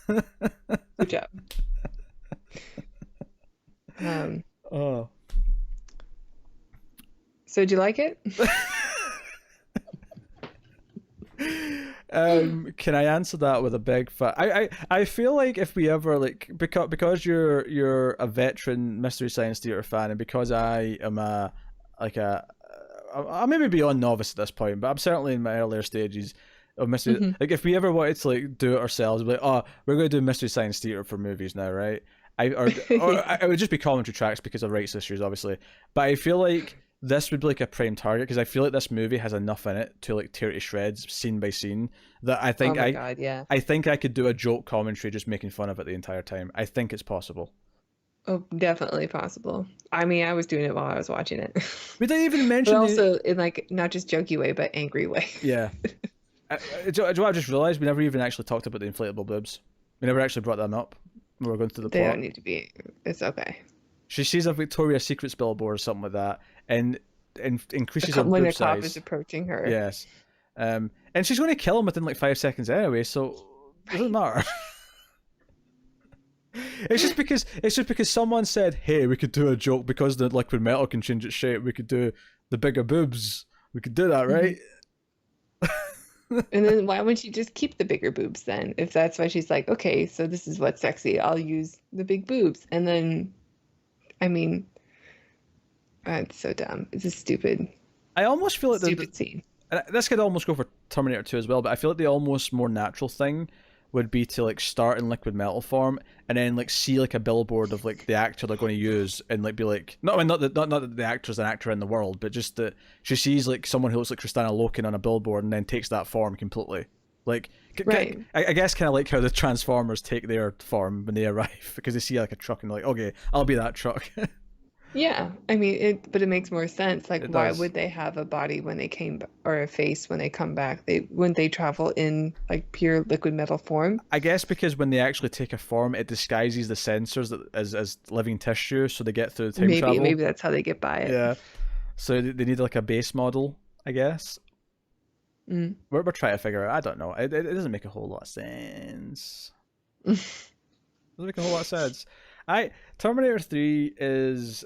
it. Good job. Oh. So did you like it? Can I answer that with a big fat? I feel like if we ever like because you're a veteran Mystery Science Theater fan, and because I am I may be beyond novice at this point, but I'm certainly in my earlier stages of mystery. Like if we ever wanted to like do it ourselves, we'd be like, oh, we're going to do Mystery Science Theater for movies now, right? Or it would just be commentary tracks because of rights issues, obviously. But I feel like this would be like a prime target because I feel like this movie has enough in it to like tear to shreds scene by scene that I think I think I could do a joke commentary just making fun of it the entire time. I think it's possible. Oh, definitely possible. I mean, I was doing it while I was watching it. We didn't even mention but also in like not just jokey way, but angry way. Yeah. Do I just realised we never even actually talked about the inflatable boobs. We never actually brought them up. We were going through the plot. They don't need to be. It's okay. She sees a Victoria's Secrets billboard or something like that, and increases her boob size. When the cop is approaching her. Yes. And she's going to kill him within like 5 seconds anyway, so it doesn't matter. It's just because someone said, hey, we could do a joke because the liquid metal can change its shape. We could do the bigger boobs. We could do that, right? And then why wouldn't she just keep the bigger boobs then? If that's why she's like, okay, so this is what's sexy. I'll use the big boobs. And then, I mean, it's so dumb. It's a stupid. I almost feel like stupid scene. This could almost go for Terminator 2 as well, but I feel like the almost more natural thing would be to like start in liquid metal form and then like see like a billboard of like the actor they're going to use and like be like not that the actor's an actor in the world, but just that she sees like someone who looks like Kristanna Loken on a billboard and then takes that form completely. Like Right. I guess kind of like how the Transformers take their form when they arrive because they see like a truck and they're like, okay, I'll be that truck. Yeah, I mean but it makes more sense. Like, It why does. would they have a body when they came, or a face when they come back? They Wouldn't they travel in like pure liquid metal form? I guess because when they actually take a form, it disguises the sensors as living tissue, so they get through the time Maybe travel. that's how they get by it. Yeah, so they need like a base model, I guess. Mm. We're trying to figure out. I don't know. It doesn't make a whole lot of sense. Doesn't make a whole lot of sense. I Terminator 3 is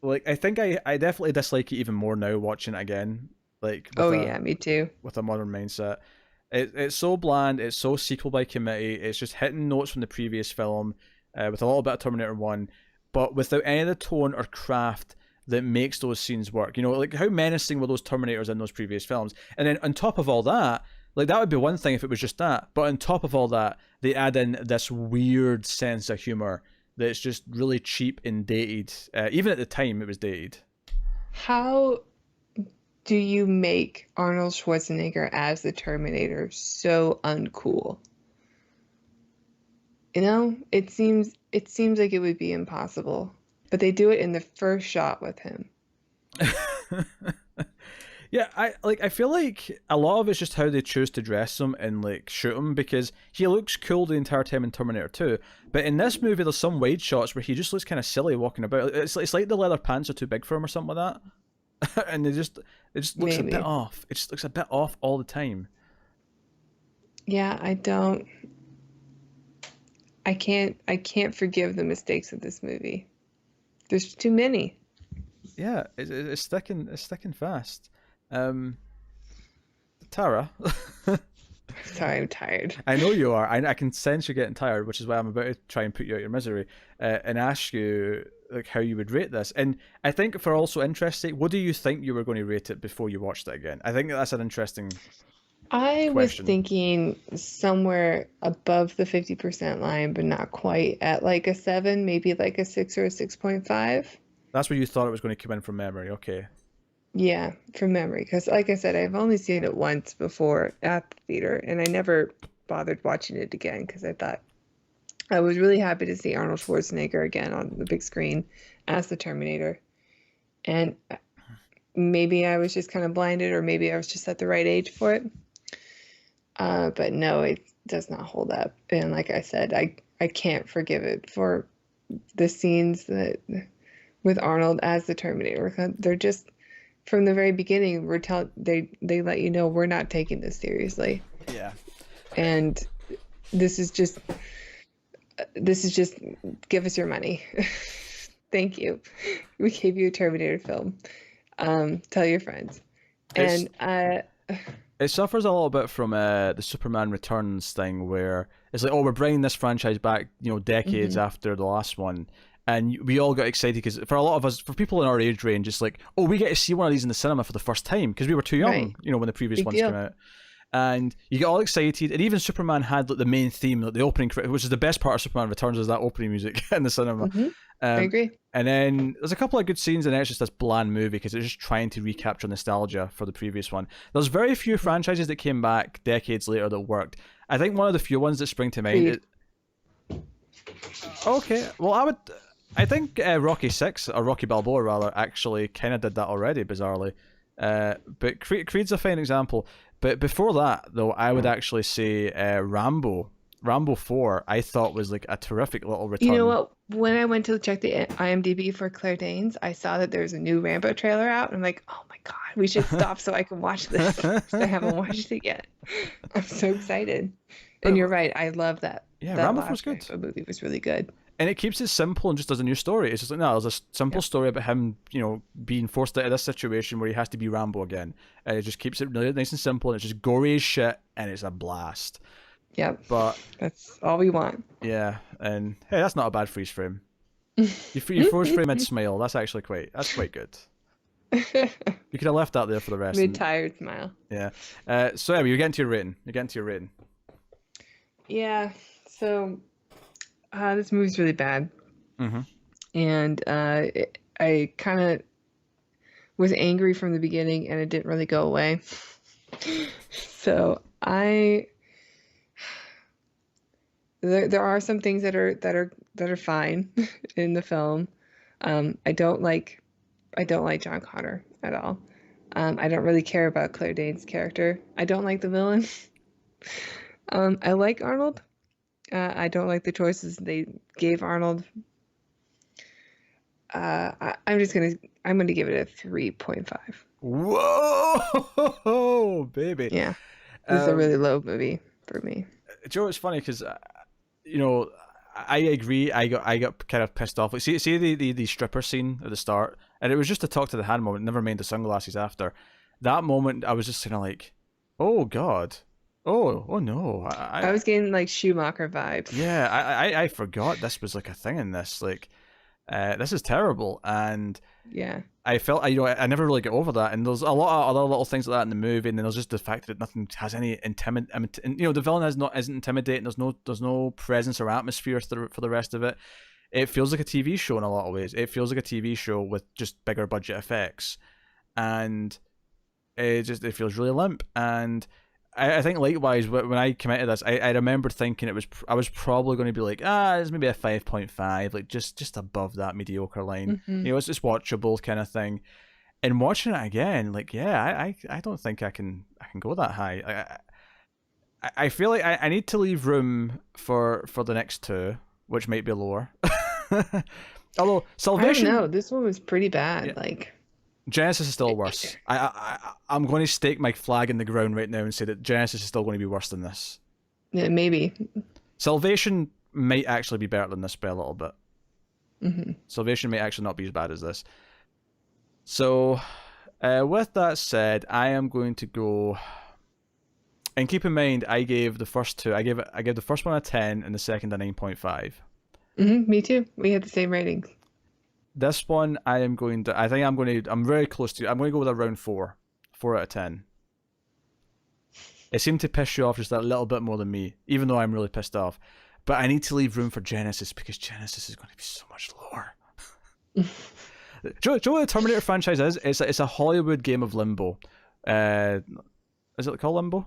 like I think I definitely dislike it even more now watching it again. Like Oh yeah, me too. with a modern mindset. It's so bland. It's so sequel by committee. It's just hitting notes from the previous film, with a little bit of Terminator 1, but without any of the tone or craft that makes those scenes work. You know, like how menacing were those Terminators in those previous films? And then on top of all that, like that would be one thing if it was just that. But on top of all that, they add in this weird sense of humor that's just really cheap and dated. Even at the time, it was dated. How do you make Arnold Schwarzenegger as the Terminator so uncool? You know, it seems like it would be impossible, but they do it in the first shot with him. Yeah, I feel like a lot of it's just how they choose to dress him and like shoot him because he looks cool the entire time in Terminator 2. But in this movie, there's some wide shots where he just looks kind of silly walking about. It's like the leather pants are too big for him or something like that, and it just looks a bit Maybe. off. It just looks a bit off all the time. Yeah, I can't forgive the mistakes of this movie. There's too many. Yeah, it's sticking fast. Um, Tara, Sorry, I'm tired. I know you are. I can sense you're getting tired, which is why I'm about to try and put you out your misery, and ask you like how you would rate this. And I think for also interest sake, what do you think you were going to rate it before you watched it again? I think that's an interesting I was question. thinking somewhere above the 50% line, but not quite, at like a 7, maybe like a 6 or a 6.5. That's where you thought it was going to come in from memory. Okay. Yeah, from memory. Because, like I said, I've only seen it once before at the theater, and I never bothered watching it again because I thought I was really happy to see Arnold Schwarzenegger again on the big screen as the Terminator. And maybe I was just kind of blinded, or maybe I was just at the right age for it. But no, it does not hold up. And like I said, I can't forgive it for the scenes that with Arnold as the Terminator. They're just from the very beginning. They let you know we're not taking this seriously, Yeah. and this is just give us your money. Thank you. We gave you a Terminator film. Tell your friends. It's And it suffers a little bit from the Superman Returns thing, where it's like, oh, we're bringing this franchise back, you know, decades mhm, after the last one, and we all got excited because for a lot of us, for people in our age range, it's like, oh, we get to see one of these in the cinema for the first time because we were too right, young, you know, when the previous big ones came deal. out, and you get all excited, and even Superman had like the main theme, like the opening, which is the best part of Superman Returns, is that opening music in the cinema. Hmm. I Um, agree. and then there's a couple of good scenes, and then it's just this bland movie because it's just trying to recapture nostalgia for the previous one. There's very few franchises that came back decades later that worked. I think one of the few ones that spring to mind Creed. is okay. Well, I think Rocky Six or Rocky Balboa rather actually kind of did that already, bizarrely. But Creed's a fine example. But before that, though, I would actually say Rambo. Rambo 4, I thought was like a terrific little You know return. what? When I went to check the IMDb for Claire Danes, I saw that there's a new Rambo trailer out. And I'm like, oh my God, we should stop so I can watch this. I haven't watched it yet. I'm so excited. And But you're right. I love that. yeah, That Rambo 4 was last good. Rambo movie was really good. And it keeps it simple and just does a new story. It's just like, no, there's a simple Yep. story about him, you know, being forced out of this situation where he has to be Rambo again. And it just keeps it really nice and simple, and it's just gory as shit, and it's a blast. Yep. But That's all we want. yeah, and hey, that's not a bad freeze frame. You froze frame mid smile. That's quite good. You could have left that there for the rest. And, Mid-tired smile. yeah. So anyway, you're getting to your rating. Yeah. So this movie's really bad. Mm-hmm. And I kind of was angry from the beginning, and it didn't really go away. So I There are some things that are fine in the film. I don't like John Connor at all. I don't really care about Claire Danes' character. I don't like the villain. I like Arnold. I don't like the choices they gave Arnold. I'm gonna give it a 3.5. Whoa, baby. Yeah, this is a really low movie for me. Joe, it's funny because I agree. I got kind of pissed off. Like, see the stripper scene at the start, and it was just a talk to the hand moment. Never mind the sunglasses after. That moment, I was just kind of like, oh god, oh no. I was getting like Schumacher vibes. Yeah, I forgot this was like a thing in this. Like, this is terrible, and Yeah. I felt I never really get over that. And there's a lot of other little things like that in the movie, and then there's just the fact that nothing has any the villain isn't intimidating. There's no presence or atmosphere for the rest of it. It feels like a TV show in a lot of ways. It feels like a TV show with just bigger budget effects, and it feels really limp. And I think likewise when I committed this, I remembered thinking I was probably going to be like, it's maybe a 5.5, like just above that mediocre line. Mm-hmm. It's just watchable kind of thing. And watching it again, like, yeah, I don't think I can go that high. I feel like I need to leave room for the next two, which might be lower. Although Salvation, I don't know. This one was pretty bad. Yeah. Like, Genesis is still worse. I'm going to stake my flag in the ground right now and say that Genesis is still going to be worse than this. yeah, maybe. Salvation might actually be better than this by a little bit. Mm-hmm. Salvation may actually not be as bad as this. So, with that said, I am going to go. And keep in mind, I gave the first two. I gave the first one a 10 and the second a 9.5. Mm-hmm. Me too. We had the same ratings. This one, I'm very close to. I'm going to go with around 4 out of 10. It seemed to piss you off just a little bit more than me, even though I'm really pissed off. But I need to leave room for Genesis because Genesis is going to be so much lower. Do you know what the Terminator franchise is? It's a Hollywood game of limbo. Is it called limbo?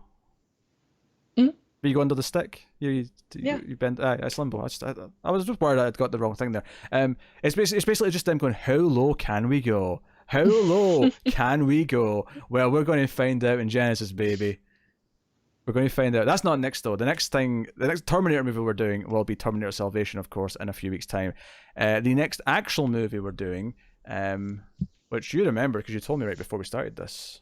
Mm? You go under the stick. You bend. It's limbo. I was just worried I'd got the wrong thing there. It's basically just them going, how low can we go? How low can we go? Well, we're going to find out in Genesis, baby. We're going to find out. That's not next though. The next Terminator movie we're doing will be Terminator Salvation, of course, in a few weeks' time. The next actual movie we're doing, which you remember because you told me right before we started this.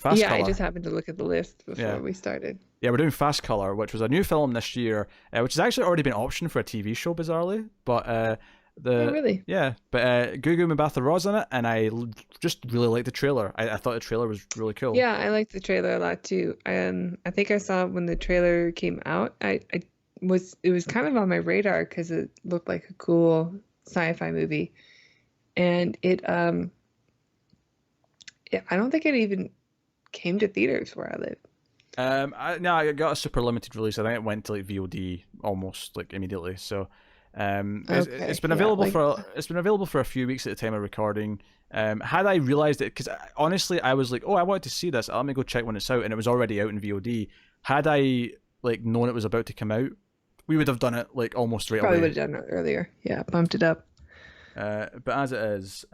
Fast Yeah, Color. I just happened to look at the list before we started. Yeah, we're doing Fast Color, which was a new film this year, which has actually already been optioned for a TV show, bizarrely. But Oh, really? yeah, but Gugu Mbatha-Raw's in it, and I just really liked the trailer. I thought the trailer was really cool. Yeah, I liked the trailer a lot too. I think I saw it when the trailer came out. It was kind of on my radar because it looked like a cool sci-fi movie, and I don't think it even came to theaters where I live. I got a super limited release. I think it went to like VOD almost like immediately. So it's been available for a few weeks at the time of recording. Had I realized it, because honestly I was like, oh, I wanted to see this, let me go check when it's out, and it was already out in VOD. Had I like known it was about to come out, we would have done it like almost right Probably away. would have done it earlier. Yeah, bumped it up. But as it is,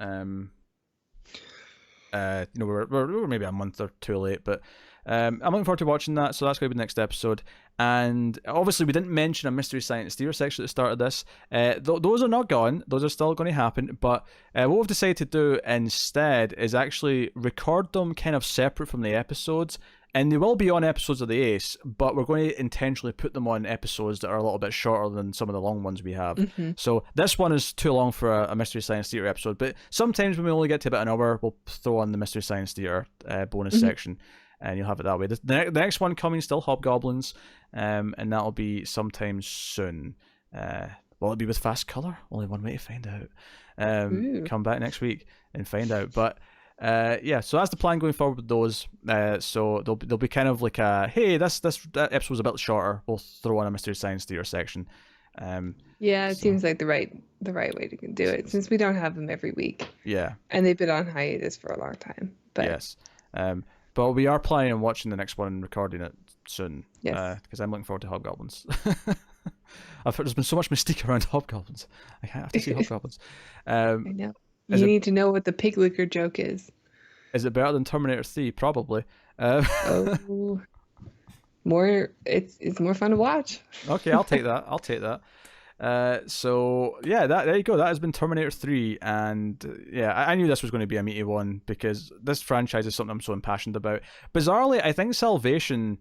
we're maybe a month or two late, but I'm looking forward to watching that. So that's going to be the next episode. And obviously, we didn't mention a Mystery Science Theater section at the start of this. Those are not gone; those are still going to happen. But what we've decided to do instead is actually record them kind of separate from the episodes. And they will be on episodes of the Ace, but we're going to intentionally put them on episodes that are a little bit shorter than some of the long ones we have. Mm-hmm. So this one is too long for a Mystery Science Theater episode, but sometimes when we only get to about an hour, we'll throw on the Mystery Science Theater bonus section, and you'll have it that way. The next one coming still Hobgoblins, and that'll be sometime soon. Will it be with Fast Color? Only one way to find out. Come back next week and find out. But yeah, so that's the plan going forward with those. So they'll be kind of like hey, this episode was a bit shorter. We'll throw on a Mystery Science Theater section. Yeah, it seems like the right way to do it, since we don't have them every week. Yeah, and they've been on hiatus for a long time. But yes, but we are planning on watching the next one and recording it soon. Yes, because I'm looking forward to Hobgoblins. I've heard there's been so much mystique around hobgoblins. I have to see hobgoblins. I know. Is You it need to know what the pig liquor joke is. is it better than Terminator 3? Probably. Oh, more. It's more fun to watch. Okay, I'll take that. I'll take that. So yeah, there you go. That has been Terminator 3, and yeah, I knew this was going to be a meaty one because this franchise is something I'm so impassioned about. Bizarrely, I think Salvation,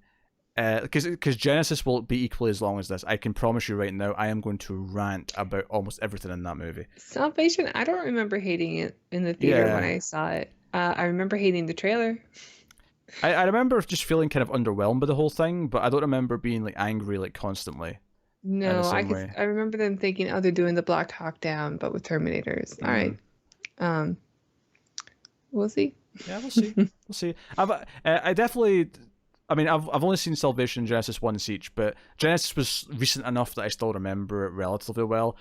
because Genesis will be equally as long as this. I can promise you right now, I am going to rant about almost everything in that movie. Salvation. I don't remember hating it in the theater when Yeah, I saw it. I remember hating the trailer. I remember just feeling kind of underwhelmed by the whole thing, but I don't remember being like angry like constantly in the No, same way. I remember them thinking, oh, they're doing the Black Hawk Down, but with Terminators. All Mm. right. Um, we'll see. Yeah, we'll see. We'll see. I definitely. I mean, I've only seen Salvation and Genesis once each, but Genesis was recent enough that I still remember it relatively well.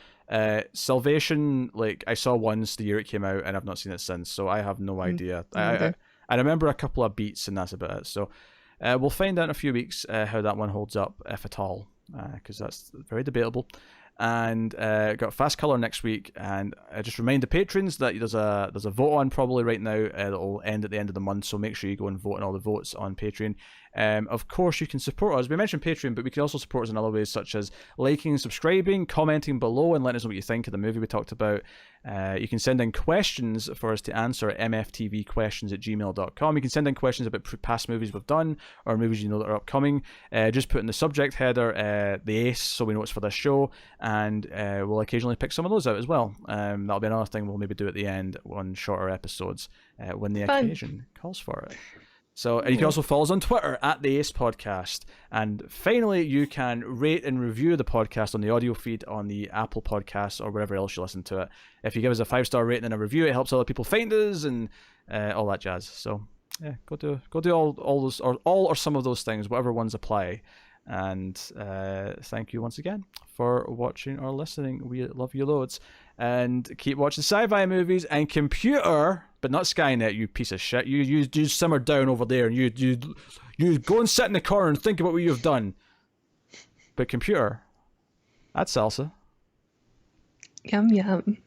Salvation, like I saw once the year it came out, and I've not seen it since, so I have no idea. Neither. I remember a couple of beats, and that's about it. So we'll find out in a few weeks how that one holds up, if at all, because that's very debatable. And got Fast Color next week, and just remind the patrons that there's a vote on probably right now that'll end at the end of the month, so make sure you go and vote in all the votes on Patreon. Of course, you can support us. We mentioned Patreon, but we can also support us in other ways, such as liking, subscribing, commenting below, and letting us know what you think of the movie we talked about. You can send in questions for us to answer at mftvquestions@gmail.com. You can send in questions about past movies we've done or movies you know that are upcoming. Just put in the subject header the ace so we know it's for this show, and we'll occasionally pick some of those out as well. That'll be another thing we'll maybe do at the end on shorter episodes when the Fun. occasion calls for it. So, and you can also follow us on Twitter at the Ace Podcast. And finally, you can rate and review the podcast on the audio feed on the Apple Podcasts or wherever else you listen to it. If you give us a 5-star rating and a review, it helps other people find us and all that jazz. So, yeah, go do all those or all or some of those things, whatever ones apply. And thank you once again for watching or listening. We love you loads. And keep watching sci-fi movies and computer, but not Skynet, you piece of shit. You simmer down over there and you go and sit in the corner and think about what you've done. But computer, that's salsa. Yum, yum.